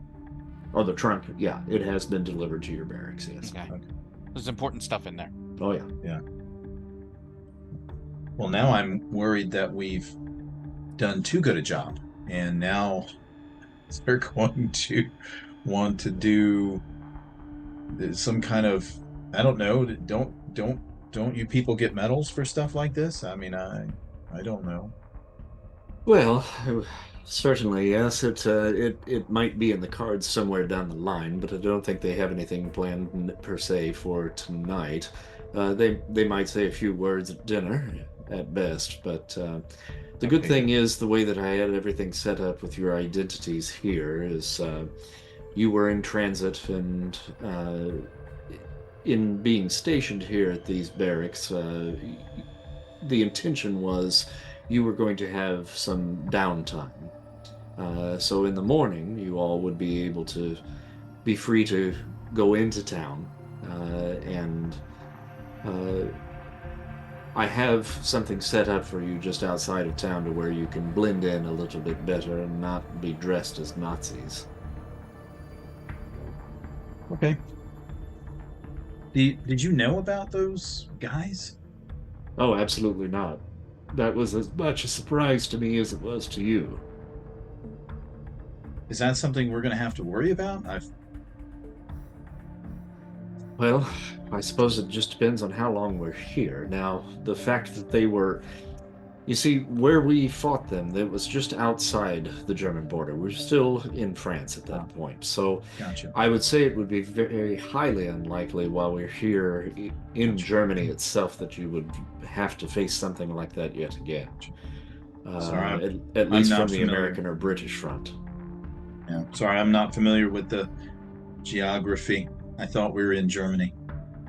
Oh, the trunk, yeah, it has been delivered to your barracks, yes. Okay. Okay. There's important stuff in there. Oh, yeah. Yeah. Well, now I'm worried that we've done too good a job, and now they're going to want to do some kind of, I don't know. Don't you people get medals for stuff like this? I mean, I don't know. Well, certainly, yes. It might be in the cards somewhere down the line, but I don't think they have anything planned per se for tonight. They might say a few words at dinner, at best, but the good Okay, thing is the way that I had everything set up with your identities here is you were in transit and in being stationed here at these barracks. The intention was you were going to have some downtime. So in the morning, you all would be able to be free to go into town. And I have something set up for you just outside of town to where you can blend in a little bit better and not be dressed as Nazis. Okay. Did you know about those guys? Oh, absolutely not. That was as much a surprise to me as it was to you. Is that something we're going to have to worry about? Well, I suppose it just depends on how long we're here. Now, the fact that they were. You see, where we fought them, it was just outside the German border. We're still in France at that point. So Gotcha. I would say it would be very highly unlikely while we're here in Germany itself that you would have to face something like that yet again. Sorry, at least not from the familiar. American or British front. Yeah. Sorry, I'm not familiar with the geography. I thought we were in Germany.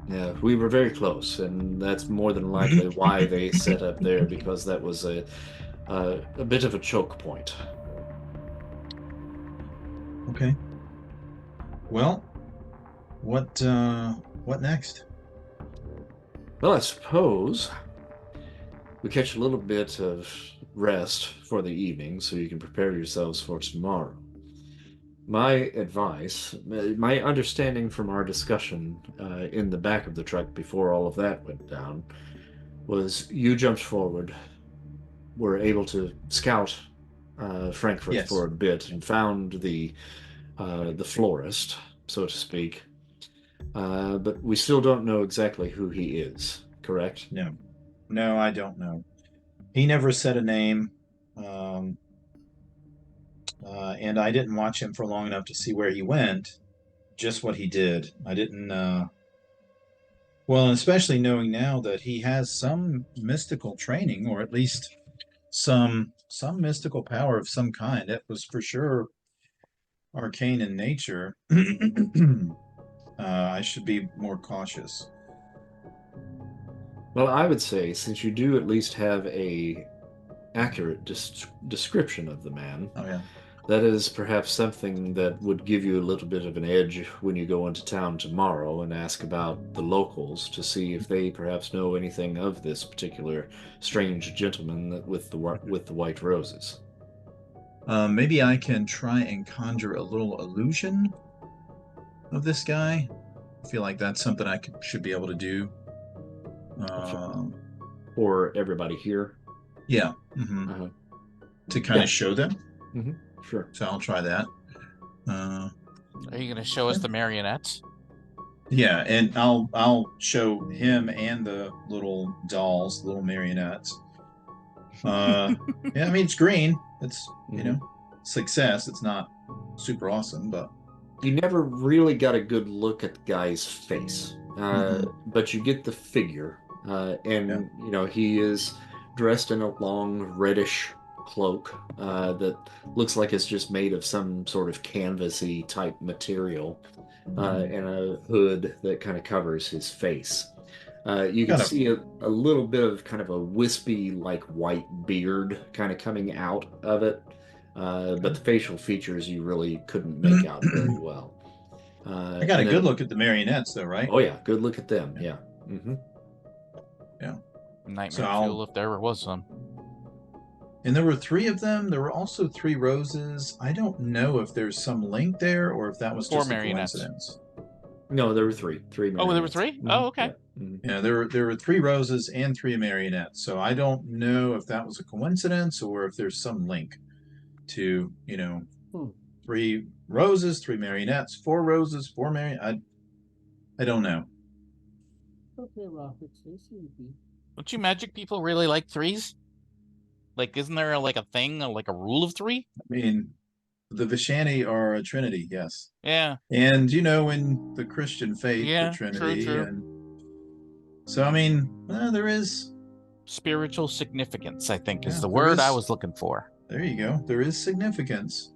Yeah, we were very close, and that's more than likely why they set up there, because that was a bit of a choke point. Okay. Well, what next? Well, I suppose we catch a little bit of rest for the evening so you can prepare yourselves for tomorrow. My advice, my understanding from our discussion in the back of the truck before all of that went down, was you jumped forward, were able to scout Frankfurt Yes. for a bit and found the florist, so to speak. But we still don't know exactly who he is, correct? No, I don't know. He never said a name, and I didn't watch him for long enough to see where he went, just what he did. I didn't. Well, and especially knowing now that he has some mystical training, or at least some mystical power of some kind. That was for sure arcane in nature. I should be more cautious. Well, I would say, since you do at least have a accurate description of the man, Oh yeah. that is perhaps something that would give you a little bit of an edge when you go into town tomorrow and ask about the locals to see if they perhaps know anything of this particular strange gentleman with the white roses. Maybe I can try and conjure a little illusion of this guy. I feel like that's something I should be able to do. For everybody here. Yeah. To kind of show them. Sure. So I'll try that. Are you going to show us the marionettes? Yeah, and I'll show him and the little dolls, little marionettes. Yeah, I mean it's green. It's success. It's not super awesome, but you never really got a good look at the guy's face, but you get the figure, and he is dressed in a long reddish cloak that looks like it's just made of some sort of canvasy type material, and a hood that kind of covers his face. You can Kind of. see a little bit of kind of a wispy, like white beard kind of coming out of it. But the facial features you really couldn't make out very well. I got a And good then, look at the marionettes, though, right? oh yeah, good look at them. Yeah. Mm-hmm. Yeah. Nightmare So fuel if there ever was some. And there were 3 of them. There were also 3 roses. I don't know if there's some link there or if that was 4 just a marionettes. coincidence. No, there were 3. 3 Oh, there were marionettes. 3? Mm-hmm. Oh, okay. Yeah. Mm-hmm. Yeah, there were 3 roses and 3 marionettes. So I don't know if that was a coincidence or if there's some link to, 3 roses, 3 marionettes, 4 roses, 4 marionettes. I don't know. Okay, Rockets, they seem to be. Don't you magic people really like 3s? Like, isn't there like a thing, like a rule of 3? I mean, the Vishani are a trinity, yes. Yeah. And in the Christian faith, Yeah, the Trinity, true. and so I mean, there is Spiritual significance, I think, is the there word I is- was looking for. There you go. There is significance.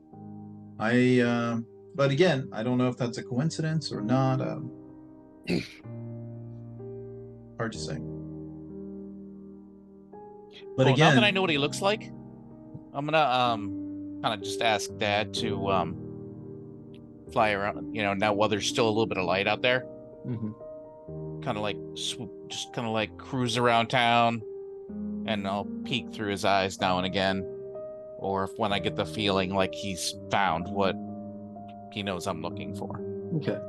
But again, I don't know if that's a coincidence or not. Hard to say. But Well, now again, that I know what he looks like, I'm gonna kind of just ask Dad to fly around. Now while there's still a little bit of light out there, kind of like swoop, just kind of like cruise around town, and I'll peek through his eyes now and again, or if when I get the feeling like he's found what he knows I'm looking for. Okay.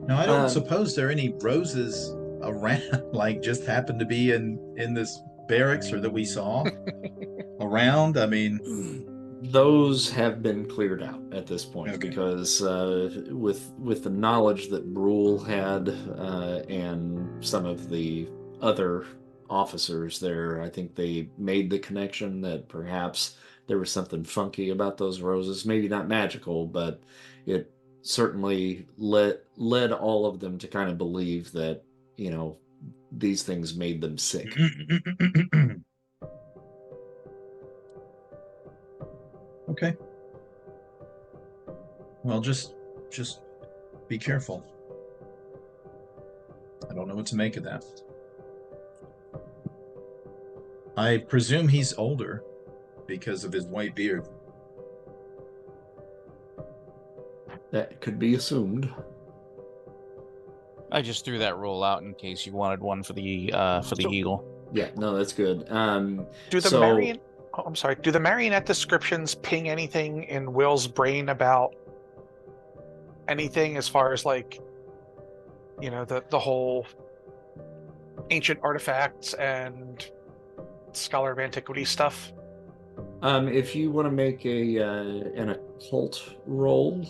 now I don't suppose there are any roses around, like just happen to be in this barracks or that we saw around. I mean, those have been cleared out at this point Okay. because with the knowledge that Brule had and some of the other officers there, I think they made the connection that perhaps there was something funky about those roses. Maybe not magical, but it certainly led all of them to kind of believe that, these things made them sick. Okay. Well, just be careful. I don't know what to make of that. I presume he's older because of his white beard. That could be assumed. I just threw that roll out in case you wanted one for the eagle. Yeah, no, that's good. Do the marionette descriptions ping anything in Will's brain about anything as far as like, the whole ancient artifacts and Scholar of Antiquity stuff? If you want to make an occult roll,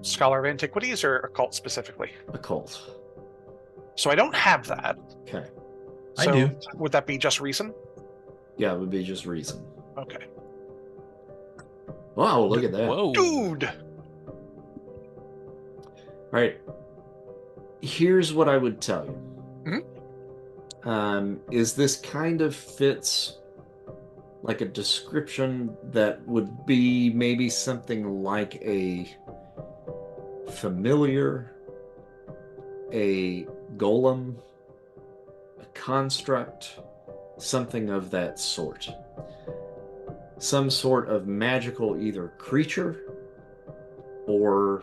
Scholar of Antiquities or occult specifically? occult. So I don't have that. Okay. I So do. would that be just reason? Yeah, it would be just reason. Okay. Wow, look at that. Whoa. Dude! All right. Here's what I would tell you. Is this kind of fits like a description that would be maybe something like a familiar, a golem, a construct, something of that sort. Some sort of magical either creature or,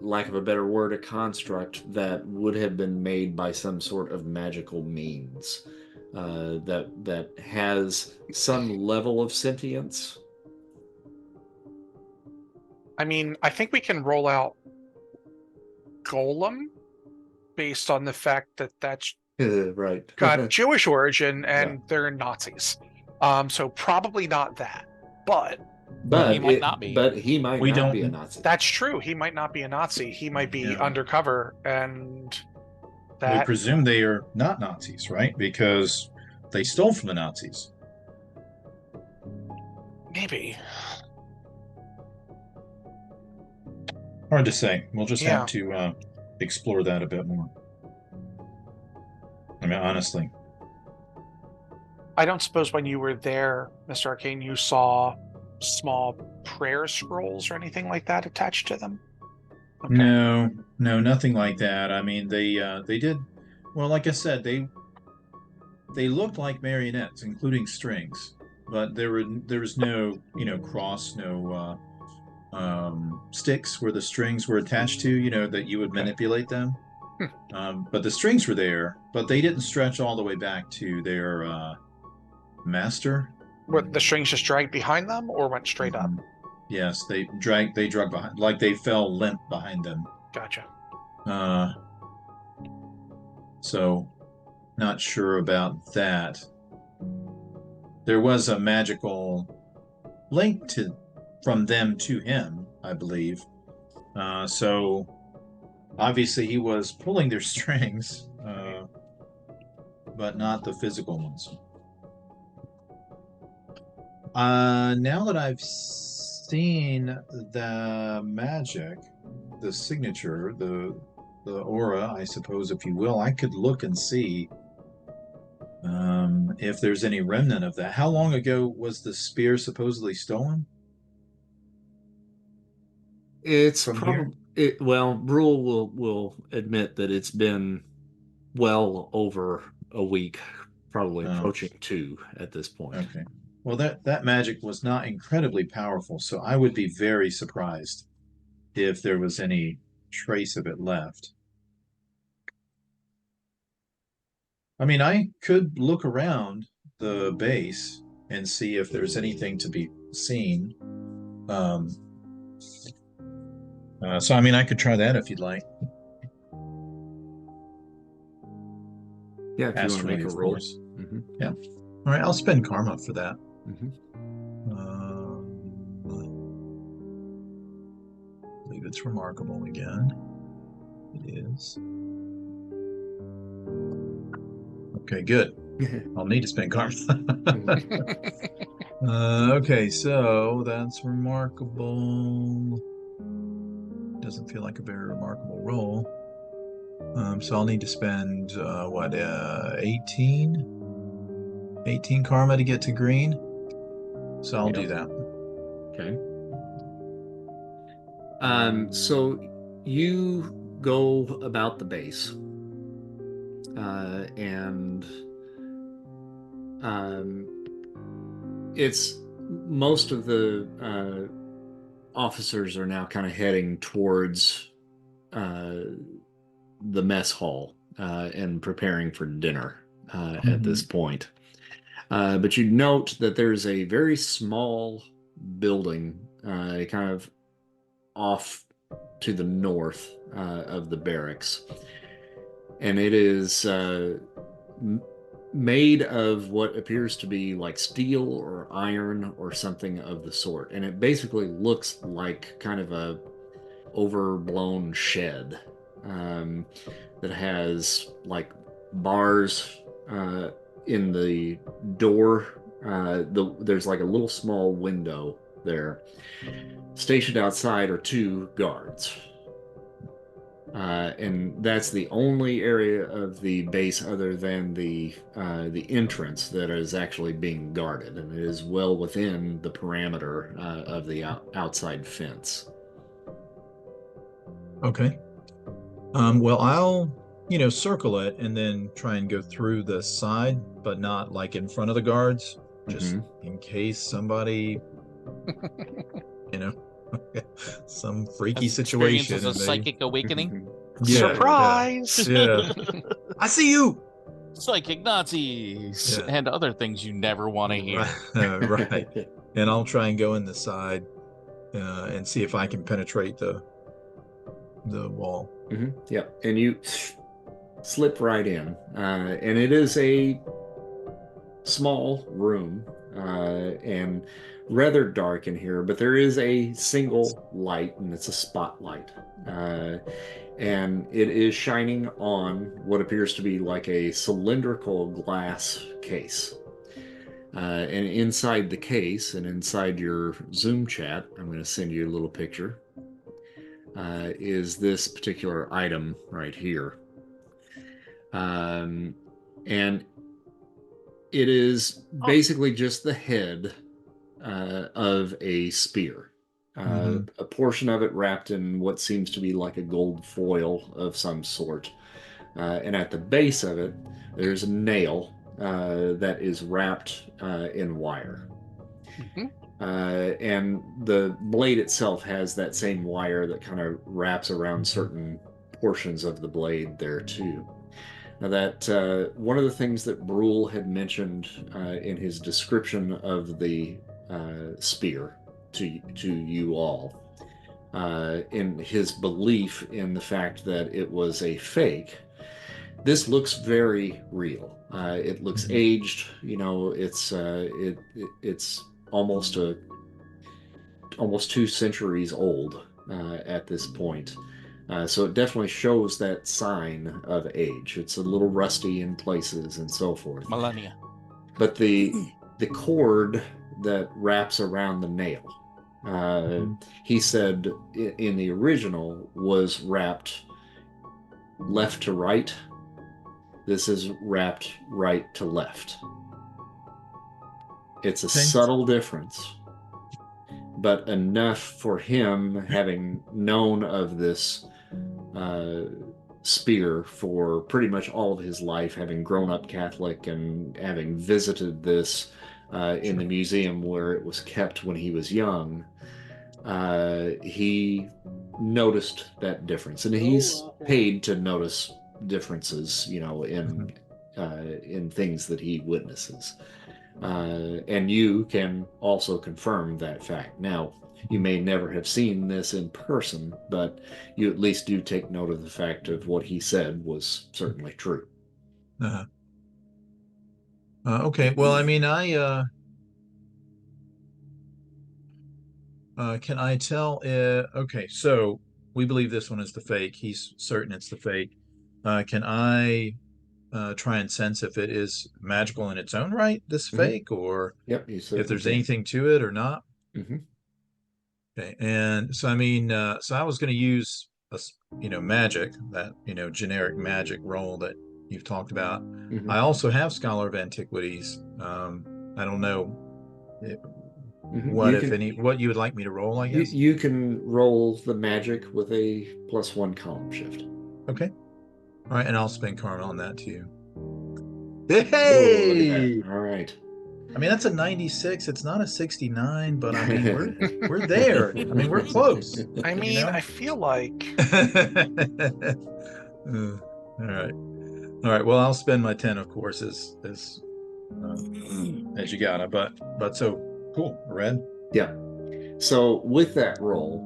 lack of a better word, a construct that would have been made by some sort of magical means that has some level of sentience. I mean, I think we can roll out Golem based on the fact that that's Right. got Jewish origin and Yeah. they're Nazis. So probably not that. But He might not be. But he might We not don't- be a Nazi. that's true. He might not be a Nazi. He might be Yeah. undercover, and We that presume they are not Nazis, right? Because they stole from the Nazis. maybe. Hard to say. We'll just Yeah. have to explore that a bit more. I mean, honestly. I don't suppose when you were there, Mr. Arcane, you saw small prayer scrolls or anything like that attached to them? Okay. No, nothing like that. I mean, they did well. Like I said, they looked like marionettes, including strings, but there was no cross, no sticks where the strings were attached to, that you would manipulate them. But the strings were there, but they didn't stretch all the way back to their master. What, the strings just dragged behind them or went straight up? Yes, they drug behind, like they fell limp behind them. Gotcha. So not sure about that. There was a magical link from them to him, I believe. So obviously he was pulling their strings, but not the physical ones. Now that I've seen the magic, the signature, the aura, I suppose, if you will, I could look and see if there's any remnant of that. How long ago was the spear supposedly stolen? It's From probably well, Brule will admit that it's been well over a week, probably approaching 2 at this point. Okay. Well, that magic was not incredibly powerful, so I would be very surprised if there was any trace of it left. I mean, I could look around the base and see if there's anything to be seen. So, I mean, I could try that if you'd like. Yeah, if you want to make a roll. Yeah. All right, I'll spend karma for that. I believe it's remarkable again. It is. Okay, good. I'll need to spend karma. Okay, so that's remarkable. Doesn't feel like a very remarkable roll. So I'll need to spend 18 karma to get to green. So I'll do that. Okay. So you go about the base, and it's most of the officers are now kind of heading towards the mess hall and preparing for dinner at this point. But you note that there's a very small building kind of off to the north of the barracks. And it is made of what appears to be like steel or iron or something of the sort. And it basically looks like kind of a overblown shed that has like bars in the door. There's like a little small window there. Stationed outside are 2 guards. And that's the only area of the base other than the entrance that is actually being guarded, and it is well within the parameter of the outside fence. Okay. Well, I'll circle it and then try and go through the side, but not like in front of the guards, just in case somebody, some freaky situation. As a psychic awakening. Yeah, surprise! Yeah. I see you. Psychic Nazis and other things you never want to hear. Right. And I'll try and go in the side and see if I can penetrate the wall. Yep. And you slip right in, and it is a small room and rather dark in here, but there is a single light, and it's a spotlight, and it is shining on what appears to be like a cylindrical glass case. And inside the case, and inside your Zoom chat, I'm going to send you a little picture, is this particular item right here. And it is basically just the head of a spear. a portion of it wrapped in what seems to be like a gold foil of some sort. And at the base of it, there's a nail that is wrapped in wire. And the blade itself has that same wire that kind of wraps around certain portions of the blade there too. Now that one of the things that Brule had mentioned in his description of the spear to you all, in his belief in the fact that it was a fake, this looks very real. It looks aged. You know, it's almost 2 centuries old at this point. So it definitely shows that sign of age. It's a little rusty in places and so forth. Millennia. But the cord that wraps around the nail, he said in the original was wrapped left to right. This is wrapped right to left. It's a subtle difference, but enough for him, having known of this spear for pretty much all of his life, having grown up Catholic and having visited this in the museum where it was kept when he was young, he noticed that difference, and he's paid to notice differences, you know, in things that he witnesses. And you can also confirm that fact. Now, you may never have seen this in person, but you at least do take note of the fact of what he said was certainly true. Okay, well, I mean, can I tell? Okay, so we believe this one is the fake. He's certain it's the fake. Can I try and sense if it is magical in its own right, this fake, or if there's anything to it or not? Okay, and so I mean, so I was going to use magic, that generic magic roll that you've talked about. I also have Scholar of Antiquities. I don't know what you would like me to roll, I guess. You can roll the magic with a +1 column shift. Okay. All right, and I'll spend karma on that too. Hey! All right. I mean, that's a 96. It's not a 69, but I mean, we're there. I mean, we're close. I mean, I feel like. All right. Well, I'll spend my 10, of course, as you gotta. But so cool. Red. Yeah. So with that roll,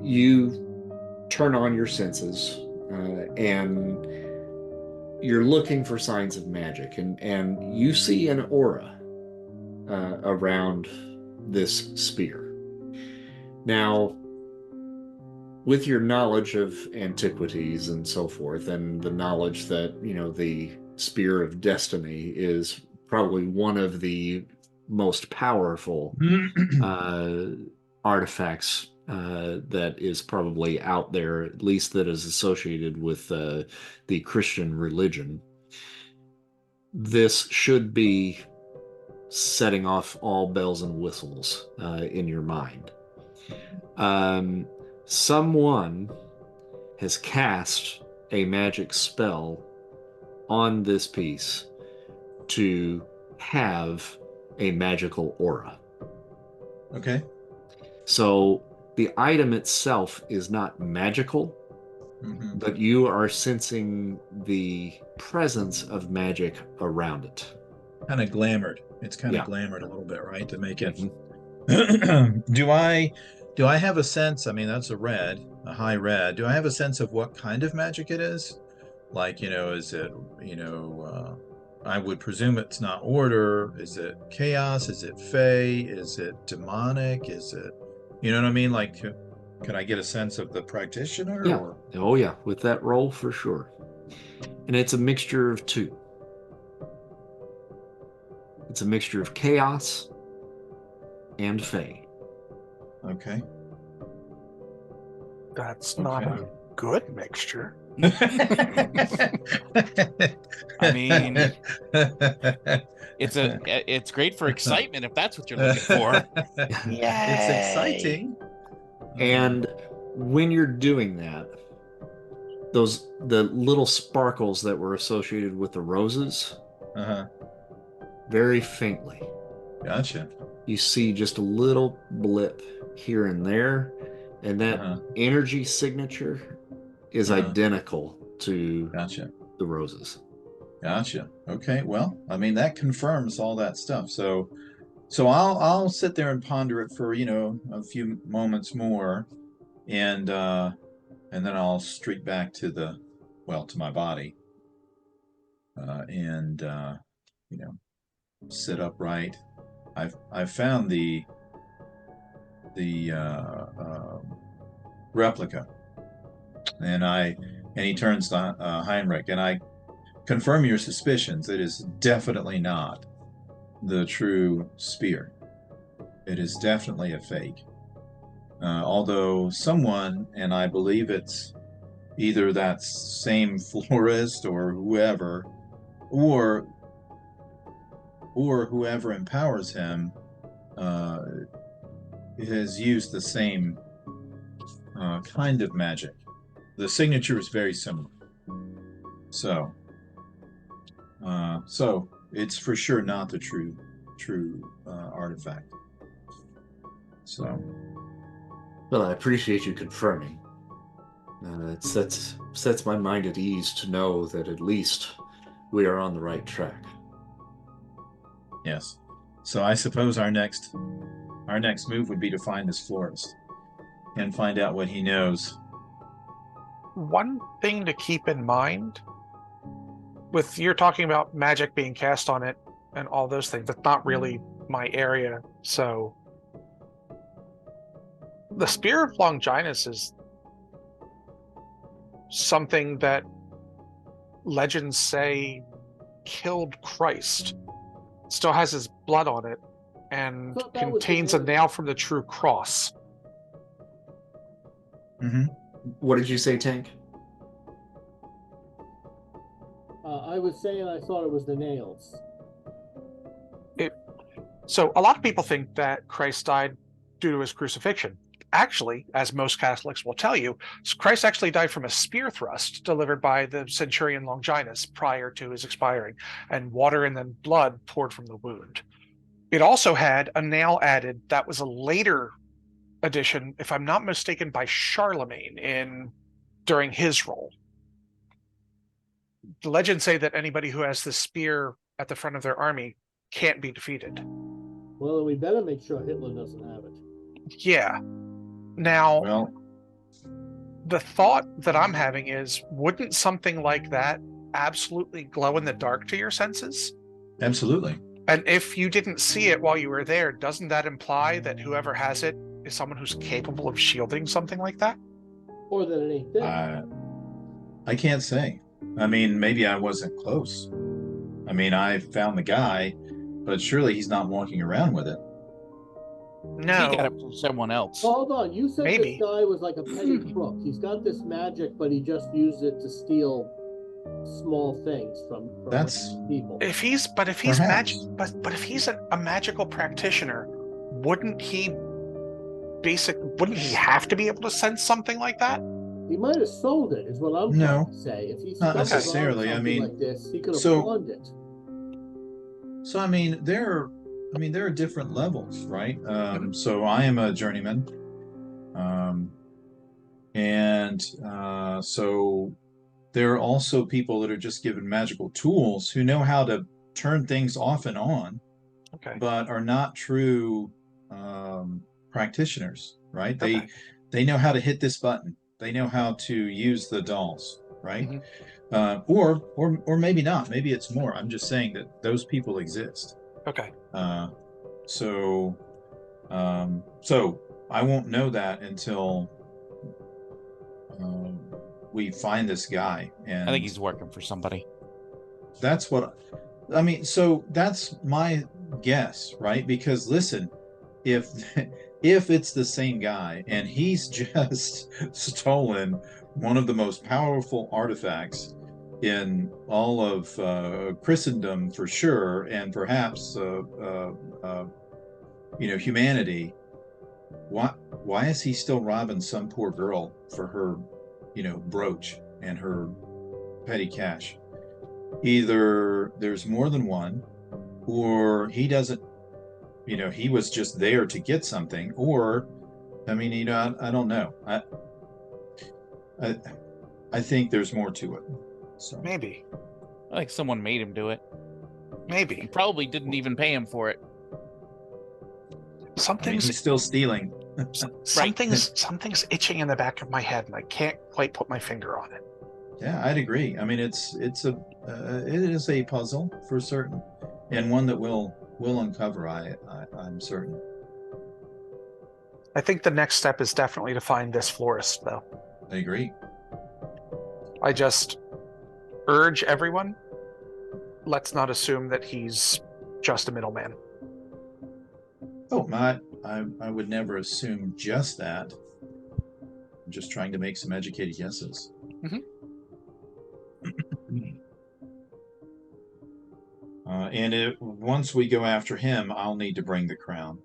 you turn on your senses, and you're looking for signs of magic, and you see an aura around this spear. Now, with your knowledge of antiquities and so forth, and the knowledge that, the Spear of Destiny is probably one of the most powerful artifacts that is probably out there, at least that is associated with the Christian religion, this should be setting off all bells and whistles in your mind. Someone has cast a magic spell on this piece to have a magical aura. Okay. So the item itself is not magical, but you are sensing the presence of magic around it. Kind of glamored. It's kind of glamored a little bit, right? To make it. Do I have a sense? I mean, that's a high red. Do I have a sense of what kind of magic it is? Like, is it, I would presume it's not order. Is it chaos? Is it fey? Is it demonic? Is it, you know what I mean? Like, could I get a sense of the practitioner? Yeah. Or? Oh, yeah. With that roll, for sure. And it's a mixture of two. It's a mixture of chaos and fey. Okay. That's not a good mixture. I mean, it's great for excitement if that's what you're looking for. It's exciting. And when you're doing that, the little sparkles that were associated with the roses, very faintly. Gotcha. You see just a little blip here and there, and that energy signature is identical to the roses. Gotcha. Okay. Well, I mean, that confirms all that stuff. So I'll sit there and ponder it for, a few moments more, and then I'll streak back to my body, and sit upright. I've found the replica, and he turns to Heinrich, and I confirm your suspicions. It is definitely not the true spear. It is definitely a fake. Although someone, and I believe it's either that same florist or whoever, or whoever empowers him, has used the same kind of magic. The signature is very similar. So it's for sure not the true artifact. So. Well, I appreciate you confirming. It sets my mind at ease to know that at least we are on the right track. Yes. So I suppose our next move would be to find this florist and find out what he knows. One thing to keep in mind, with you're talking about magic being cast on it and all those things, that's not really my area. So the Spear of Longinus is something that legends say killed Christ. Still has his blood on it, and contains a nail from the true cross. What did you say, Tank? I was saying I thought it was the nails. So a lot of people think that Christ died due to his crucifixion. Actually, as most Catholics will tell you, Christ actually died from a spear thrust delivered by the centurion Longinus prior to his expiring, and water and then blood poured from the wound. It also had a nail added that was a later addition, if I'm not mistaken, by Charlemagne during his role. The legends say that anybody who has this spear at the front of their army can't be defeated. Well, then we better make sure Hitler doesn't have it. Yeah. Now, the thought that I'm having is, wouldn't something like that absolutely glow in the dark to your senses? Absolutely. And if you didn't see it while you were there, doesn't that imply that whoever has it is someone who's capable of shielding something like that? Or that it ain't there? I can't say. I mean, maybe I wasn't close. I mean, I found the guy, but surely he's not walking around with it. No. He got it from someone else. Well, hold on. You said Maybe. This guy was like a petty crook. He's got this magic, but he just used it to steal small things from people. If he's a magical practitioner, wouldn't he have to be able to sense something like that? He might have sold it, is what I'm trying to say. If he's not necessarily. I mean, like this, he could have pawned it. So I mean, there are different levels, right? So I am a journeyman, and so there are also people that are just given magical tools who know how to turn things off and on, but are not true practitioners, right? They know how to hit this button. They know how to use the dolls, right? Or maybe not. Maybe it's more. I'm just saying that those people exist. Okay. So I won't know that until we find this guy. And I think he's working for somebody. That's what I mean. So that's my guess, right? Because listen, if if it's the same guy and he's just stolen one of the most powerful artifacts in all of Christendom for sure, and perhaps humanity, why is he still robbing some poor girl for her brooch and her petty cash? Either there's more than one, or he doesn't, he was just there to get something, or I don't know. I think there's more to it. So Maybe. Like someone made him do it. Maybe. He probably didn't even pay him for it. he's still stealing. Something's itching in the back of my head, and I can't quite put my finger on it. Yeah, I'd agree. I mean, it is a puzzle for certain, and one that we'll uncover. I'm certain. I think the next step is definitely to find this florist, though. I agree. I just urge everyone, let's not assume that he's just a middleman. Oh, I would never assume just that. I'm just trying to make some educated guesses. Mm-hmm. And once we go after him, I'll need to bring the crown.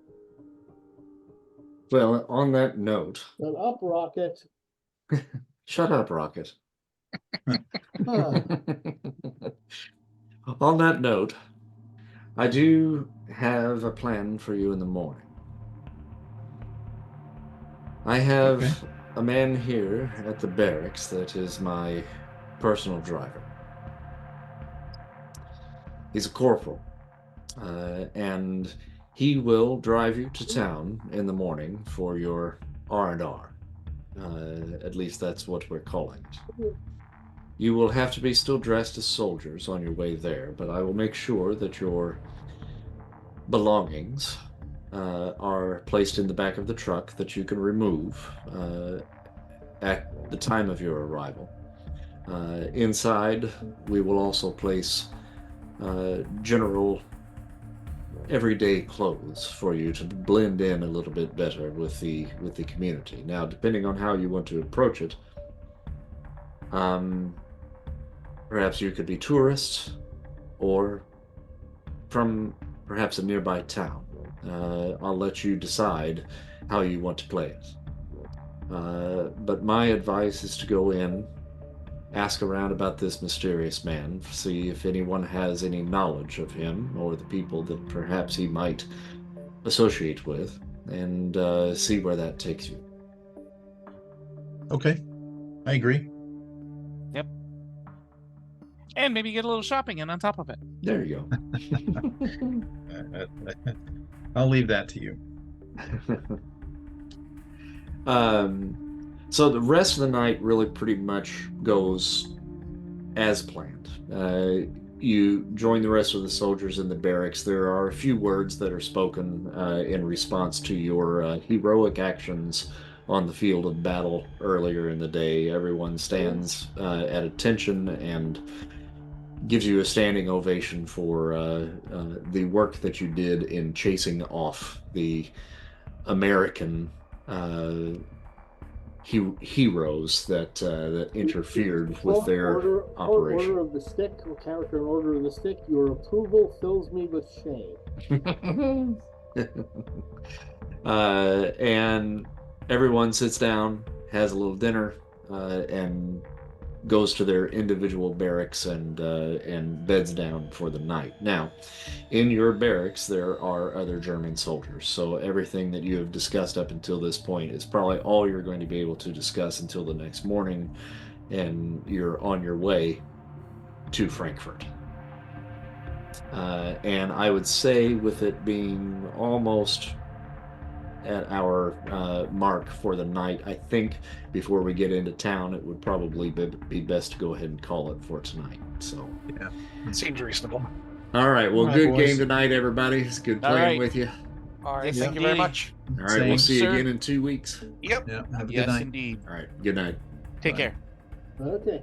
Well, on that note... Shut up, Rocket. Shut up, Rocket. On that note, I do have a plan for you in the morning. I have a man here at the barracks that is my personal driver. He's a corporal, and he will drive you to town in the morning for your R&R. At least that's what we're calling it. You will have to be still dressed as soldiers on your way there, but I will make sure that your belongings are placed in the back of the truck that you can remove at the time of your arrival. Inside, we will also place general everyday clothes for you to blend in a little bit better with the community. Now, depending on how you want to approach it, perhaps you could be tourists or from perhaps a nearby town. I'll let you decide how you want to play it. But my advice is to go in, ask around about this mysterious man, see if anyone has any knowledge of him or the people that perhaps he might associate with, and see where that takes you. Okay, I agree. Yep. And maybe get a little shopping in on top of it. There you go. I'll leave that to you. So the rest of the night really pretty much goes as planned. You join the rest of the soldiers in the barracks. There are a few words that are spoken in response to your heroic actions on the field of battle earlier in the day. Everyone stands at attention and gives you a standing ovation for the work that you did in chasing off the American heroes that interfered with their operation. Order of the stick, or character in order of the stick. Your approval fills me with shame. And everyone sits down, has a little dinner, and goes to their individual barracks and beds down for the night. Now, in your barracks, there are other German soldiers, so everything that you have discussed up until this point is probably all you're going to be able to discuss until the next morning, and you're on your way to Frankfurt. And I would say, with it being almost at our mark for the night, I think before we get into town, it would probably be best to go ahead and call it for tonight. So yeah, it seems reasonable. All right, well, good game tonight, everybody. It's good playing with you. All right, thank you very much. All right, we'll see you again in 2 weeks. Yep. Yeah, have a good night. Indeed. All right, good night. Take care. Okay.